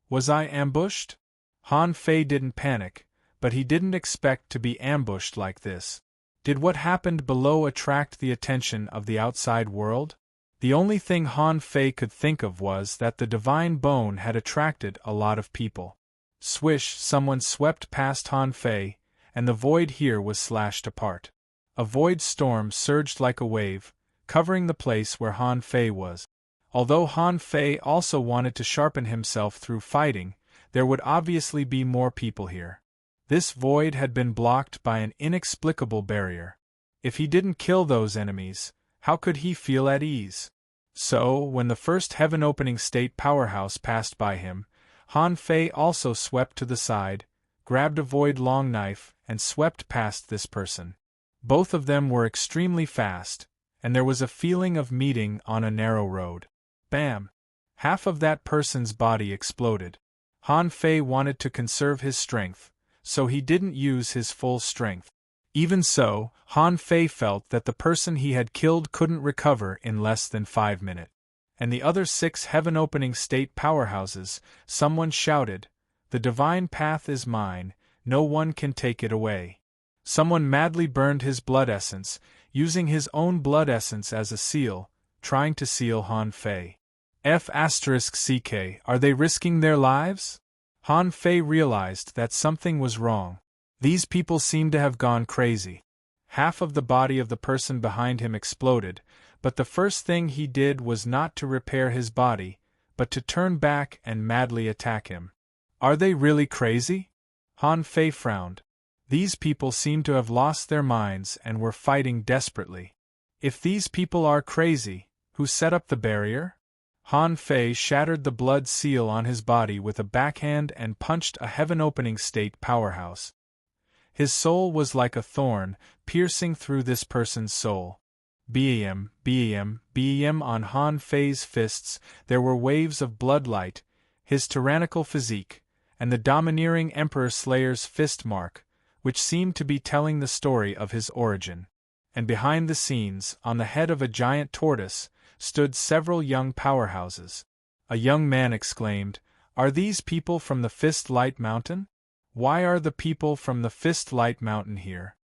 Was I ambushed? Han Fei didn't panic, but he didn't expect to be ambushed like this. Did what happened below attract the attention of the outside world? The only thing Han Fei could think of was that the divine bone had attracted a lot of people. Swish, someone swept past Han Fei, and the void here was slashed apart. A void storm surged like a wave, covering the place where Han Fei was. Although Han Fei also wanted to sharpen himself through fighting, there would obviously be more people here. This void had been blocked by an inexplicable barrier. If he didn't kill those enemies, how could he feel at ease? So, when the first heaven-opening state powerhouse passed by him, Han Fei also swept to the side, grabbed a void long knife, and swept past this person. Both of them were extremely fast, and there was a feeling of meeting on a narrow road. Bam! Half of that person's body exploded. Han Fei wanted to conserve his strength, so he didn't use his full strength. Even so, Han Fei felt that the person he had killed couldn't recover in less than 5 minutes. And the other 6 heaven-opening state powerhouses, someone shouted, "The divine path is mine, no one can take it away." Someone madly burned his blood essence, using his own blood essence as a seal, trying to seal Han Fei. F***ck, are they risking their lives? Han Fei realized that something was wrong. These people seemed to have gone crazy. Half of the body of the person behind him exploded, but the first thing he did was not to repair his body, but to turn back and madly attack him. Are they really crazy? Han Fei frowned. These people seemed to have lost their minds and were fighting desperately. If these people are crazy, who set up the barrier? Han Fei shattered the blood seal on his body with a backhand and punched a heaven-opening state powerhouse. His soul was like a thorn, piercing through this person's soul. Bam, bam, bam on Han Fei's fists there were waves of bloodlight, his tyrannical physique, and the domineering Emperor Slayer's fist mark, which seemed to be telling the story of his origin. And behind the scenes, on the head of a giant tortoise, stood several young powerhouses. A young man exclaimed, "Are these people from the Fist Light Mountain? Why are the people from the Fist Light Mountain here?"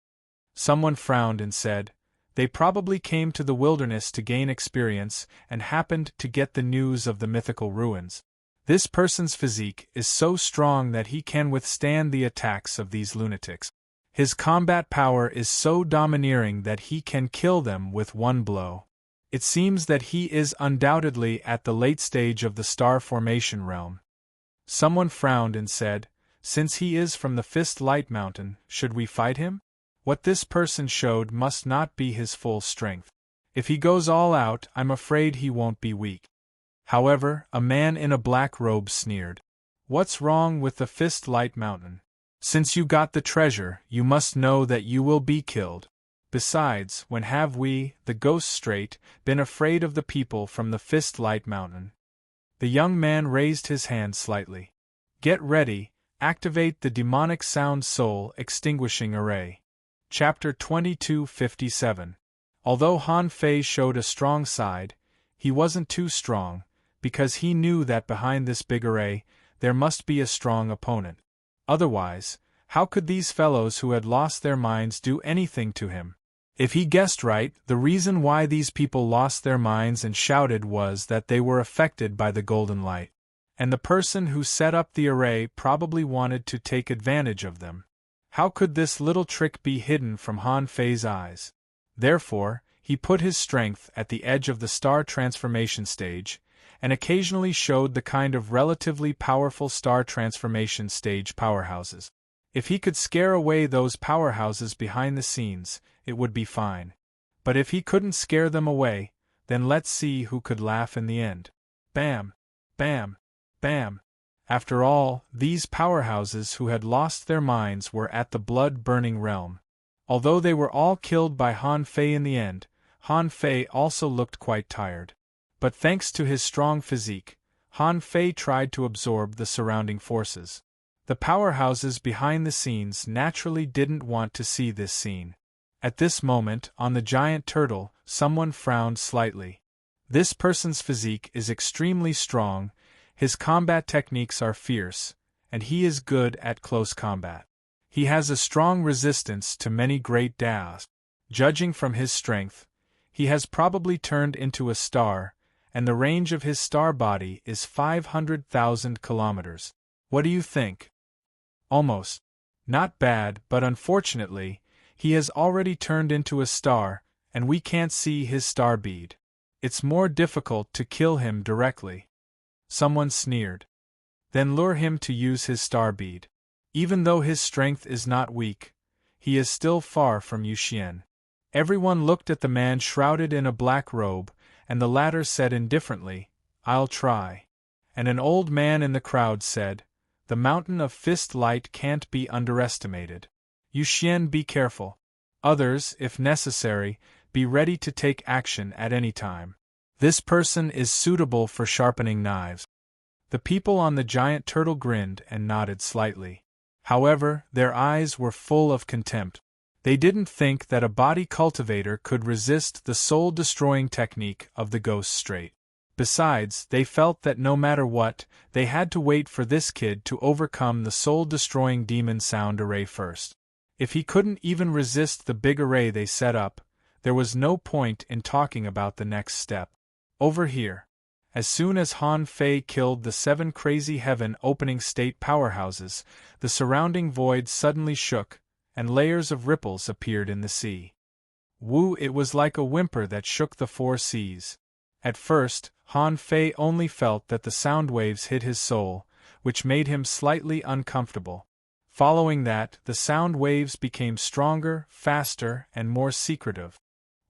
Someone frowned and said, "They probably came to the wilderness to gain experience and happened to get the news of the mythical ruins. This person's physique is so strong that he can withstand the attacks of these lunatics. His combat power is so domineering that he can kill them with one blow. It seems that he is undoubtedly at the late stage of the star formation realm." Someone frowned and said, Since he is from the Fist Light Mountain, should we fight him? What this person showed must not be his full strength. If he goes all out, I'm afraid he won't be weak. However, a man in a black robe sneered. What's wrong with the Fist Light Mountain? Since you got the treasure, you must know that you will be killed. Besides, when have we, the Ghost Strait, been afraid of the people from the Fist Light Mountain? The young man raised his hand slightly. Get ready, activate the demonic sound soul extinguishing array. Chapter 2257. Although Han Fei showed a strong side, he wasn't too strong, because he knew that behind this big array, there must be a strong opponent. Otherwise, how could these fellows who had lost their minds do anything to him? If he guessed right, the reason why these people lost their minds and shouted was that they were affected by the golden light. And the person who set up the array probably wanted to take advantage of them. How could this little trick be hidden from Han Fei's eyes? Therefore, he put his strength at the edge of the star transformation stage, and occasionally showed the kind of relatively powerful star transformation stage powerhouses. If he could scare away those powerhouses behind the scenes, it would be fine. But if he couldn't scare them away, then let's see who could laugh in the end. Bam! Bam! Bam! After all, these powerhouses who had lost their minds were at the blood-burning realm. Although they were all killed by Han Fei in the end, Han Fei also looked quite tired. But thanks to his strong physique, Han Fei tried to absorb the surrounding forces. The powerhouses behind the scenes naturally didn't want to see this scene. At this moment, on the giant turtle, someone frowned slightly. This person's physique is extremely strong, his combat techniques are fierce, and he is good at close combat. He has a strong resistance to many great Daos. Judging from his strength, he has probably turned into a star, and the range of his star body is 500,000 kilometers. What do you think? Almost. Not bad, but unfortunately, he has already turned into a star, and we can't see his star bead. It's more difficult to kill him directly. Someone sneered. Then lure him to use his star bead. Even though his strength is not weak, he is still far from Yuxian. Everyone looked at the man shrouded in a black robe, and the latter said indifferently, I'll try. And an old man in the crowd said, The mountain of Fist Light can't be underestimated. Yuxian, be careful. Others, if necessary, be ready to take action at any time. This person is suitable for sharpening knives. The people on the giant turtle grinned and nodded slightly. However, their eyes were full of contempt. They didn't think that a body cultivator could resist the soul-destroying technique of the Ghost Strait. Besides, they felt that no matter what, they had to wait for this kid to overcome the soul-destroying demon sound array first. If he couldn't even resist the big array they set up, there was no point in talking about the next step. Over here. As soon as Han Fei killed the 7 crazy heaven opening state powerhouses, the surrounding void suddenly shook, and layers of ripples appeared in the sea. Woo! It was like a whimper that shook the 4 seas. At first, Han Fei only felt that the sound waves hit his soul, which made him slightly uncomfortable. Following that, the sound waves became stronger, faster, and more secretive.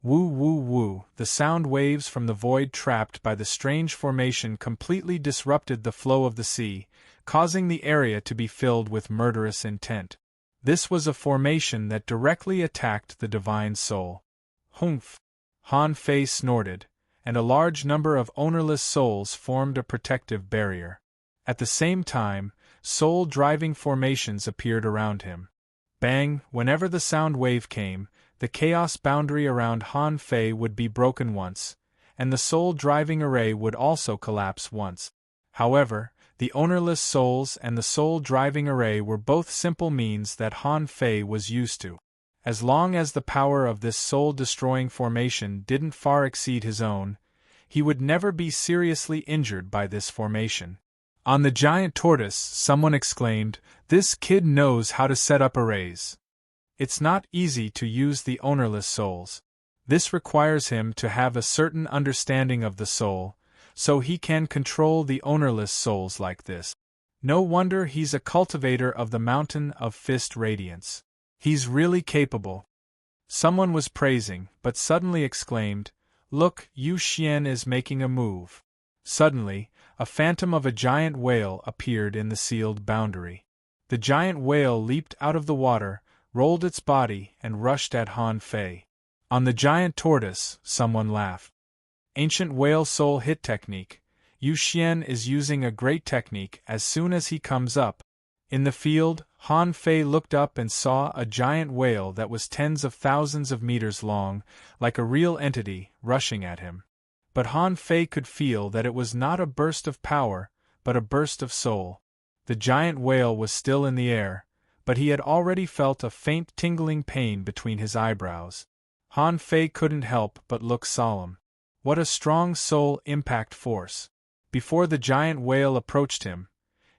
Woo woo woo, the sound waves from the void trapped by the strange formation completely disrupted the flow of the sea, causing the area to be filled with murderous intent. This was a formation that directly attacked the divine soul. Humph! Han Fei snorted, and a large number of ownerless souls formed a protective barrier. At the same time, soul-driving formations appeared around him. Bang! Whenever the sound wave came, the chaos boundary around Han Fei would be broken once, and the soul-driving array would also collapse once. However, the ownerless souls and the soul-driving array were both simple means that Han Fei was used to. As long as the power of this soul-destroying formation didn't far exceed his own, he would never be seriously injured by this formation. On the giant tortoise, someone exclaimed, This kid knows how to set up arrays. It's not easy to use the ownerless souls. This requires him to have a certain understanding of the soul, so he can control the ownerless souls like this. No wonder he's a cultivator of the mountain of fist radiance. He's really capable. Someone was praising, but suddenly exclaimed, "Look, Yu Xian is making a move." Suddenly, a phantom of a giant whale appeared in the sealed boundary. The giant whale leaped out of the water, rolled its body, and rushed at Han Fei. On the giant tortoise, someone laughed. Ancient whale soul hit technique. Yu Xian is using a great technique as soon as he comes up. In the field, Han Fei looked up and saw a giant whale that was tens of thousands of meters long, like a real entity, rushing at him. But Han Fei could feel that it was not a burst of power, but a burst of soul. The giant whale was still in the air, but he had already felt a faint tingling pain between his eyebrows. Han Fei couldn't help but look solemn. What a strong soul impact force! Before the giant whale approached him,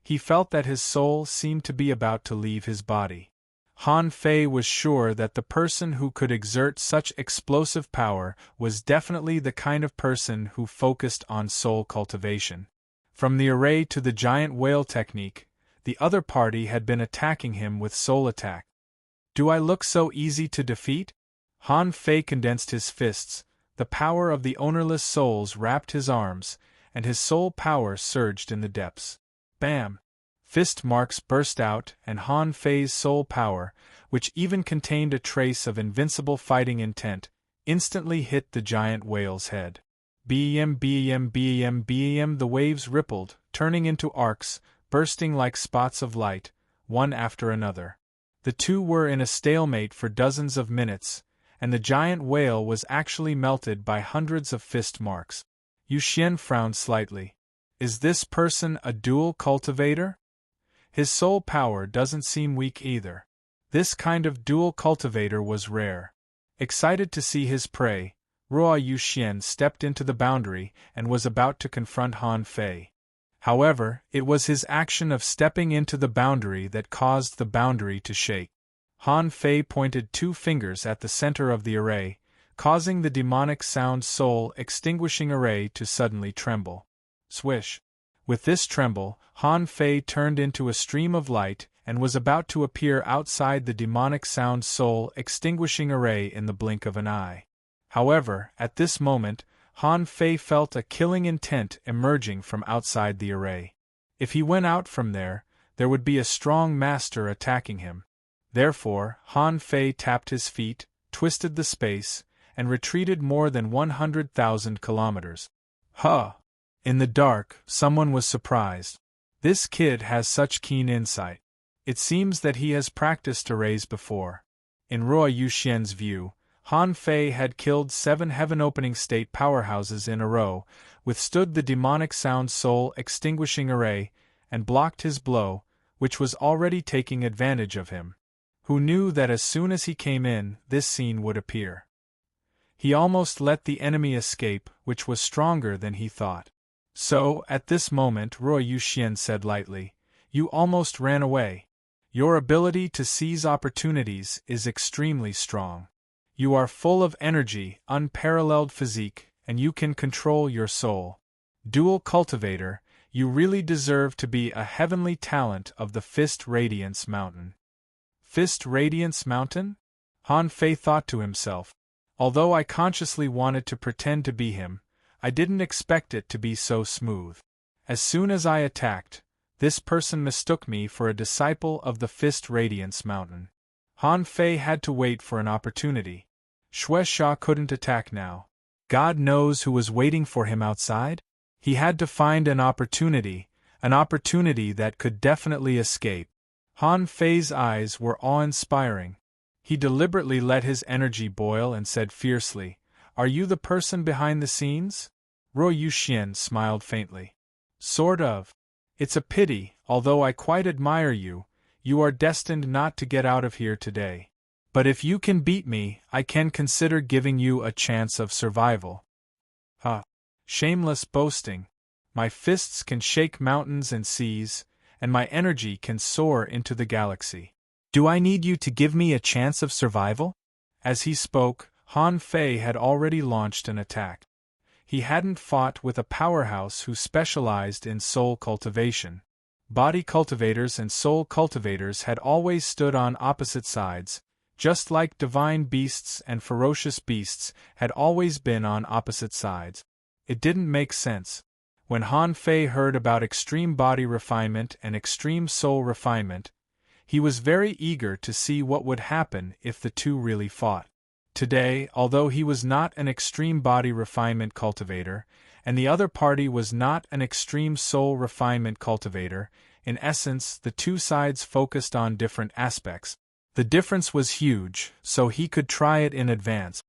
he felt that his soul seemed to be about to leave his body. Han Fei was sure that the person who could exert such explosive power was definitely the kind of person who focused on soul cultivation. From the array to the giant whale technique, the other party had been attacking him with soul attack. Do I look so easy to defeat? Han Fei condensed his fists, the power of the ownerless souls wrapped his arms, and his soul power surged in the depths. Bam! Fist marks burst out, and Han Fei's soul power, which even contained a trace of invincible fighting intent, instantly hit the giant whale's head. Bam, bam, bam, bam, the waves rippled, turning into arcs, bursting like spots of light, one after another. The two were in a stalemate for dozens of minutes, and the giant whale was actually melted by hundreds of fist marks. Yu Xian frowned slightly. Is this person a dual cultivator? His soul power doesn't seem weak either. This kind of dual cultivator was rare. Excited to see his prey, Ruo Yu Xian stepped into the boundary and was about to confront Han Fei. However, it was his action of stepping into the boundary that caused the boundary to shake. Han Fei pointed two fingers at the center of the array, causing the demonic sound soul extinguishing array to suddenly tremble. Swish! With this tremble, Han Fei turned into a stream of light and was about to appear outside the demonic sound soul extinguishing array in the blink of an eye. However, at this moment, Han Fei felt a killing intent emerging from outside the array. If he went out from there would be a strong master attacking him. Therefore, Han Fei tapped his feet, twisted the space, and retreated more than 100,000 kilometers. Huh! In the dark, someone was surprised. This kid has such keen insight. It seems that he has practiced arrays before. In Ruo Yu Xian's view, Han Fei had killed 7 heaven-opening state powerhouses in a row, withstood the demonic sound soul extinguishing array, and blocked his blow, which was already taking advantage of him. Who knew that as soon as he came in, this scene would appear? He almost let the enemy escape, which was stronger than he thought. So, at this moment, Ruo Yu Xian said lightly, "You almost ran away. Your ability to seize opportunities is extremely strong. You are full of energy, unparalleled physique, and you can control your soul. Dual cultivator, you really deserve to be a heavenly talent of the Fist Radiance Mountain." Fist Radiance Mountain? Han Fei thought to himself. Although I consciously wanted to pretend to be him, I didn't expect it to be so smooth. As soon as I attacked, this person mistook me for a disciple of the Fist Radiance Mountain. Han Fei had to wait for an opportunity. Xue Sha couldn't attack now. God knows who was waiting for him outside? He had to find an opportunity that could definitely escape. Han Fei's eyes were awe-inspiring. He deliberately let his energy boil and said fiercely, "Are you the person behind the scenes?" Ruo Yu Xian smiled faintly. "Sort of. It's a pity, although I quite admire you, you are destined not to get out of here today. But if you can beat me, I can consider giving you a chance of survival." Huh. Shameless boasting. My fists can shake mountains and seas, and my energy can soar into the galaxy. Do I need you to give me a chance of survival? As he spoke, Han Fei had already launched an attack. He hadn't fought with a powerhouse who specialized in soul cultivation. Body cultivators and soul cultivators had always stood on opposite sides, just like divine beasts and ferocious beasts had always been on opposite sides. It didn't make sense. When Han Fei heard about extreme body refinement and extreme soul refinement, he was very eager to see what would happen if the two really fought. Today, although he was not an extreme body refinement cultivator, and the other party was not an extreme soul refinement cultivator, in essence the two sides focused on different aspects. The difference was huge, so he could try it in advance.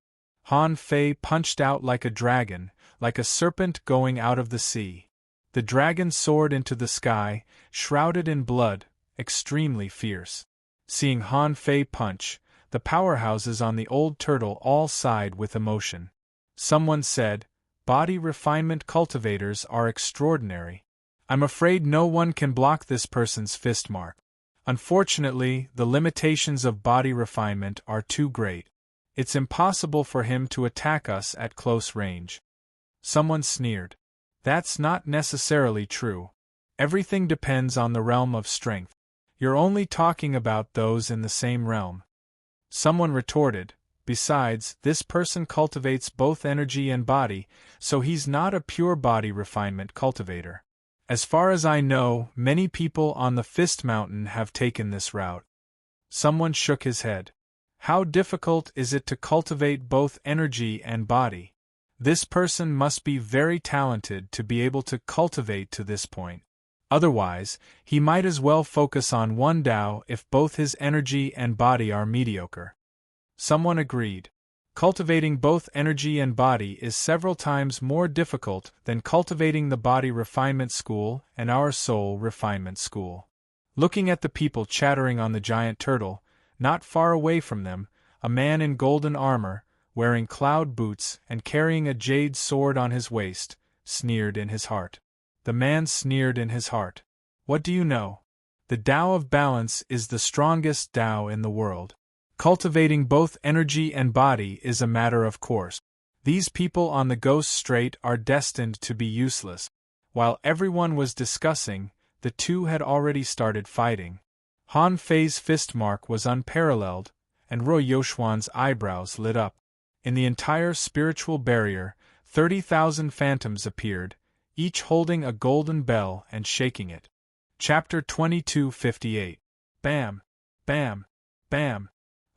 Han Fei punched out like a dragon, like a serpent going out of the sea. The dragon soared into the sky, shrouded in blood, extremely fierce. Seeing Han Fei punch, the powerhouses on the old turtle all sighed with emotion. Someone said, "Body refinement cultivators are extraordinary. I'm afraid no one can block this person's fist mark. Unfortunately, the limitations of body refinement are too great. It's impossible for him to attack us at close range." Someone sneered. "That's not necessarily true. Everything depends on the realm of strength. You're only talking about those in the same realm." Someone retorted, "Besides, this person cultivates both energy and body, so he's not a pure body refinement cultivator. As far as I know, many people on the Fist Mountain have taken this route." Someone shook his head. "How difficult is it to cultivate both energy and body? This person must be very talented to be able to cultivate to this point. Otherwise, he might as well focus on one Tao if both his energy and body are mediocre." Someone agreed. Cultivating both energy and body is several times more difficult than cultivating the body refinement school and our soul refinement school. Looking at the people chattering on the giant turtle, not far away from them, a man in golden armor, wearing cloud boots and carrying a jade sword on his waist, sneered in his heart. The man sneered in his heart. "What do you know? The Tao of balance is the strongest Tao in the world. Cultivating both energy and body is a matter of course. These people on the Ghost Strait are destined to be useless." While everyone was discussing, the two had already started fighting. Han Fei's fist mark was unparalleled, and Ruo Yoxuan's eyebrows lit up. In the entire spiritual barrier, 30,000 phantoms appeared, each holding a golden bell and shaking it. Chapter 2258. Bam! Bam! Bam!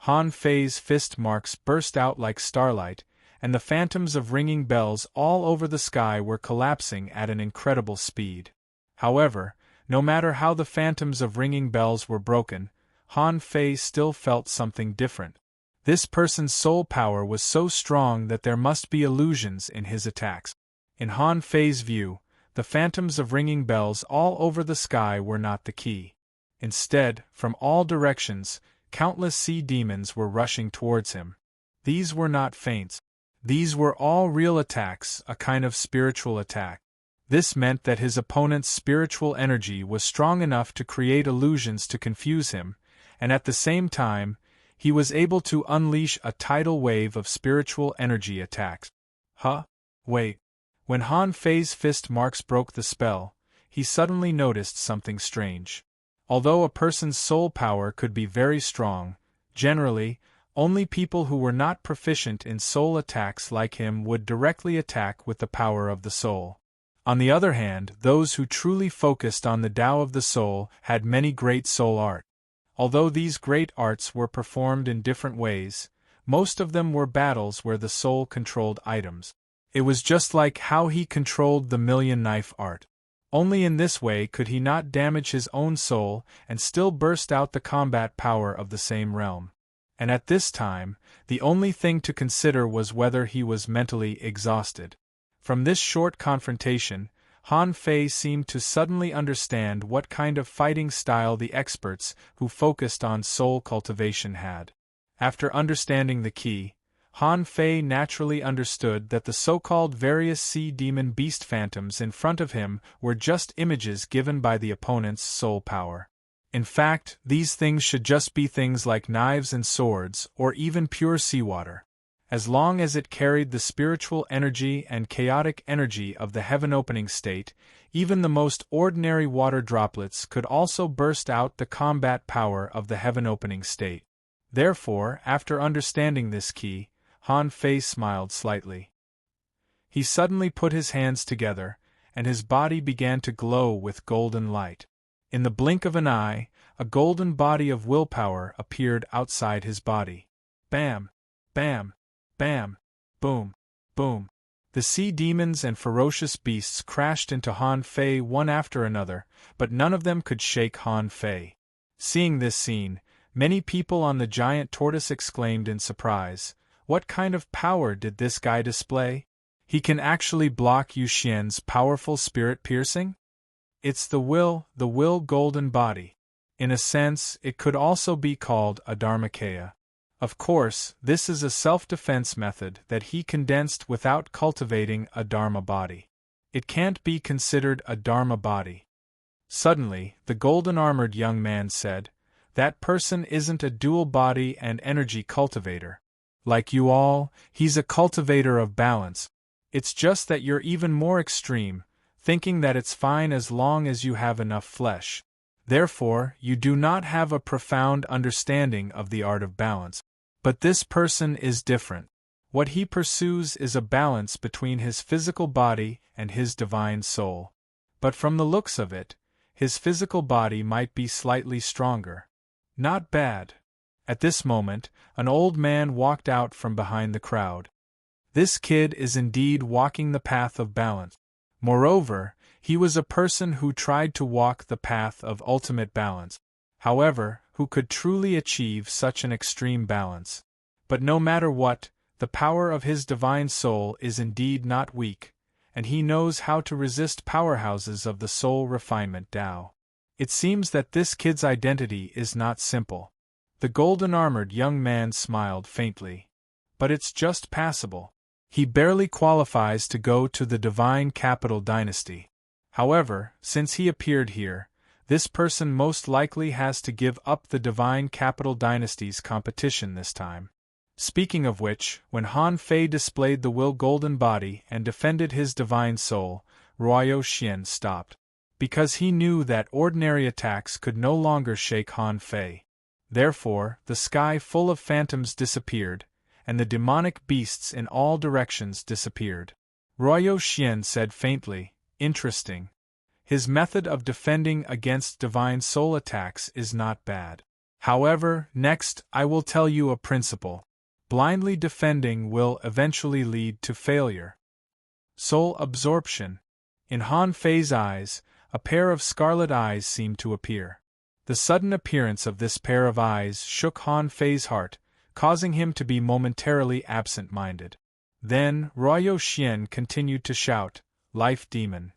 Han Fei's fist marks burst out like starlight, and the phantoms of ringing bells all over the sky were collapsing at an incredible speed. However, no matter how the phantoms of ringing bells were broken, Han Fei still felt something different. This person's soul power was so strong that there must be illusions in his attacks. In Han Fei's view, the phantoms of ringing bells all over the sky were not the key. Instead, from all directions, countless sea demons were rushing towards him. These were not feints. These were all real attacks, a kind of spiritual attack. This meant that his opponent's spiritual energy was strong enough to create illusions to confuse him, and at the same time, he was able to unleash a tidal wave of spiritual energy attacks. Wait. When Han Fei's fist marks broke the spell, he suddenly noticed something strange. Although a person's soul power could be very strong, generally, only people who were not proficient in soul attacks like him would directly attack with the power of the soul. On the other hand, those who truly focused on the Tao of the soul had many great soul art. Although these great arts were performed in different ways, most of them were battles where the soul controlled items. It was just like how he controlled the million knife art. Only in this way could he not damage his own soul and still burst out the combat power of the same realm. And at this time, the only thing to consider was whether he was mentally exhausted. From this short confrontation, Han Fei seemed to suddenly understand what kind of fighting style the experts who focused on soul cultivation had. After understanding the key, Han Fei naturally understood that the so-called various sea demon beast phantoms in front of him were just images given by the opponent's soul power. In fact, these things should just be things like knives and swords, or even pure seawater. As long as it carried the spiritual energy and chaotic energy of the heaven-opening state, even the most ordinary water droplets could also burst out the combat power of the heaven-opening state. Therefore, after understanding this key, Han Fei smiled slightly. He suddenly put his hands together, and his body began to glow with golden light. In the blink of an eye, a golden body of willpower appeared outside his body. Bam! Bam! Bam! Boom! Boom! The sea demons and ferocious beasts crashed into Han Fei one after another, but none of them could shake Han Fei. Seeing this scene, many people on the giant tortoise exclaimed in surprise, "What kind of power did this guy display? He can actually block Yu Xian's powerful spirit piercing? It's the will golden body. In a sense, it could also be called a Dharmakaya. Of course, this is a self-defense method that he condensed without cultivating a Dharma body. It can't be considered a Dharma body." Suddenly, the golden-armored young man said, "That person isn't a dual body and energy cultivator. Like you all, he's a cultivator of balance. It's just that you're even more extreme, thinking that it's fine as long as you have enough flesh. Therefore, you do not have a profound understanding of the art of balance. But this person is different. What he pursues is a balance between his physical body and his divine soul. But from the looks of it, his physical body might be slightly stronger. Not bad." At this moment, an old man walked out from behind the crowd. This kid is indeed walking the path of balance. Moreover, he was a person who tried to walk the path of ultimate balance. However, who could truly achieve such an extreme balance? But no matter what, the power of his divine soul is indeed not weak, and he knows how to resist powerhouses of the soul refinement Tao. It seems that this kid's identity is not simple. The golden-armored young man smiled faintly. But it's just passable. He barely qualifies to go to the divine capital dynasty. However, since he appeared here, this person most likely has to give up the divine capital dynasty's competition this time. Speaking of which, when Han Fei displayed the will golden body and defended his divine soul, Ruoyo Xian stopped. Because he knew that ordinary attacks could no longer shake Han Fei. Therefore, the sky full of phantoms disappeared, and the demonic beasts in all directions disappeared. Ruoyo Xian said faintly, "Interesting. His method of defending against divine soul attacks is not bad. However, next I will tell you a principle. Blindly defending will eventually lead to failure." Soul absorption. In Han Fei's eyes, a pair of scarlet eyes seemed to appear. The sudden appearance of this pair of eyes shook Han Fei's heart, causing him to be momentarily absent-minded. Then, Ruoyo Xian continued to shout, "Life demon."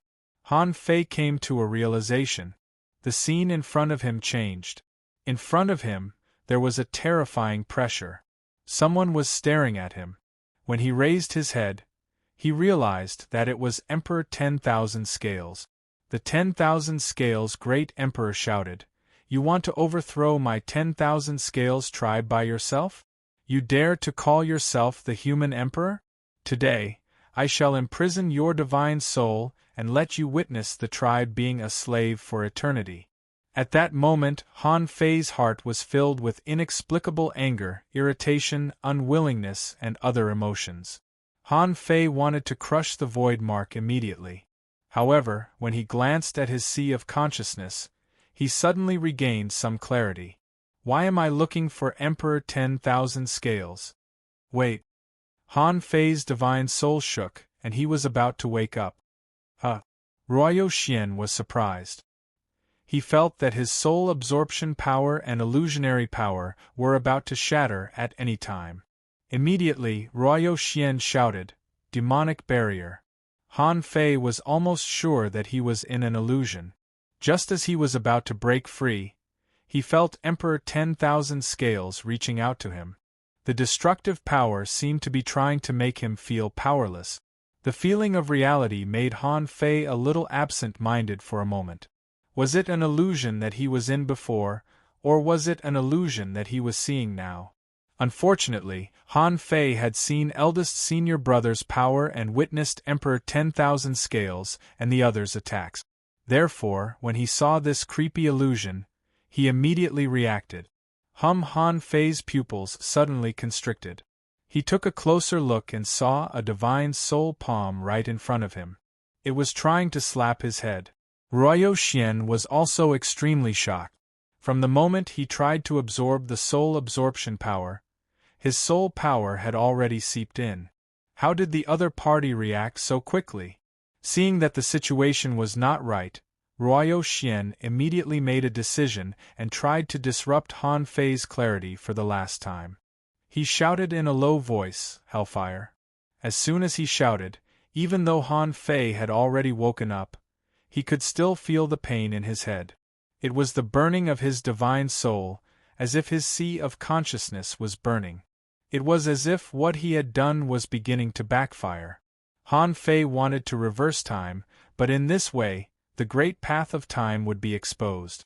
Han Fei came to a realization. The scene in front of him changed. In front of him, there was a terrifying pressure. Someone was staring at him. When he raised his head, he realized that it was Emperor 10,000 Scales. The 10,000 Scales Great Emperor shouted, "You want to overthrow my 10,000 Scales tribe by yourself? You dare to call yourself the human emperor? Today, I shall imprison your divine soul and let you witness the tribe being a slave for eternity." At that moment, Han Fei's heart was filled with inexplicable anger, irritation, unwillingness, and other emotions. Han Fei wanted to crush the void mark immediately. However, when he glanced at his sea of consciousness, he suddenly regained some clarity. Why am I looking for Emperor 10,000 Scales? Wait. Han Fei's divine soul shook, and he was about to wake up. Ruoyo Xian was surprised. He felt that his soul absorption power and illusionary power were about to shatter at any time. Immediately, Ruoyo Xian shouted, "Demonic barrier." Han Fei was almost sure that he was in an illusion. Just as he was about to break free, he felt Emperor 10,000 Scales reaching out to him. The destructive power seemed to be trying to make him feel powerless. The feeling of reality made Han Fei a little absent-minded for a moment. Was it an illusion that he was in before, or was it an illusion that he was seeing now? Unfortunately, Han Fei had seen eldest senior brother's power and witnessed Emperor 10,000 Scales and the others' attacks. Therefore, when he saw this creepy illusion, he immediately reacted. Han Fei's pupils suddenly constricted. He took a closer look and saw a divine soul palm right in front of him. It was trying to slap his head. Ruoyo Xian was also extremely shocked. From the moment he tried to absorb the soul absorption power, his soul power had already seeped in. How did the other party react so quickly? Seeing that the situation was not right, Ruoyo Xian immediately made a decision and tried to disrupt Han Fei's clarity for the last time. He shouted in a low voice, "Hellfire." As soon as he shouted, even though Han Fei had already woken up, he could still feel the pain in his head. It was the burning of his divine soul, as if his sea of consciousness was burning. It was as if what he had done was beginning to backfire. Han Fei wanted to reverse time, but in this way, the great path of time would be exposed.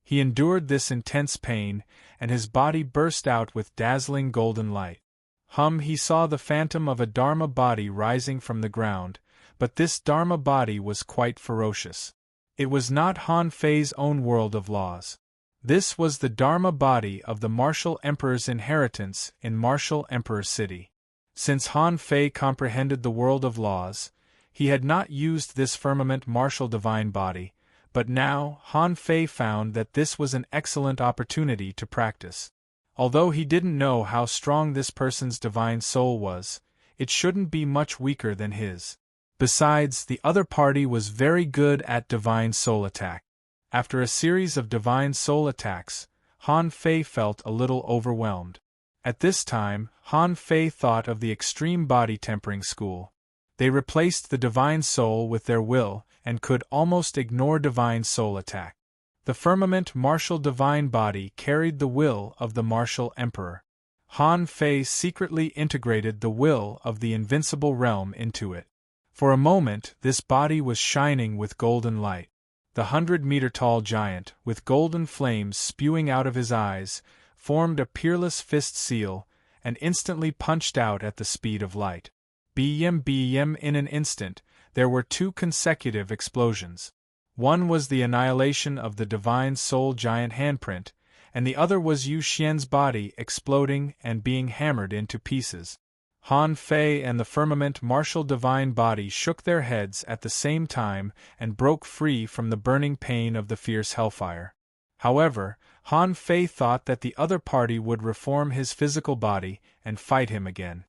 He endured this intense pain, and his body burst out with dazzling golden light. He saw the phantom of a Dharma body rising from the ground, but this Dharma body was quite ferocious. It was not Han Fei's own world of laws. This was the Dharma body of the Martial Emperor's inheritance in Martial Emperor City. Since Han Fei comprehended the world of laws, he had not used this firmament martial divine body, but now Han Fei found that this was an excellent opportunity to practice. Although he didn't know how strong this person's divine soul was, it shouldn't be much weaker than his. Besides, the other party was very good at divine soul attack. After a series of divine soul attacks, Han Fei felt a little overwhelmed. At this time, Han Fei thought of the extreme body tempering school. They replaced the divine soul with their will and could almost ignore divine soul attack. The firmament martial divine body carried the will of the martial emperor. Han Fei secretly integrated the will of the invincible realm into it. For a moment, this body was shining with golden light. The 100-meter-tall giant, with golden flames spewing out of his eyes, formed a peerless fist seal, and instantly punched out at the speed of light. Bm in an instant, there were two consecutive explosions. One was the annihilation of the divine soul giant handprint, and the other was Yu Xian's body exploding and being hammered into pieces. Han Fei and the firmament martial divine body shook their heads at the same time and broke free from the burning pain of the fierce hellfire. However, Han Fei thought that the other party would reform his physical body and fight him again.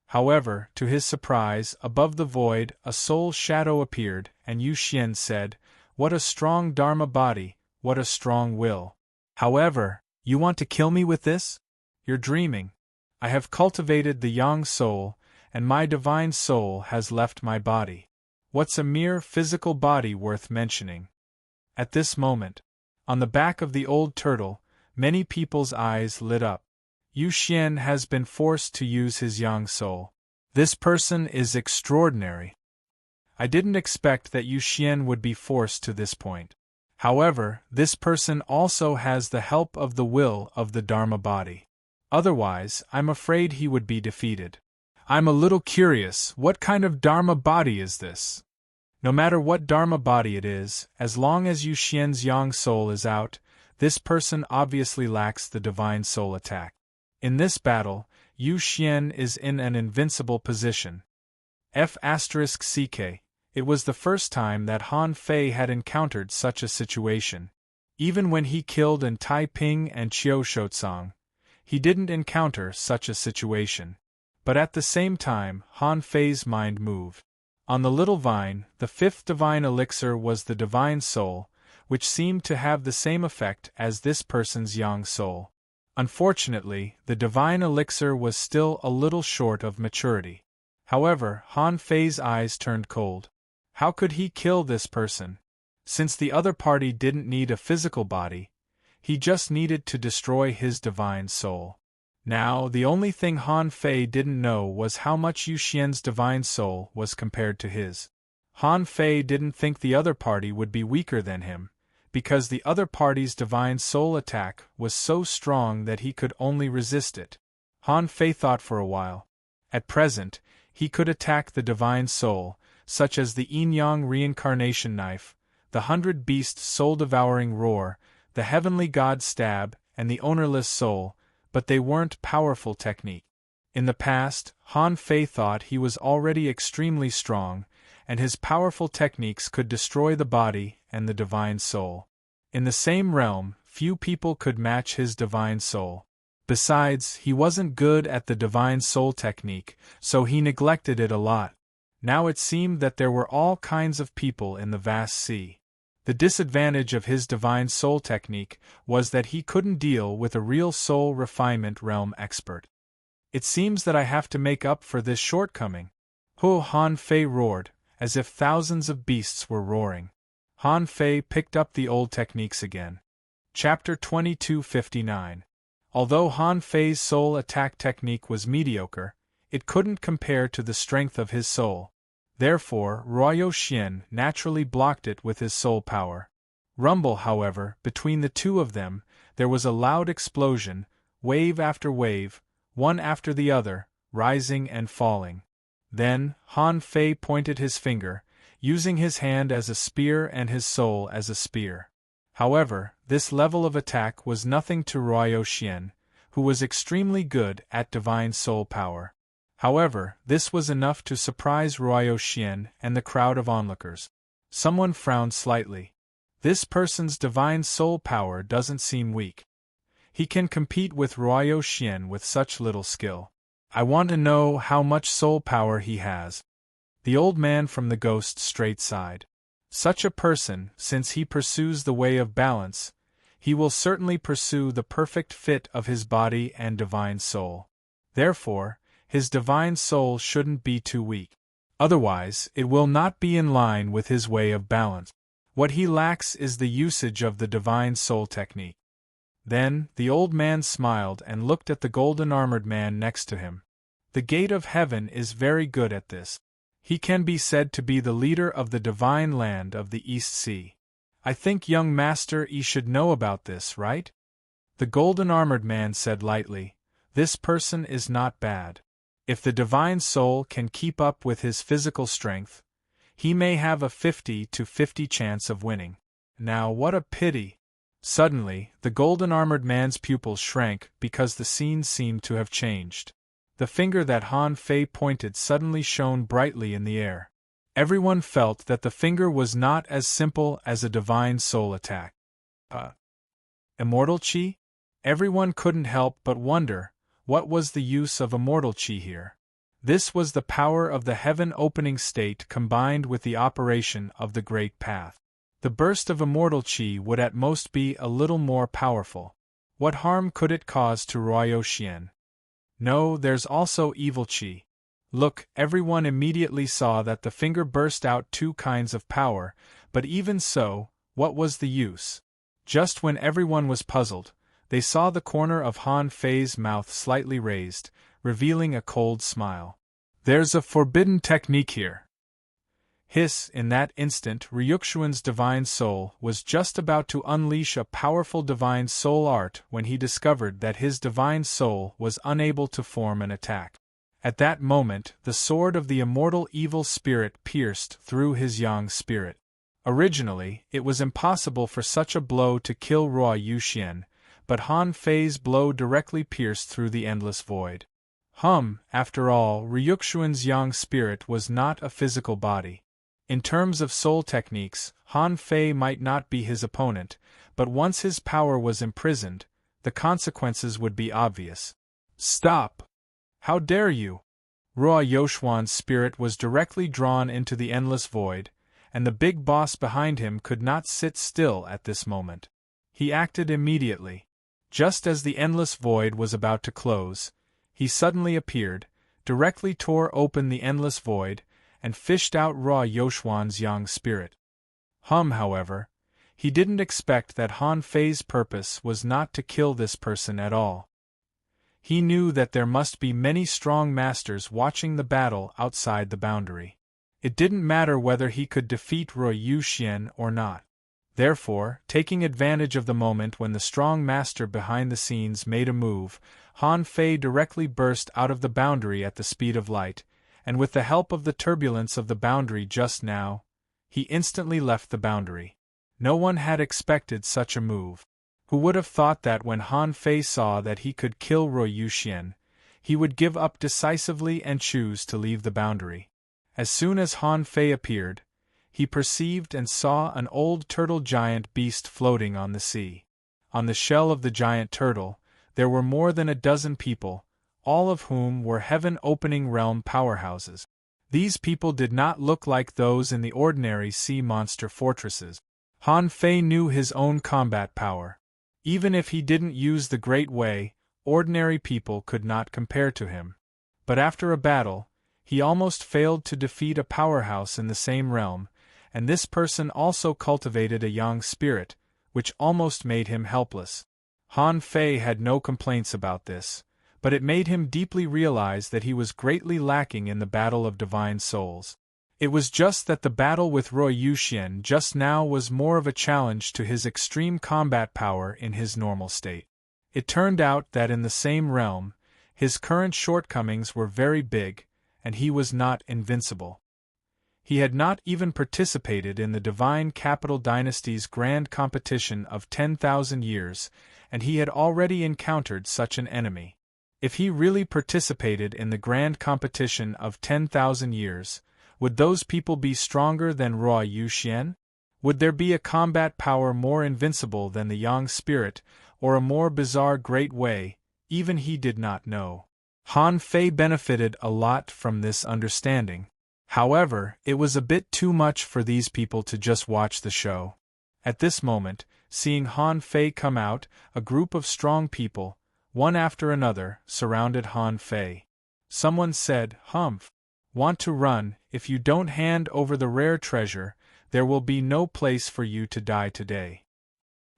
However, to his surprise, above the void, a soul shadow appeared, and Yu Xian said, "What a strong Dharma body, what a strong will. However, you want to kill me with this? You're dreaming. I have cultivated the Yang soul, and my divine soul has left my body. What's a mere physical body worth mentioning?" At this moment, on the back of the old turtle, many people's eyes lit up. Yu Xian has been forced to use his Yang soul. This person is extraordinary. I didn't expect that Yu Xian would be forced to this point. However, this person also has the help of the will of the Dharma body. Otherwise, I'm afraid he would be defeated. I'm a little curious, what kind of Dharma body is this? No matter what Dharma body it is, as long as Yu Xian's Yang soul is out, this person obviously lacks the divine soul attack. In this battle, Yu Xian is in an invincible position. F***ck. It was the first time that Han Fei had encountered such a situation. Even when he killed in Taiping and Qiu Shotsang, he didn't encounter such a situation. But at the same time, Han Fei's mind moved. On the little vine, the fifth divine elixir was the divine soul, which seemed to have the same effect as this person's Yang soul. Unfortunately, the divine elixir was still a little short of maturity. However, Han Fei's eyes turned cold. How could he kill this person? Since the other party didn't need a physical body, he just needed to destroy his divine soul. Now, the only thing Han Fei didn't know was how much Yu Xian's divine soul was compared to his. Han Fei didn't think the other party would be weaker than him, because the other party's divine soul attack was so strong that he could only resist it. Han Fei thought for a while. At present, he could attack the divine soul, such as the yin-yang reincarnation knife, the 100-beast soul-devouring roar, the heavenly god stab, and the ownerless soul, but they weren't powerful technique. In the past, Han Fei thought he was already extremely strong, and his powerful techniques could destroy the body and the divine soul. In the same realm, few people could match his divine soul. Besides, he wasn't good at the divine soul technique, so he neglected it a lot. Now it seemed that there were all kinds of people in the vast sea. The disadvantage of his divine soul technique was that he couldn't deal with a real soul refinement realm expert. It seems that I have to make up for this shortcoming. Ho! Han Fei roared, as if thousands of beasts were roaring. Han Fei picked up the old techniques again. Chapter 2259. Although Han Fei's soul attack technique was mediocre, it couldn't compare to the strength of his soul. Therefore, Ruoyo Xian naturally blocked it with his soul power. Rumble, however, between the two of them, there was a loud explosion, wave after wave, one after the other, rising and falling. Then, Han Fei pointed his finger, using his hand as a spear and his soul as a spear. However, this level of attack was nothing to Ruoyo Xian, who was extremely good at divine soul power. However, this was enough to surprise Ruoyo Xian and the crowd of onlookers. Someone frowned slightly. This person's divine soul power doesn't seem weak. He can compete with Ruoyo Xian with such little skill. I want to know how much soul power he has. The old man from the ghost straight sighed. Such a person, since he pursues the way of balance, he will certainly pursue the perfect fit of his body and divine soul. Therefore, his divine soul shouldn't be too weak. Otherwise, it will not be in line with his way of balance. What he lacks is the usage of the divine soul technique. Then, the old man smiled and looked at the golden-armored man next to him. The gate of heaven is very good at this. He can be said to be the leader of the divine land of the East Sea. I think young Master Yi should know about this, right? The golden-armored man said lightly, "This person is not bad. If the divine soul can keep up with his physical strength, he may have a 50-50 chance of winning. Now what a pity!" Suddenly, the golden-armored man's pupils shrank because the scene seemed to have changed. The finger that Han Fei pointed suddenly shone brightly in the air. Everyone felt that the finger was not as simple as a divine soul attack. Immortal Qi? Everyone couldn't help but wonder, what was the use of immortal Qi here? This was the power of the heaven-opening state combined with the operation of the Great Path. The burst of immortal Qi would at most be a little more powerful. What harm could it cause to Ruoyo Xian? No, there's also evil Qi. Look, everyone immediately saw that the finger burst out two kinds of power, but even so, what was the use? Just when everyone was puzzled, they saw the corner of Han Fei's mouth slightly raised, revealing a cold smile. There's a forbidden technique here. Hiss! In that instant, Ryukshuan's divine soul was just about to unleash a powerful divine soul art when he discovered that his divine soul was unable to form an attack. At that moment, the sword of the immortal evil spirit pierced through his yang spirit. Originally, it was impossible for such a blow to kill Ruoyo Xian, but Han Fei's blow directly pierced through the endless void. After all, Ryukshuan's yang spirit was not a physical body. In terms of soul techniques, Han Fei might not be his opponent, but once his power was imprisoned, the consequences would be obvious. Stop! How dare you! Ruoyo Xian's spirit was directly drawn into the endless void, and the big boss behind him could not sit still at this moment. He acted immediately. Just as the endless void was about to close, he suddenly appeared, directly tore open the endless void, and fished out Ruoyo Xian's yang spirit. However, he didn't expect that Han Fei's purpose was not to kill this person at all. He knew that there must be many strong masters watching the battle outside the boundary. It didn't matter whether he could defeat Ruoyo Xian or not. Therefore, taking advantage of the moment when the strong master behind the scenes made a move, Han Fei directly burst out of the boundary at the speed of light, and with the help of the turbulence of the boundary just now, he instantly left the boundary. No one had expected such a move. Who would have thought that when Han Fei saw that he could kill Ruo Yuxian, he would give up decisively and choose to leave the boundary? As soon as Han Fei appeared, he perceived and saw an old turtle giant beast floating on the sea. On the shell of the giant turtle, there were more than a dozen people, all of whom were heaven-opening realm powerhouses. These people did not look like those in the ordinary sea monster fortresses. Han Fei knew his own combat power. Even if he didn't use the Great Way, ordinary people could not compare to him. But after a battle, he almost failed to defeat a powerhouse in the same realm, and this person also cultivated a yang spirit, which almost made him helpless. Han Fei had no complaints about this, but it made him deeply realize that he was greatly lacking in the battle of divine souls. It was just that the battle with Ruo Yuxian just now was more of a challenge to his extreme combat power in his normal state. It turned out that in the same realm, his current shortcomings were very big, and he was not invincible. He had not even participated in the Divine Capital Dynasty's grand competition of 10,000 years, and he had already encountered such an enemy. If he really participated in the grand competition of 10,000 years, would those people be stronger than Ruo Yuxian? Would there be a combat power more invincible than the Yang spirit, or a more bizarre Great Way? Even he did not know. Han Fei benefited a lot from this understanding. However, it was a bit too much for these people to just watch the show. At this moment, seeing Han Fei come out, a group of strong people, one after another, surrounded Han Fei. Someone said, "Humph. Want to run? If you don't hand over the rare treasure, there will be no place for you to die today.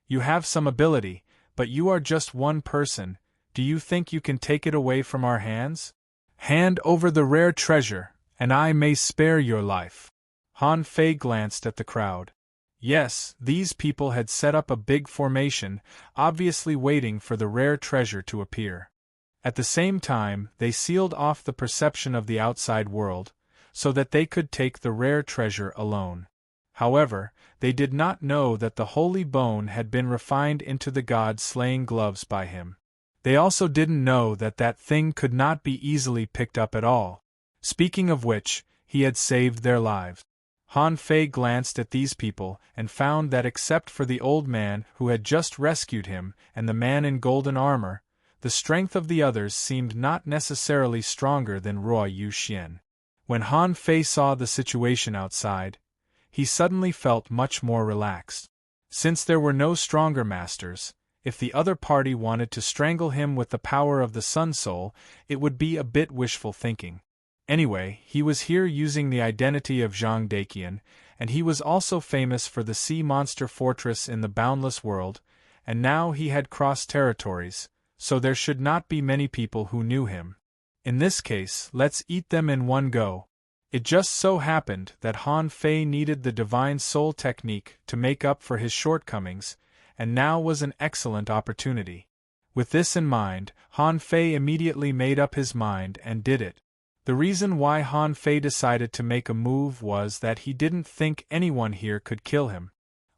You have some ability, but you are just one person. Do you think you can take it away from our hands? Hand over the rare treasure, and I may spare your life." Han Fei glanced at the crowd. Yes, these people had set up a big formation, obviously waiting for the rare treasure to appear. At the same time, they sealed off the perception of the outside world, so that they could take the rare treasure alone. However, they did not know that the holy bone had been refined into the god-slaying gloves by him. They also didn't know that that thing could not be easily picked up at all. Speaking of which, he had saved their lives. Han Fei glanced at these people and found that except for the old man who had just rescued him and the man in golden armor, the strength of the others seemed not necessarily stronger than Ruo Yuxian. When Han Fei saw the situation outside, he suddenly felt much more relaxed. Since there were no stronger masters, if the other party wanted to strangle him with the power of the Sun Soul, it would be a bit wishful thinking. Anyway, he was here using the identity of Zhang Daqian, and he was also famous for the sea monster fortress in the boundless world, and now he had crossed territories, so there should not be many people who knew him. In this case, let's eat them in one go. It just so happened that Han Fei needed the divine soul technique to make up for his shortcomings, and now was an excellent opportunity. With this in mind, Han Fei immediately made up his mind and did it. The reason why Han Fei decided to make a move was that he didn't think anyone here could kill him.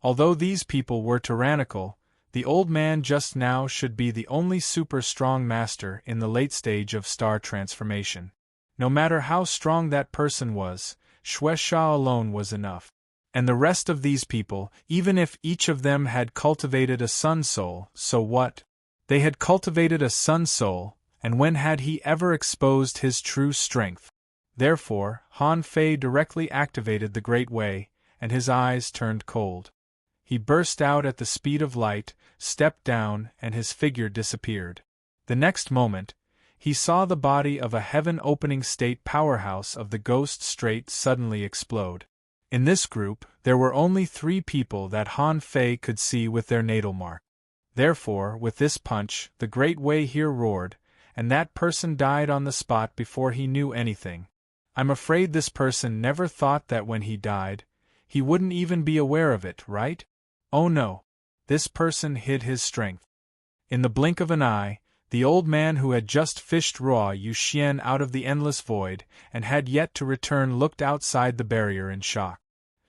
Although these people were tyrannical, the old man just now should be the only super strong master in the late stage of star transformation. No matter how strong that person was, Xue Sha alone was enough. And the rest of these people, even if each of them had cultivated a sun soul, so what? They had cultivated a sun soul, and when had he ever exposed his true strength? Therefore, Han Fei directly activated the Great Way, and his eyes turned cold. He burst out at the speed of light, stepped down, and his figure disappeared. The next moment, he saw the body of a heaven-opening state powerhouse of the Ghost Strait suddenly explode. In this group, there were only 3 people that Han Fei could see with their natal mark. Therefore, with this punch, the Great Way here roared, and that person died on the spot before he knew anything. I'm afraid this person never thought that when he died, he wouldn't even be aware of it, right? Oh no! This person hid his strength. In the blink of an eye, the old man who had just fished Ruo Yuxian out of the endless void and had yet to return looked outside the barrier in shock.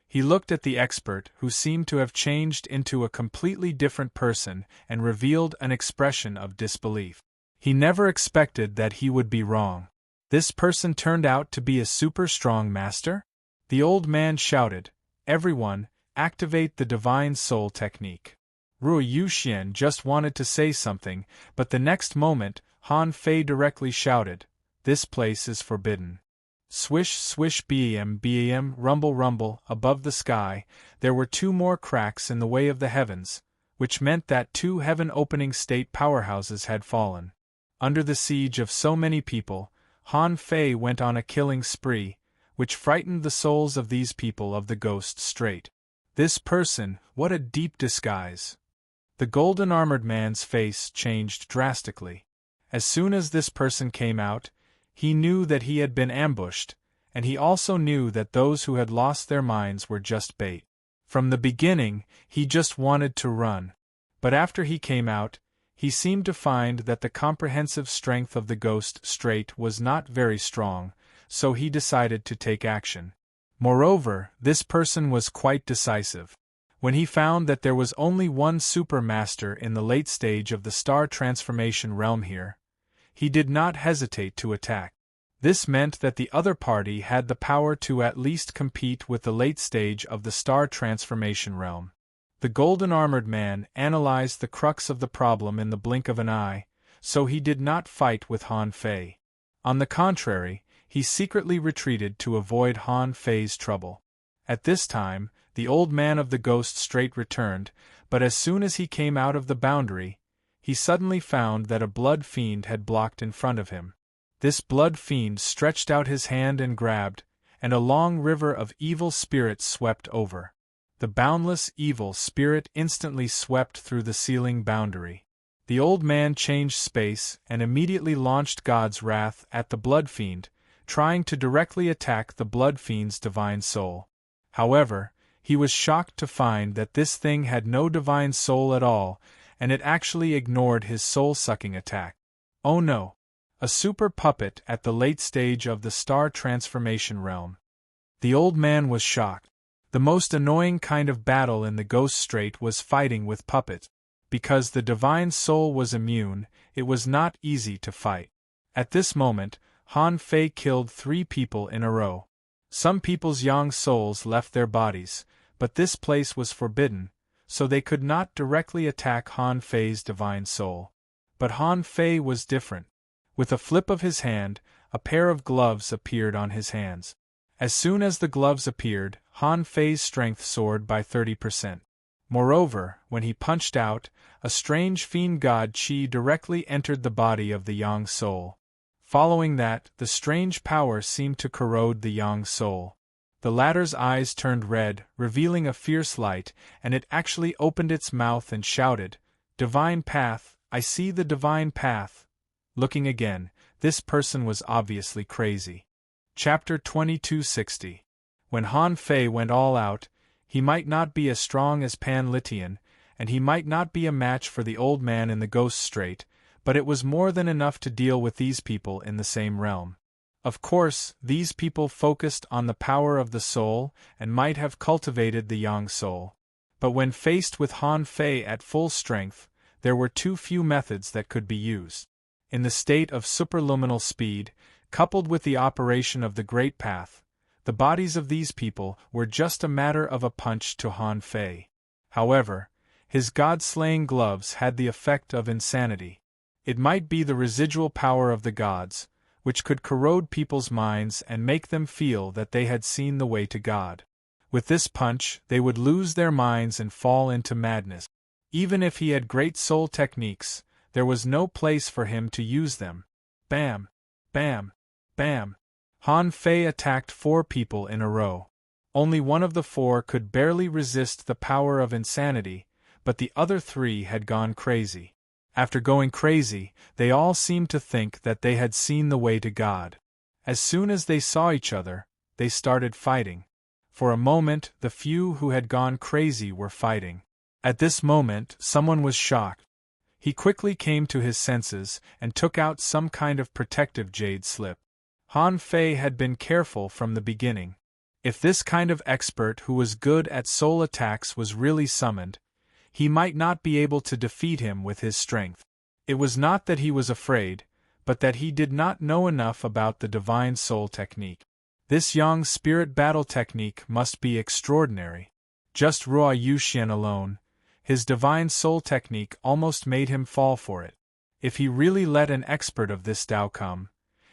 He looked at the expert, who seemed to have changed into a completely different person, and revealed an expression of disbelief. He never expected that he would be wrong. This person turned out to be a super strong master? The old man shouted, "Everyone, activate the Divine Soul technique." Ruo Yuxian just wanted to say something, but the next moment, Han Fei directly shouted, "This place is forbidden." Swish, swish, bam, bam, rumble, rumble, above the sky, there were two more cracks in the way of the heavens, which meant that two heaven-opening state powerhouses had fallen. Under the siege of so many people, Han Fei went on a killing spree, which frightened the souls of these people of the Ghost Strait. This person, what a deep disguise! The golden-armored man's face changed drastically. As soon as this person came out, he knew that he had been ambushed, and he also knew that those who had lost their minds were just bait. From the beginning, he just wanted to run. But after he came out, he seemed to find that the comprehensive strength of the Ghost Strait was not very strong, so he decided to take action. Moreover, this person was quite decisive. When he found that there was only one super master in the late stage of the star transformation realm here, he did not hesitate to attack. This meant that the other party had the power to at least compete with the late stage of the star transformation realm. The golden-armored man analyzed the crux of the problem in the blink of an eye, so he did not fight with Han Fei. On the contrary, he secretly retreated to avoid Han Fei's trouble. At this time, the old man of the Ghost Strait returned, but as soon as he came out of the boundary, he suddenly found that a blood fiend had blocked in front of him. This blood fiend stretched out his hand and grabbed, and a long river of evil spirits swept over. The boundless evil spirit instantly swept through the ceiling boundary. The old man changed space and immediately launched God's wrath at the blood fiend, trying to directly attack the blood fiend's divine soul. However, he was shocked to find that this thing had no divine soul at all, and it actually ignored his soul-sucking attack. Oh no! A super puppet at the late stage of the star transformation realm. The old man was shocked. The most annoying kind of battle in the Ghost Strait was fighting with puppets. Because the divine soul was immune, it was not easy to fight. At this moment, Han Fei killed 3 people in a row. Some people's young souls left their bodies, but this place was forbidden, so they could not directly attack Han Fei's divine soul. But Han Fei was different. With a flip of his hand, a pair of gloves appeared on his hands. As soon as the gloves appeared, Han Fei's strength soared by 30%. Moreover, when he punched out, a strange fiend god chi directly entered the body of the young soul. Following that, the strange power seemed to corrode the young soul. The latter's eyes turned red, revealing a fierce light, and it actually opened its mouth and shouted, "Divine path, I see the divine path." Looking again, this person was obviously crazy. Chapter 2260. When Han Fei went all out, he might not be as strong as Pan Litian, and he might not be a match for the old man in the Ghost Strait, but it was more than enough to deal with these people in the same realm. Of course, these people focused on the power of the soul and might have cultivated the young soul. But when faced with Han Fei at full strength, there were too few methods that could be used. In the state of superluminal speed, coupled with the operation of the Great Path, the bodies of these people were just a matter of a punch to Han Fei. However, his god-slaying gloves had the effect of insanity. It might be the residual power of the gods, which could corrode people's minds and make them feel that they had seen the way to God. With this punch, they would lose their minds and fall into madness. Even if he had great soul techniques, there was no place for him to use them. Bam! Bam! Bam! Han Fei attacked 4 people in a row. Only one of the 4 could barely resist the power of insanity, but the other 3 had gone crazy. After going crazy, they all seemed to think that they had seen the way to God. As soon as they saw each other, they started fighting. For a moment, the few who had gone crazy were fighting. At this moment, someone was shocked. He quickly came to his senses and took out some kind of protective jade slip. Han Fei had been careful from the beginning. If this kind of expert who was good at soul attacks was really summoned, he might not be able to defeat him with his strength. It was not that he was afraid, but that he did not know enough about the divine soul technique. This Yang spirit battle technique must be extraordinary. Just Ruo Yuxian alone, his divine soul technique almost made him fall for it. If he really let an expert of this Tao come,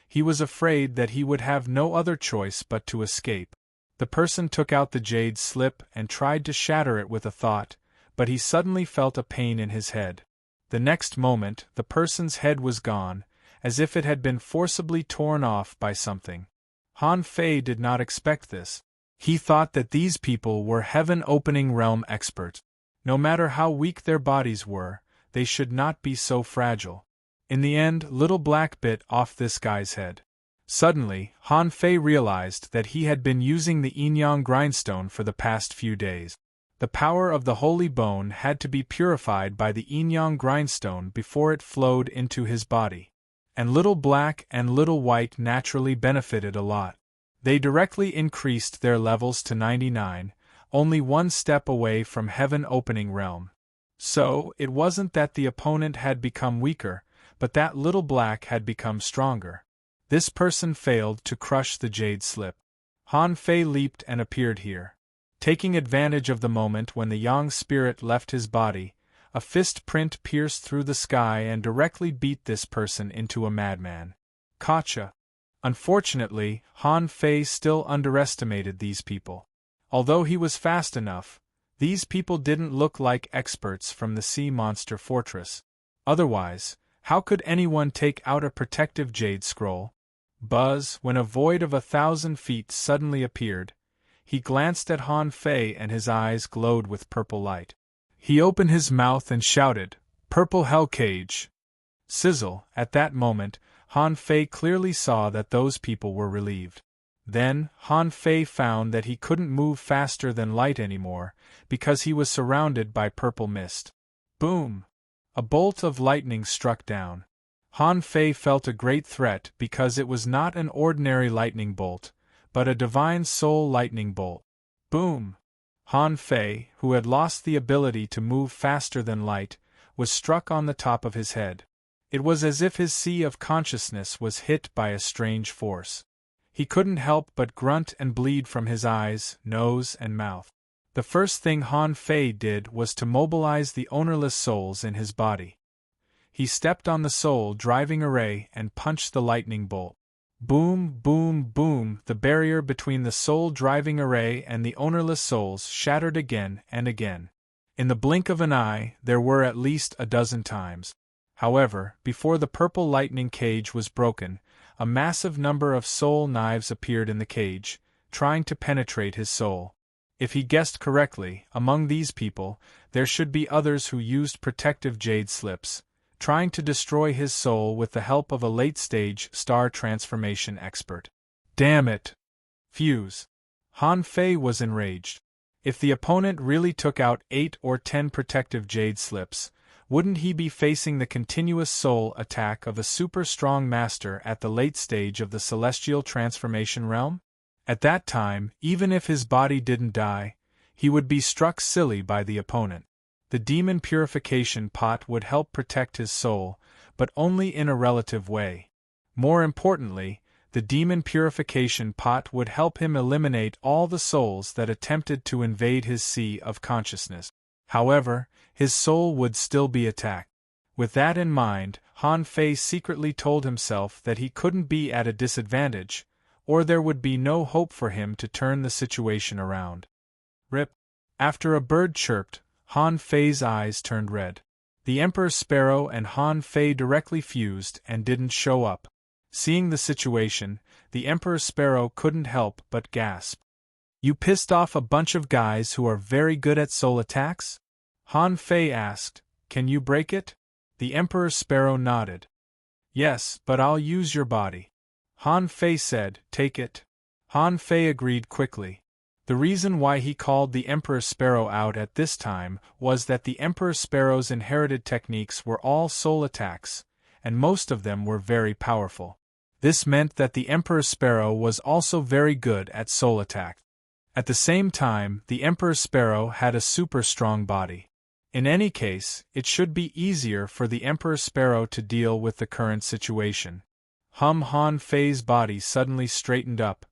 he was afraid that he would have no other choice but to escape. The person took out the jade slip and tried to shatter it with a thought, but he suddenly felt a pain in his head. The next moment, the person's head was gone, as if it had been forcibly torn off by something. Han Fei did not expect this. He thought that these people were heaven-opening realm experts. No matter how weak their bodies were, they should not be so fragile. In the end, Little Black bit off this guy's head. Suddenly, Han Fei realized that he had been using the yin-yang grindstone for the past few days. The power of the holy bone had to be purified by the yin-yang grindstone before it flowed into his body. And Little Black and Little White naturally benefited a lot. They directly increased their levels to 99, only one step away from heaven-opening realm. So, it wasn't that the opponent had become weaker, but that Little Black had become stronger. This person failed to crush the jade slip. Han Fei leaped and appeared here. Taking advantage of the moment when the Yang spirit left his body, a fist print pierced through the sky and directly beat this person into a madman. Gotcha! Unfortunately, Han Fei still underestimated these people. Although he was fast enough, these people didn't look like experts from the sea monster fortress. Otherwise, how could anyone take out a protective jade scroll? Buzz, when a void of 1,000 feet suddenly appeared, he glanced at Han Fei and his eyes glowed with purple light. He opened his mouth and shouted, "Purple Hell Cage!" Sizzle, at that moment, Han Fei clearly saw that those people were relieved. Then, Han Fei found that he couldn't move faster than light anymore, because he was surrounded by purple mist. Boom! A bolt of lightning struck down. Han Fei felt a great threat because it was not an ordinary lightning bolt, but a divine soul lightning bolt. Boom! Han Fei, who had lost the ability to move faster than light, was struck on the top of his head. It was as if his sea of consciousness was hit by a strange force. He couldn't help but grunt and bleed from his eyes, nose, and mouth. The first thing Han Fei did was to mobilize the ownerless souls in his body. He stepped on the soul driving array and punched the lightning bolt. Boom, boom, boom, the barrier between the soul driving array and the ownerless souls shattered again and again. In the blink of an eye, there were at least a dozen times. However, before the purple lightning cage was broken, a massive number of soul knives appeared in the cage, trying to penetrate his soul. If he guessed correctly, among these people, there should be others who used protective jade slips, trying to destroy his soul with the help of a late-stage star transformation expert. Damn it! Fuse. Han Fei was enraged. If the opponent really took out 8 or 10 protective jade slips, wouldn't he be facing the continuous soul attack of a super-strong master at the late stage of the celestial transformation realm? At that time, even if his body didn't die, he would be struck silly by the opponent. The demon purification pot would help protect his soul, but only in a relative way. More importantly, the demon purification pot would help him eliminate all the souls that attempted to invade his sea of consciousness. However, his soul would still be attacked. With that in mind, Han Fei secretly told himself that he couldn't be at a disadvantage, or there would be no hope for him to turn the situation around. Rip. After a bird chirped, Han Fei's eyes turned red. The Emperor Sparrow and Han Fei directly fused and didn't show up. Seeing the situation, the Emperor Sparrow couldn't help but gasp. "You pissed off a bunch of guys who are very good at soul attacks?" Han Fei asked, "Can you break it?" The Emperor Sparrow nodded. "Yes, but I'll use your body." Han Fei said, "Take it." Han Fei agreed quickly. The reason why he called the Emperor Sparrow out at this time was that the Emperor Sparrow's inherited techniques were all soul attacks, and most of them were very powerful. This meant that the Emperor Sparrow was also very good at soul attack. At the same time, the Emperor Sparrow had a super strong body. In any case, it should be easier for the Emperor Sparrow to deal with the current situation. Han Fei's body suddenly straightened up.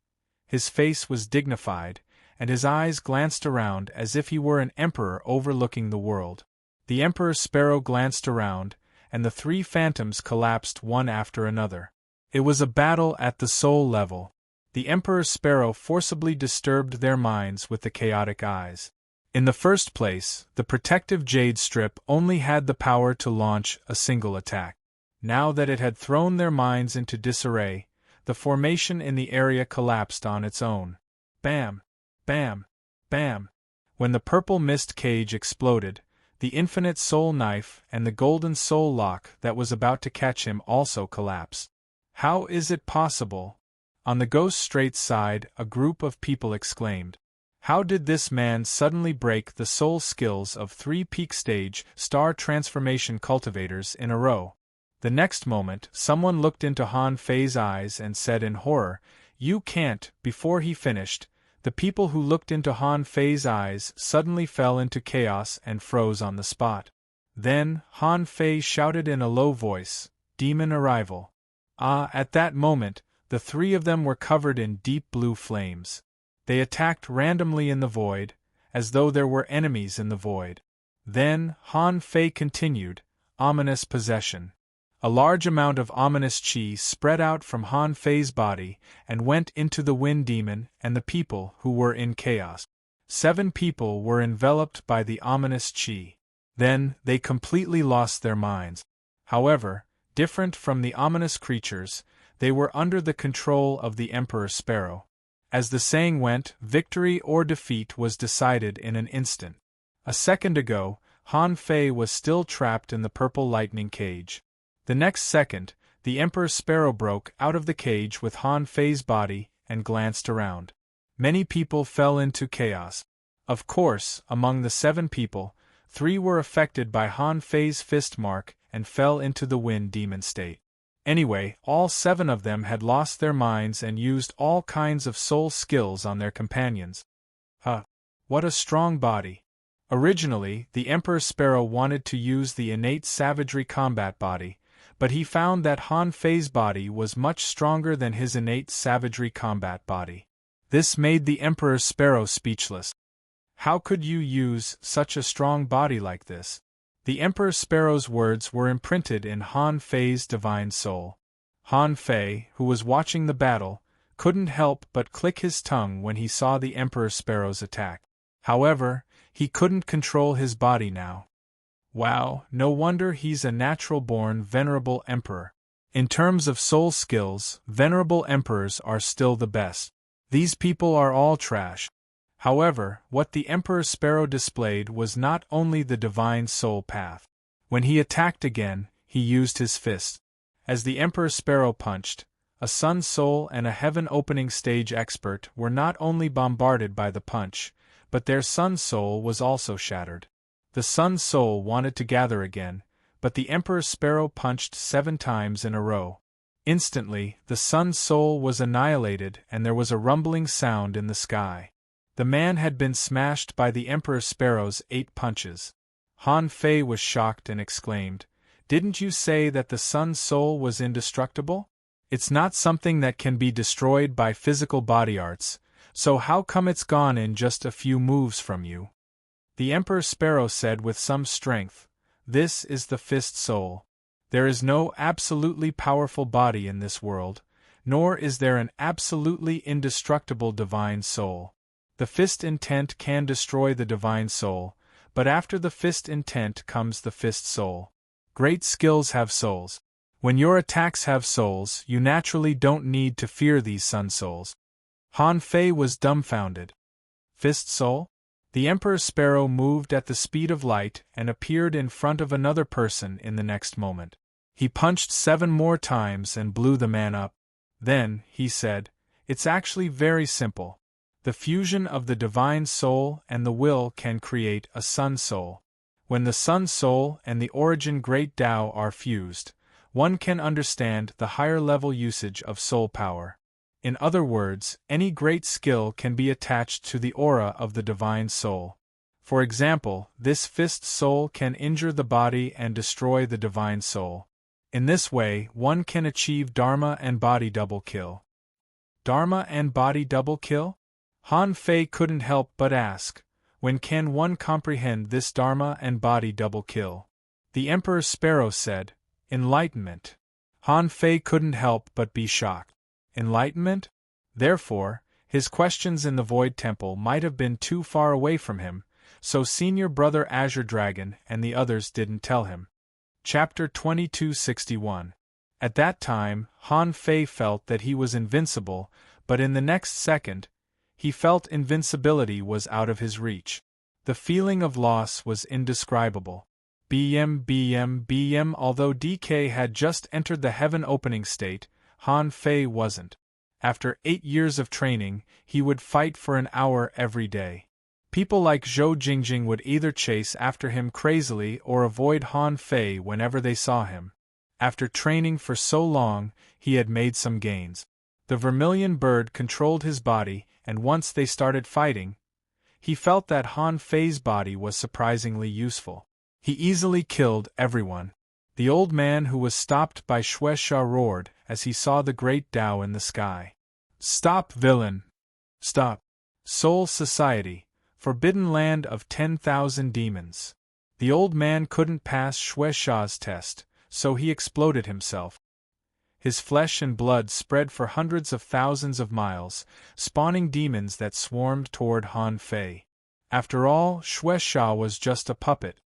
His face was dignified, and his eyes glanced around as if he were an emperor overlooking the world. The Emperor Sparrow glanced around, and the three phantoms collapsed one after another. It was a battle at the soul level. The Emperor Sparrow forcibly disturbed their minds with the chaotic eyes. In the first place, the protective jade strip only had the power to launch a single attack. Now that it had thrown their minds into disarray, the formation in the area collapsed on its own. Bam! Bam! Bam! When the purple mist cage exploded, the infinite soul knife and the golden soul lock that was about to catch him also collapsed. How is it possible? On the Ghost Straight's side, a group of people exclaimed. How did this man suddenly break the soul skills of 3 peak stage star transformation cultivators in a row? The next moment, someone looked into Han Fei's eyes and said in horror, "You can't." Before he finished, the people who looked into Han Fei's eyes suddenly fell into chaos and froze on the spot. Then, Han Fei shouted in a low voice, "Demon arrival." At that moment, the 3 of them were covered in deep blue flames. They attacked randomly in the void, as though there were enemies in the void. Then, Han Fei continued, "Ominous possession." A large amount of ominous chi spread out from Han Fei's body and went into the Wind Demon and the people who were in chaos. 7 people were enveloped by the ominous chi. Then, they completely lost their minds. However, different from the ominous creatures, they were under the control of the Emperor Sparrow. As the saying went, victory or defeat was decided in an instant. A second ago, Han Fei was still trapped in the purple lightning cage. The next second, the Emperor Sparrow broke out of the cage with Han Fei's body and glanced around. Many people fell into chaos. Of course, among the 7 people, 3 were affected by Han Fei's fist mark and fell into the Wind Demon state. Anyway, all 7 of them had lost their minds and used all kinds of soul skills on their companions. What a strong body! Originally, the Emperor Sparrow wanted to use the innate savagery combat body, but he found that Han Fei's body was much stronger than his innate savagery combat body. This made the Emperor Sparrow speechless. How could you use such a strong body like this? The Emperor Sparrow's words were imprinted in Han Fei's divine soul. Han Fei, who was watching the battle, couldn't help but click his tongue when he saw the Emperor Sparrow's attack. However, he couldn't control his body now. Wow, no wonder he's a natural-born venerable emperor. In terms of soul skills, venerable emperors are still the best. These people are all trash. However, what the Emperor Sparrow displayed was not only the divine soul path. When he attacked again, he used his fist. As the Emperor Sparrow punched, a sun soul and a heaven-opening stage expert were not only bombarded by the punch, but their sun soul was also shattered. The sun soul wanted to gather again, but the Emperor Sparrow punched 7 times in a row. Instantly, the sun soul was annihilated and there was a rumbling sound in the sky. The man had been smashed by the Emperor Sparrow's 8 punches. Han Fei was shocked and exclaimed, "Didn't you say that the sun soul was indestructible? It's not something that can be destroyed by physical body arts, so how come it's gone in just a few moves from you?" The Emperor Sparrow said with some strength, "This is the fist soul. There is no absolutely powerful body in this world, nor is there an absolutely indestructible divine soul. The fist intent can destroy the divine soul, but after the fist intent comes the fist soul. Great skills have souls. When your attacks have souls, you naturally don't need to fear these sun souls." Han Fei was dumbfounded. Fist soul? The Emperor Sparrow moved at the speed of light and appeared in front of another person in the next moment. He punched 7 more times and blew the man up. Then, he said, "It's actually very simple. The fusion of the divine soul and the will can create a sun soul. When the sun soul and the origin great Tao are fused, one can understand the higher level usage of soul power. In other words, any great skill can be attached to the aura of the divine soul. For example, this fist soul can injure the body and destroy the divine soul. In this way, one can achieve Dharma and body double kill. Dharma and body double kill? Han Fei couldn't help but ask, when can one comprehend this Dharma and body double kill? The Emperor Sparrow said, enlightenment. Han Fei couldn't help but be shocked. Enlightenment? Therefore, his questions in the Void Temple might have been too far away from him, so Senior Brother Azure Dragon and the others didn't tell him. Chapter 2261. At that time, Han Fei felt that he was invincible, but in the next second, he felt invincibility was out of his reach. The feeling of loss was indescribable. BM. Although DK had just entered the heaven opening state, Han Fei wasn't. After 8 years of training, he would fight for an hour every day. People like Zhou Jingjing would either chase after him crazily or avoid Han Fei whenever they saw him. After training for so long, he had made some gains. The vermilion bird controlled his body, and once they started fighting, he felt that Han Fei's body was surprisingly useful. He easily killed everyone. The old man who was stopped by Shueisha roared as he saw the great Tao in the sky. Stop, villain! Stop! Soul Society, forbidden land of 10,000 demons. The old man couldn't pass Shueisha's test, so he exploded himself. His flesh and blood spread for hundreds of thousands of miles, spawning demons that swarmed toward Han Fei. After all, Shueisha was just a puppet.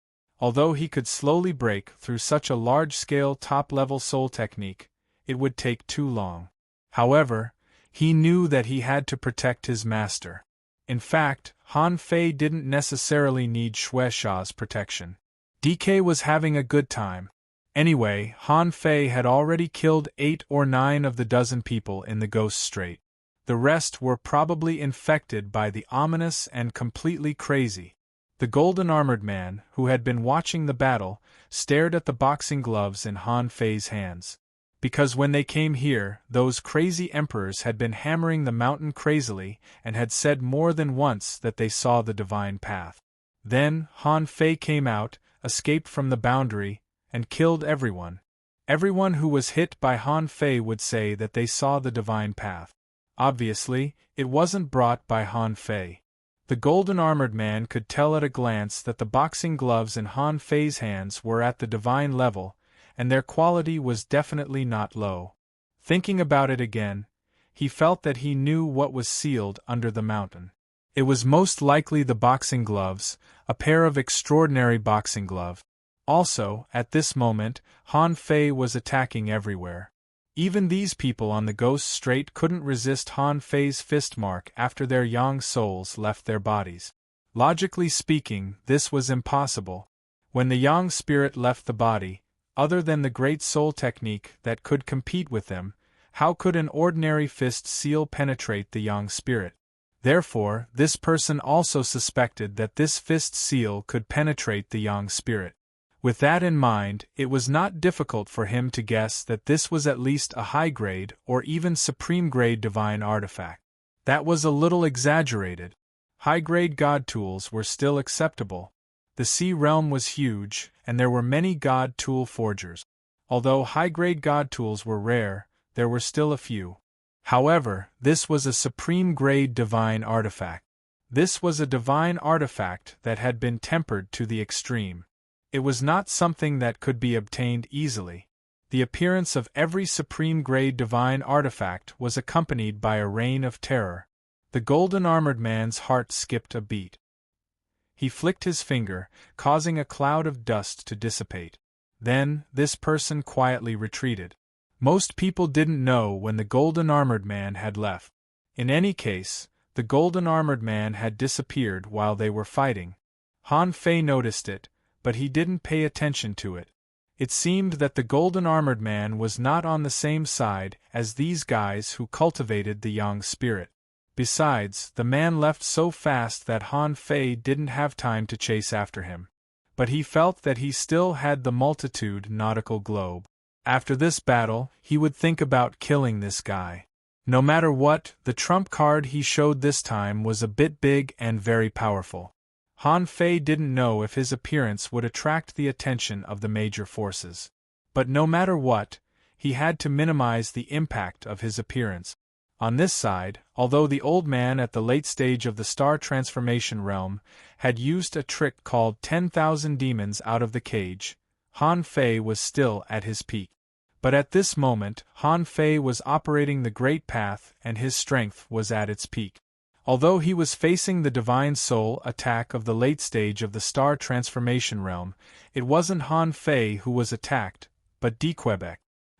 Although he could slowly break through such a large-scale top-level soul technique, it would take too long. However, he knew that he had to protect his master. In fact, Han Fei didn't necessarily need Shueisha's protection. DK was having a good time. Anyway, Han Fei had already killed 8 or 9 of the dozen people in the Ghost Strait. The rest were probably infected by the ominous and completely crazy. The golden armored man, who had been watching the battle, stared at the boxing gloves in Han Fei's hands. Because when they came here, those crazy emperors had been hammering the mountain crazily and had said more than once that they saw the divine path. Then, Han Fei came out, escaped from the boundary, and killed everyone. Everyone who was hit by Han Fei would say that they saw the divine path. Obviously, it wasn't brought by Han Fei. The golden armored man could tell at a glance that the boxing gloves in Han Fei's hands were at the divine level, and their quality was definitely not low. Thinking about it again, he felt that he knew what was sealed under the mountain. It was most likely the boxing gloves, a pair of extraordinary boxing gloves. Also, at this moment, Han Fei was attacking everywhere. Even these people on the Ghost Strait couldn't resist Han Fei's fist mark after their yang souls left their bodies. Logically speaking, this was impossible. When the yang spirit left the body, other than the great soul technique that could compete with them, how could an ordinary fist seal penetrate the yang spirit? Therefore, this person also suspected that this fist seal could penetrate the yang spirit. With that in mind, it was not difficult for him to guess that this was at least a high-grade or even supreme-grade divine artifact. That was a little exaggerated. High-grade god tools were still acceptable. The sea realm was huge, and there were many god tool forgers. Although high-grade god tools were rare, there were still a few. However, this was a supreme-grade divine artifact. This was a divine artifact that had been tempered to the extreme. It was not something that could be obtained easily. The appearance of every supreme-grade divine artifact was accompanied by a reign of terror. The golden armored man's heart skipped a beat. He flicked his finger, causing a cloud of dust to dissipate. Then, this person quietly retreated. Most people didn't know when the golden armored man had left. In any case, the golden armored man had disappeared while they were fighting. Han Fei noticed it, but he didn't pay attention to it. It seemed that the golden armored man was not on the same side as these guys who cultivated the yang spirit. Besides, the man left so fast that Han Fei didn't have time to chase after him. But he felt that he still had the multitude nautical globe. After this battle, he would think about killing this guy. No matter what, the trump card he showed this time was a bit big and very powerful. Han Fei didn't know if his appearance would attract the attention of the major forces. But no matter what, he had to minimize the impact of his appearance. On this side, although the old man at the late stage of the star transformation realm had used a trick called 10,000 demons out of the cage, Han Fei was still at his peak. But at this moment, Han Fei was operating the Great Path and his strength was at its peak. Although he was facing the Divine Soul attack of the late stage of the star transformation realm, it wasn't Han Fei who was attacked, but DK.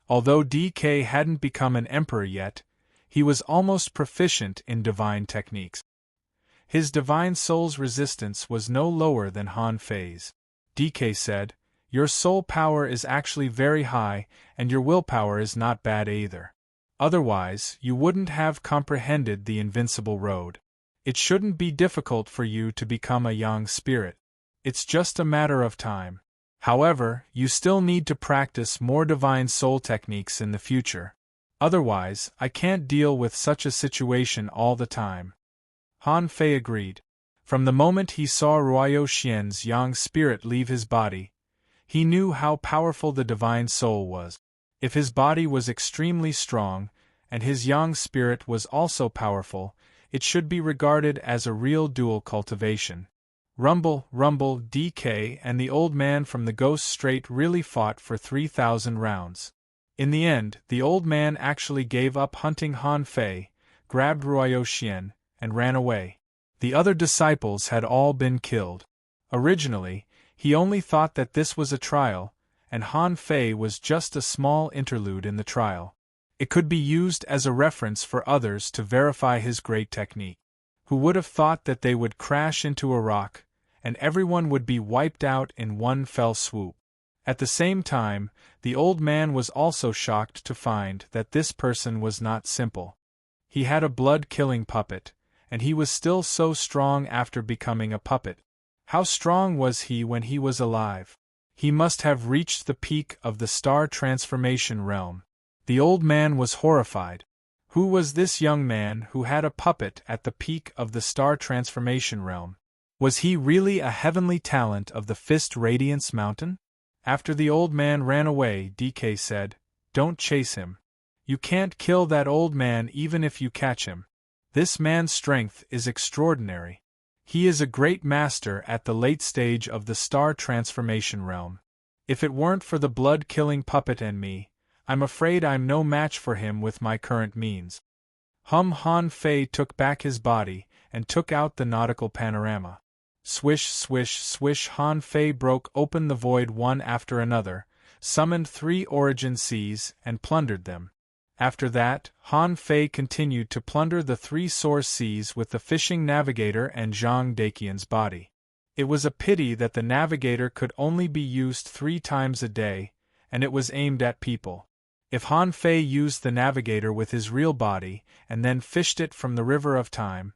Although DK hadn't become an emperor yet, he was almost proficient in divine techniques. His Divine Soul's resistance was no lower than Han Fei's. DK said, "Your soul power is actually very high, and your willpower is not bad either. Otherwise, you wouldn't have comprehended the invincible road. It shouldn't be difficult for you to become a young spirit. It's just a matter of time. However, you still need to practice more Divine Soul techniques in the future. Otherwise, I can't deal with such a situation all the time." Han Fei agreed. From the moment he saw Ruoyo Xian's young spirit leave his body, he knew how powerful the Divine Soul was. If his body was extremely strong, and his young spirit was also powerful, it should be regarded as a real dual cultivation. Rumble, rumble, DK and the old man from the Ghost Strait really fought for 3,000 rounds. In the end, the old man actually gave up hunting Han Fei, grabbed Ruoyo Xian, and ran away. The other disciples had all been killed. Originally, he only thought that this was a trial, and Han Fei was just a small interlude in the trial. It could be used as a reference for others to verify his great technique. Who would have thought that they would crash into a rock, and everyone would be wiped out in one fell swoop? At the same time, the old man was also shocked to find that this person was not simple. He had a blood-killing puppet, and he was still so strong after becoming a puppet. How strong was he when he was alive? He must have reached the peak of the star transformation realm. The old man was horrified. Who was this young man who had a puppet at the peak of the star transformation realm? Was he really a heavenly talent of the Fist Radiance Mountain? After the old man ran away, DK said, "Don't chase him. You can't kill that old man even if you catch him. This man's strength is extraordinary. He is a great master at the late stage of the star transformation realm. If it weren't for the blood-killing puppet and me, I'm afraid I'm no match for him with my current means." Han Fei took back his body and took out the nautical panorama. Swish, swish, swish. Han Fei broke open the void one after another, summoned 3 origin seas, and plundered them. After that, Han Fei continued to plunder the 3 source seas with the fishing navigator and Zhang Daqian's body. It was a pity that the navigator could only be used 3 times a day, and it was aimed at people. If Han Fei used the navigator with his real body and then fished it from the river of time,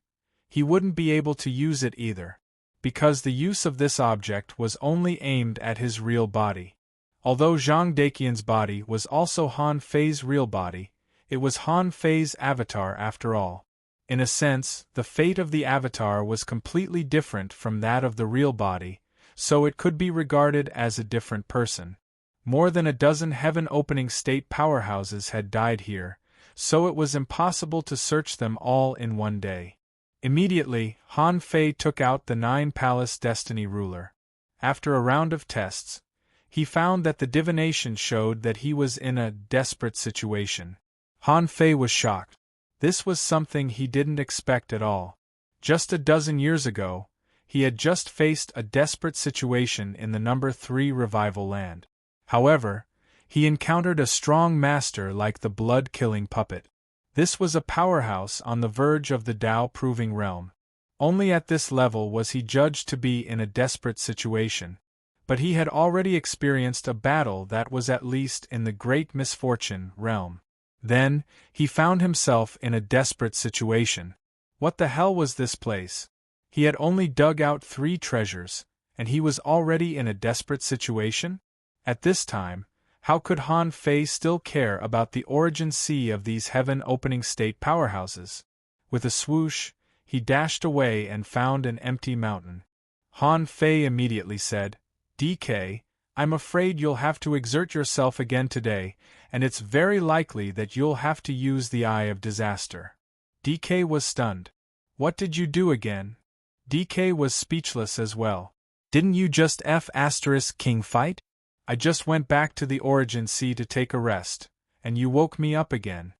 he wouldn't be able to use it either, because the use of this object was only aimed at his real body. Although Zhang Daqian's body was also Han Fei's real body, it was Han Fei's avatar after all. In a sense, the fate of the avatar was completely different from that of the real body, so it could be regarded as a different person. More than a dozen heaven-opening state powerhouses had died here, so it was impossible to search them all in one day. Immediately, Han Fei took out the 9-Palace Destiny Ruler. After a round of tests, he found that the divination showed that he was in a desperate situation. Han Fei was shocked. This was something he didn't expect at all. Just a dozen years ago, he had just faced a desperate situation in the number 3 revival land. However, he encountered a strong master like the blood-killing puppet. This was a powerhouse on the verge of the Tao-proving realm. Only at this level was he judged to be in a desperate situation. But he had already experienced a battle that was at least in the great misfortune realm. Then, he found himself in a desperate situation. What the hell was this place? He had only dug out 3 treasures, and he was already in a desperate situation? At this time, how could Han Fei still care about the origin sea of these heaven-opening state powerhouses? With a swoosh, he dashed away and found an empty mountain. Han Fei immediately said, "DK, I'm afraid you'll have to exert yourself again today, and it's very likely that you'll have to use the Eye of Disaster." DK was stunned. "What did you do again?" DK was speechless as well. "Didn't you just King fight? I just went back to the origin sea to take a rest, and you woke me up again."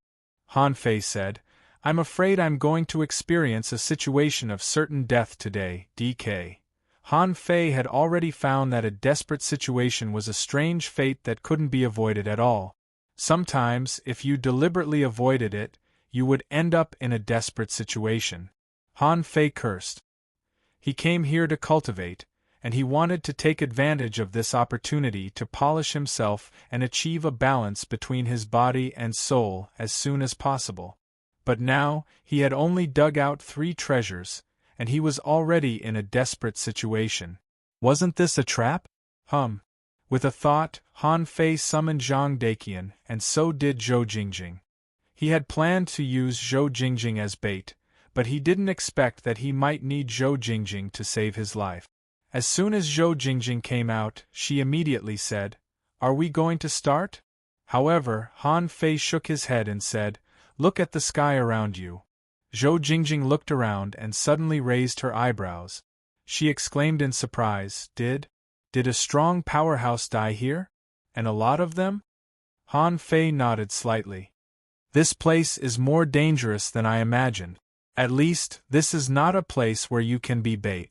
Han Fei said, "I'm afraid I'm going to experience a situation of certain death today, DK." Han Fei had already found that a desperate situation was a strange fate that couldn't be avoided at all. Sometimes, if you deliberately avoided it, you would end up in a desperate situation. Han Fei cursed. He came here to cultivate, and he wanted to take advantage of this opportunity to polish himself and achieve a balance between his body and soul as soon as possible. But now, he had only dug out 3 treasures, and he was already in a desperate situation. Wasn't this a trap? With a thought, Han Fei summoned Zhang Daqian, and so did Zhou Jingjing. He had planned to use Zhou Jingjing as bait, but he didn't expect that he might need Zhou Jingjing to save his life. As soon as Zhou Jingjing came out, she immediately said, "Are we going to start?" However, Han Fei shook his head and said, "Look at the sky around you." Zhou Jingjing looked around and suddenly raised her eyebrows. She exclaimed in surprise, Did a strong powerhouse die here? And a lot of them?" Han Fei nodded slightly. "This place is more dangerous than I imagined. At least, this is not a place where you can be bait."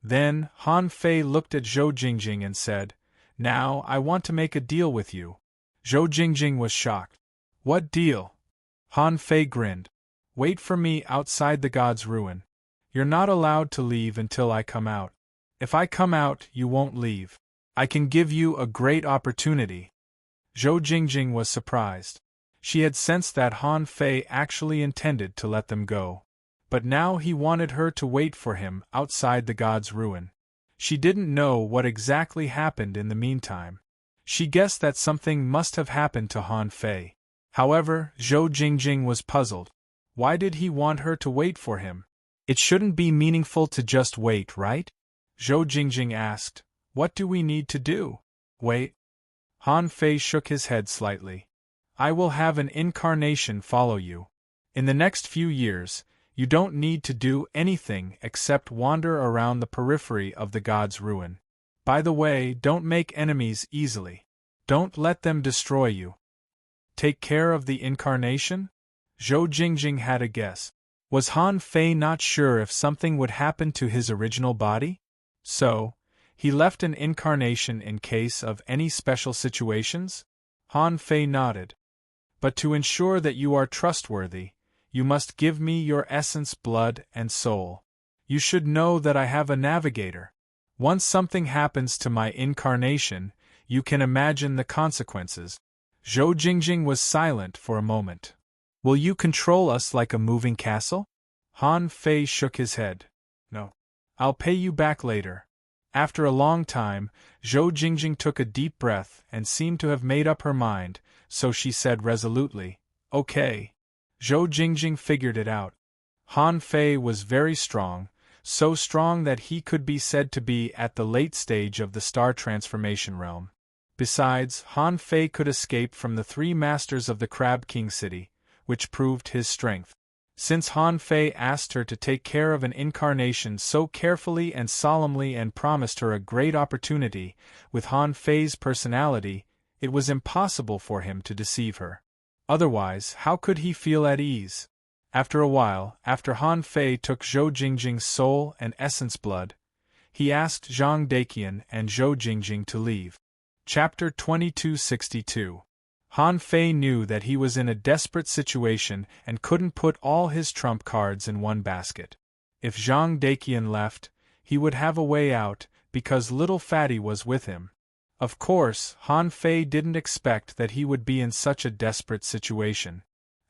Then, Han Fei looked at Zhou Jingjing and said, "Now, I want to make a deal with you." Zhou Jingjing was shocked. "What deal?" Han Fei grinned. "Wait for me outside the god's ruin. You're not allowed to leave until I come out. If I come out, you won't leave. I can give you a great opportunity." Zhou Jingjing was surprised. She had sensed that Han Fei actually intended to let them go. But now he wanted her to wait for him outside the god's ruin. She didn't know what exactly happened in the meantime. She guessed that something must have happened to Han Fei. However, Zhou Jingjing was puzzled. Why did he want her to wait for him? It shouldn't be meaningful to just wait, right? Zhou Jingjing asked, "What do we need to do?" "Wait." Han Fei shook his head slightly. "I will have an incarnation follow you. In the next few years, you don't need to do anything except wander around the periphery of the god's ruin. By the way, don't make enemies easily. Don't let them destroy you." Take care of the incarnation? Zhou Jingjing had a guess. Was Han Fei not sure if something would happen to his original body? So, he left an incarnation in case of any special situations? Han Fei nodded. "But to ensure that you are trustworthy, you must give me your essence, blood, and soul. You should know that I have a navigator. Once something happens to my incarnation, you can imagine the consequences." Zhou Jingjing was silent for a moment. "Will you control us like a moving castle?" Han Fei shook his head. "No. I'll pay you back later." After a long time, Zhou Jingjing took a deep breath and seemed to have made up her mind, so she said resolutely, "Okay." Zhou Jingjing figured it out. Han Fei was very strong, so strong that he could be said to be at the late stage of the star transformation realm. Besides, Han Fei could escape from the 3 masters of the Crab King City, which proved his strength. Since Han Fei asked her to take care of an incarnation so carefully and solemnly and promised her a great opportunity, with Han Fei's personality, it was impossible for him to deceive her. Otherwise, how could he feel at ease? After a while, after Han Fei took Zhou Jingjing's soul and essence blood, he asked Zhang Daqian and Zhou Jingjing to leave. Chapter 2262. Han Fei knew that he was in a desperate situation and couldn't put all his trump cards in one basket. If Zhang Daqian left, he would have a way out, because little Fatty was with him. Of course, Han Fei didn't expect that he would be in such a desperate situation.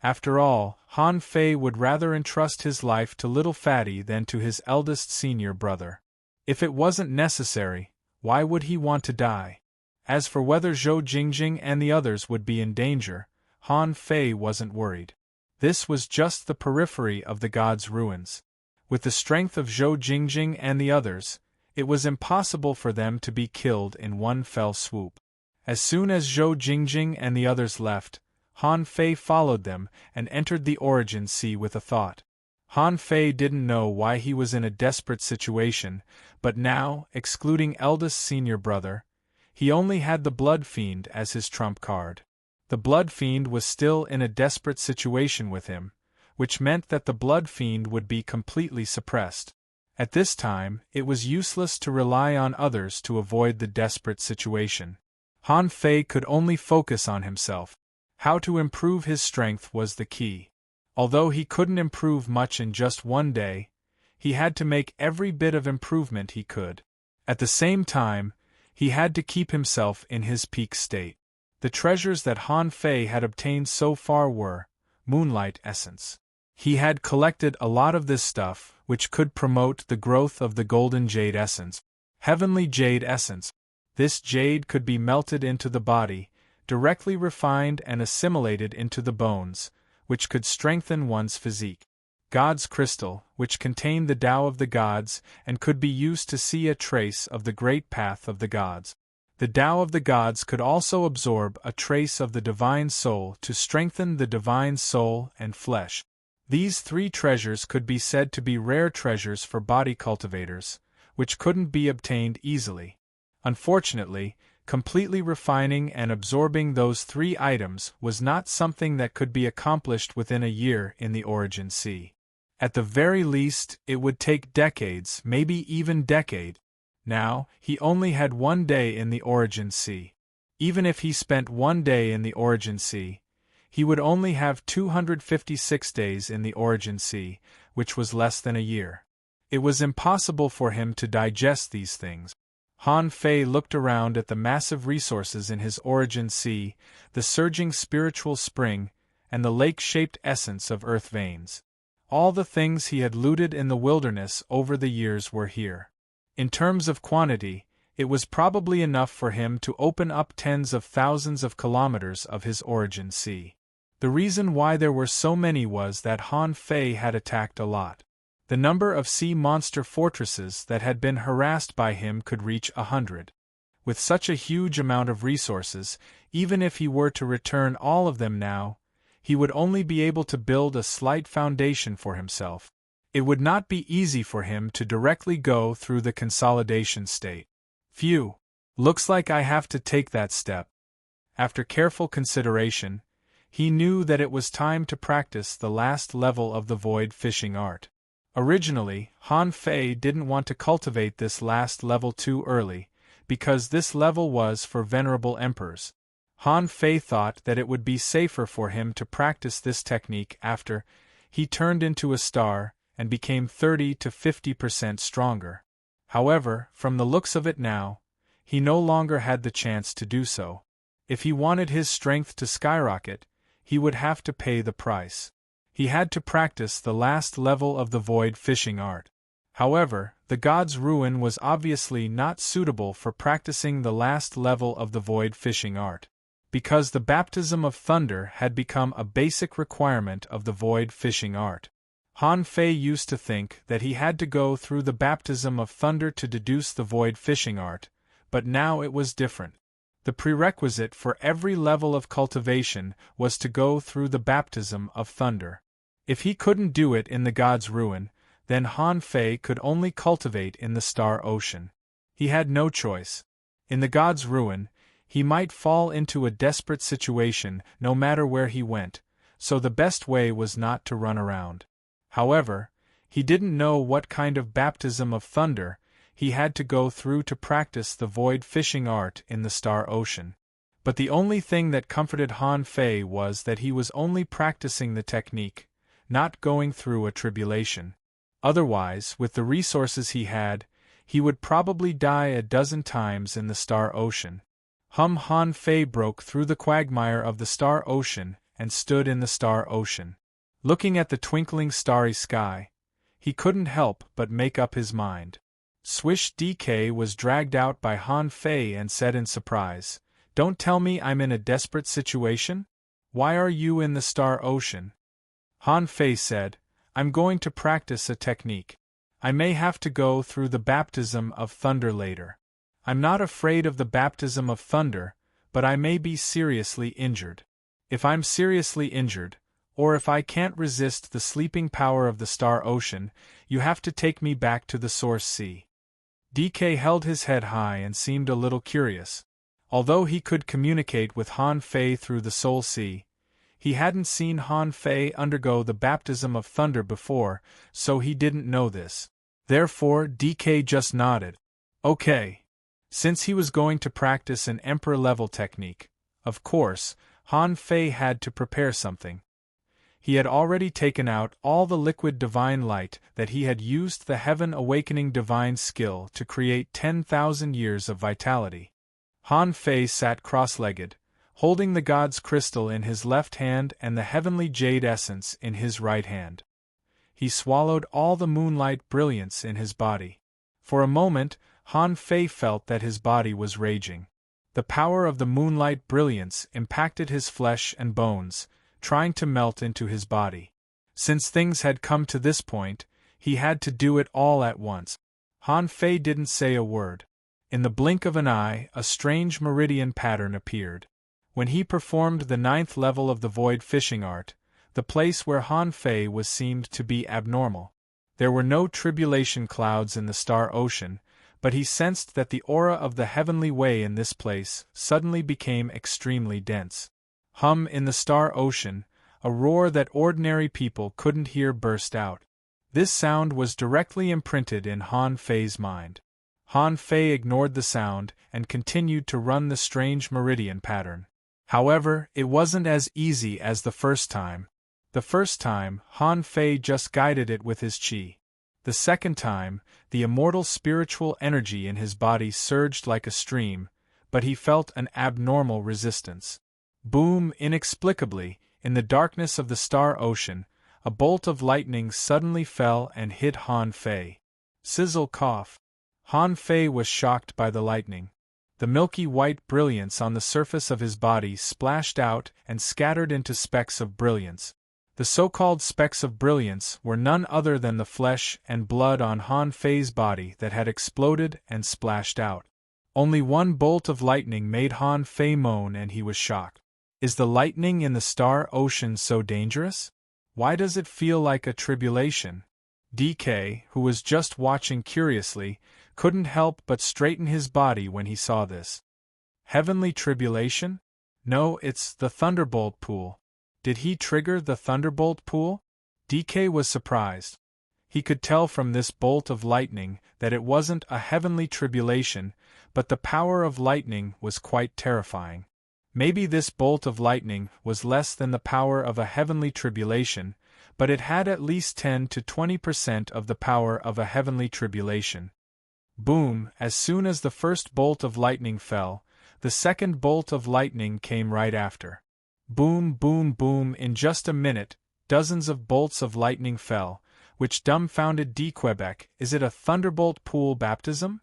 After all, Han Fei would rather entrust his life to little Fatty than to his eldest senior brother. If it wasn't necessary, why would he want to die? As for whether Zhou Jingjing and the others would be in danger, Han Fei wasn't worried. This was just the periphery of the gods' ruins. With the strength of Zhou Jingjing and the others, it was impossible for them to be killed in one fell swoop. As soon as Zhou Jingjing and the others left, Han Fei followed them and entered the Origin Sea with a thought. Han Fei didn't know why he was in a desperate situation, but now, excluding eldest senior brother, he only had the Blood Fiend as his trump card. The Blood Fiend was still in a desperate situation with him, which meant that the Blood Fiend would be completely suppressed. At this time, it was useless to rely on others to avoid the desperate situation. Han Fei could only focus on himself. How to improve his strength was the key. Although he couldn't improve much in just one day, he had to make every bit of improvement he could. At the same time, he had to keep himself in his peak state. The treasures that Han Fei had obtained so far were Moonlight Essence. He had collected a lot of this stuff, which could promote the growth of the Golden Jade Essence. Heavenly Jade Essence. This jade could be melted into the body, directly refined and assimilated into the bones, which could strengthen one's physique. God's Crystal, which contained the Tao of the gods and could be used to see a trace of the great path of the gods. The Tao of the gods could also absorb a trace of the divine soul to strengthen the divine soul and flesh. These three treasures could be said to be rare treasures for body cultivators, which couldn't be obtained easily. Unfortunately, completely refining and absorbing those three items was not something that could be accomplished within a year in the Origin Sea. At the very least, it would take decades, maybe even decade. Now, he only had 1 day in the Origin Sea. Even if he spent 1 day in the Origin Sea, he would only have 256 days in the Origin Sea, which was less than a year. It was impossible for him to digest these things. Han Fei looked around at the massive resources in his Origin Sea, the surging spiritual spring, and the lake-shaped essence of earth veins. All the things he had looted in the wilderness over the years were here. In terms of quantity, it was probably enough for him to open up tens of thousands of kilometers of his Origin Sea. The reason why there were so many was that Han Fei had attacked a lot. The number of sea monster fortresses that had been harassed by him could reach 100. With such a huge amount of resources, even if he were to return all of them now, he would only be able to build a slight foundation for himself. It would not be easy for him to directly go through the consolidation state. Phew! Looks like I have to take that step. After careful consideration, he knew that it was time to practice the last level of the void fishing art. Originally, Han Fei didn't want to cultivate this last level too early, because this level was for venerable emperors. Han Fei thought that it would be safer for him to practice this technique after he turned into a star and became 30 to 50% stronger. However, from the looks of it now, he no longer had the chance to do so. If he wanted his strength to skyrocket, he would have to pay the price. He had to practice the last level of the void fishing art. However, the god's ruin was obviously not suitable for practicing the last level of the void fishing art, because the baptism of thunder had become a basic requirement of the void fishing art. Han Fei used to think that he had to go through the baptism of thunder to deduce the void fishing art, but now it was different. The prerequisite for every level of cultivation was to go through the baptism of thunder. If he couldn't do it in the god's ruin, then Han Fei could only cultivate in the star ocean. He had no choice. In the god's ruin, he might fall into a desperate situation no matter where he went, so the best way was not to run around. However, he didn't know what kind of baptism of thunder he had to go through to practice the void fishing art in the star ocean. But the only thing that comforted Han Fei was that he was only practicing the technique, not going through a tribulation. Otherwise, with the resources he had, he would probably die a dozen times in the star ocean. Han Fei broke through the quagmire of the star ocean and stood in the star ocean. Looking at the twinkling starry sky, he couldn't help but make up his mind. Swish. DK was dragged out by Han Fei and said in surprise, "Don't tell me I'm in a desperate situation? Why are you in the star ocean?" Han Fei said, "I'm going to practice a technique. I may have to go through the baptism of thunder later. I'm not afraid of the baptism of thunder, but I may be seriously injured. If I'm seriously injured, or if I can't resist the sleeping power of the star ocean, you have to take me back to the source sea." DK held his head high and seemed a little curious. Although he could communicate with Han Fei through the soul sea, he hadn't seen Han Fei undergo the baptism of thunder before, so he didn't know this. Therefore, DK just nodded. Okay. Since he was going to practice an emperor-level technique, of course, Han Fei had to prepare something. He had already taken out all the liquid divine light that he had used the heaven-awakening divine skill to create 10,000 years of vitality. Han Fei sat cross-legged, holding the god's crystal in his left hand and the heavenly jade essence in his right hand. He swallowed all the moonlight brilliance in his body. For a moment, Han Fei felt that his body was raging. The power of the moonlight brilliance impacted his flesh and bones, trying to melt into his body. Since things had come to this point, he had to do it all at once. Han Fei didn't say a word. In the blink of an eye, a strange meridian pattern appeared. When he performed the 9th level of the void fishing art, the place where Han Fei was seemed to be abnormal. There were no tribulation clouds in the star ocean, but he sensed that the aura of the heavenly way in this place suddenly became extremely dense. Hum in the star ocean, a roar that ordinary people couldn't hear burst out. This sound was directly imprinted in Han Fei's mind. Han Fei ignored the sound and continued to run the strange meridian pattern. However, it wasn't as easy as the first time. The first time, Han Fei just guided it with his qi. The second time, the immortal spiritual energy in his body surged like a stream, but he felt an abnormal resistance. Boom! Inexplicably, in the darkness of the star ocean, a bolt of lightning suddenly fell and hit Han Fei. Sizzle cough. Han Fei was shocked by the lightning. The milky white brilliance on the surface of his body splashed out and scattered into specks of brilliance. The so-called specks of brilliance were none other than the flesh and blood on Han Fei's body that had exploded and splashed out. Only one bolt of lightning made Han Fei moan and he was shocked. Is the lightning in the star ocean so dangerous? Why does it feel like a tribulation? DK, who was just watching curiously, couldn't help but straighten his body when he saw this. Heavenly tribulation? No, it's the thunderbolt pool. Did he trigger the thunderbolt pool? DK was surprised. He could tell from this bolt of lightning that it wasn't a heavenly tribulation, but the power of lightning was quite terrifying. Maybe this bolt of lightning was less than the power of a heavenly tribulation, but it had at least 10 to 20% of the power of a heavenly tribulation. Boom! As soon as the first bolt of lightning fell, the second bolt of lightning came right after. Boom, boom, boom! In just a minute, dozens of bolts of lightning fell, which dumbfounded Quebec. Is it a thunderbolt pool baptism?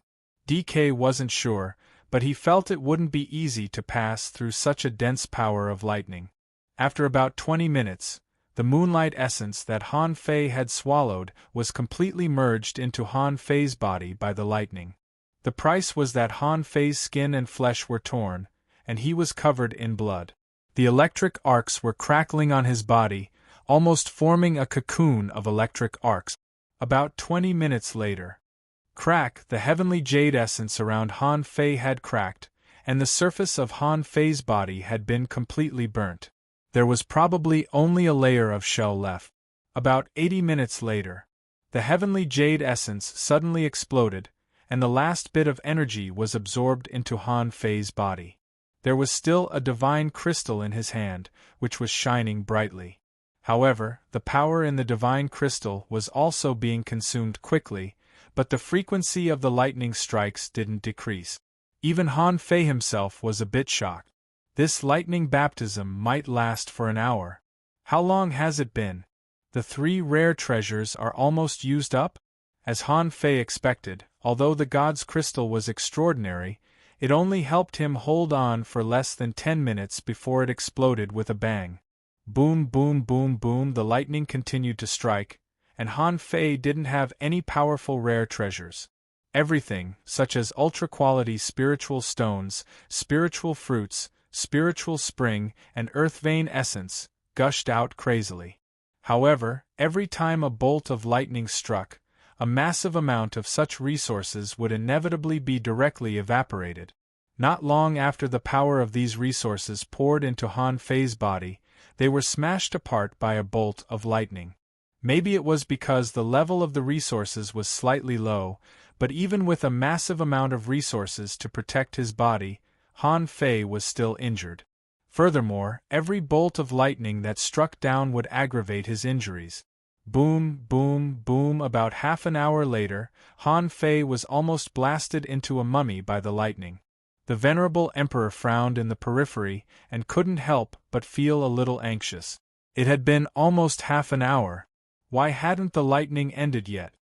DK wasn't sure, but he felt it wouldn't be easy to pass through such a dense power of lightning. After about 20 minutes, the moonlight essence that Han Fei had swallowed was completely merged into Han Fei's body by the lightning. The price was that Han Fei's skin and flesh were torn, and he was covered in blood. The electric arcs were crackling on his body, almost forming a cocoon of electric arcs. About 20 minutes later, crack! The heavenly jade essence around Han Fei had cracked, and the surface of Han Fei's body had been completely burnt. There was probably only a layer of shell left. About 80 minutes later, the heavenly jade essence suddenly exploded, and the last bit of energy was absorbed into Han Fei's body. There was still a divine crystal in his hand, which was shining brightly. However, the power in the divine crystal was also being consumed quickly, but the frequency of the lightning strikes didn't decrease. Even Han Fei himself was a bit shocked. This lightning baptism might last for an hour. How long has it been? The 3 rare treasures are almost used up? As Han Fei expected, although the god's crystal was extraordinary, it only helped him hold on for less than 10 minutes before it exploded with a bang. Boom, boom, boom, boom, the lightning continued to strike, and Han Fei didn't have any powerful rare treasures. Everything, such as ultra-quality spiritual stones, spiritual fruits, spiritual spring, and earth vein essence, gushed out crazily. However, every time a bolt of lightning struck, a massive amount of such resources would inevitably be directly evaporated. Not long after the power of these resources poured into Han Fei's body, they were smashed apart by a bolt of lightning. Maybe it was because the level of the resources was slightly low, but even with a massive amount of resources to protect his body, Han Fei was still injured. Furthermore, every bolt of lightning that struck down would aggravate his injuries. Boom, boom, boom. About half an hour later, Han Fei was almost blasted into a mummy by the lightning. The venerable emperor frowned in the periphery and couldn't help but feel a little anxious. It had been almost half an hour. Why hadn't the lightning ended yet?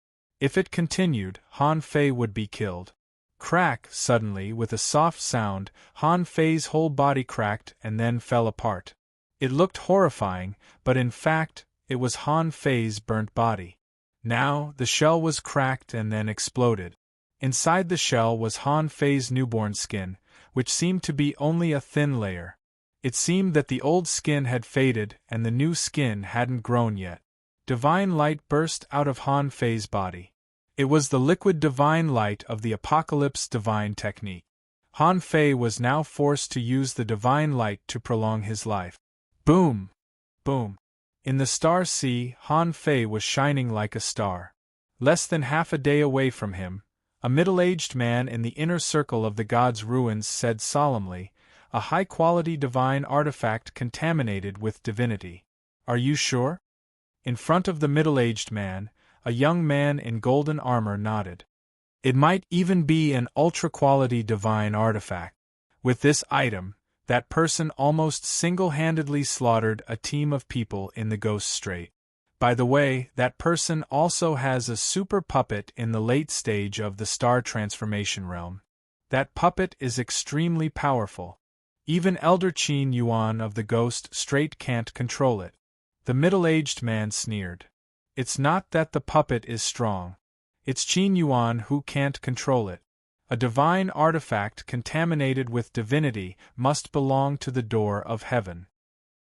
If it continued, Han Fei would be killed. Crack! Suddenly, with a soft sound, Han Fei's whole body cracked and then fell apart. It looked horrifying, but in fact, it was Han Fei's burnt body. Now, the shell was cracked and then exploded. Inside the shell was Han Fei's newborn skin, which seemed to be only a thin layer. It seemed that the old skin had faded and the new skin hadn't grown yet. Divine light burst out of Han Fei's body. It was the liquid divine light of the Apocalypse divine technique. Han Fei was now forced to use the divine light to prolong his life. Boom! Boom! In the star sea, Han Fei was shining like a star. Less than half a day away from him, a middle-aged man in the inner circle of the god's ruins said solemnly, "A high-quality divine artifact contaminated with divinity. Are you sure?" In front of the middle-aged man, a young man in golden armor nodded. "It might even be an ultra-quality divine artifact. With this item, that person almost single-handedly slaughtered a team of people in the Ghost Strait. By the way, that person also has a super puppet in the late stage of the star transformation realm. That puppet is extremely powerful. Even Elder Qin Yuan of the Ghost Strait can't control it." The middle-aged man sneered. "It's not that the puppet is strong. It's Qin Yuan who can't control it. A divine artifact contaminated with divinity must belong to the door of heaven.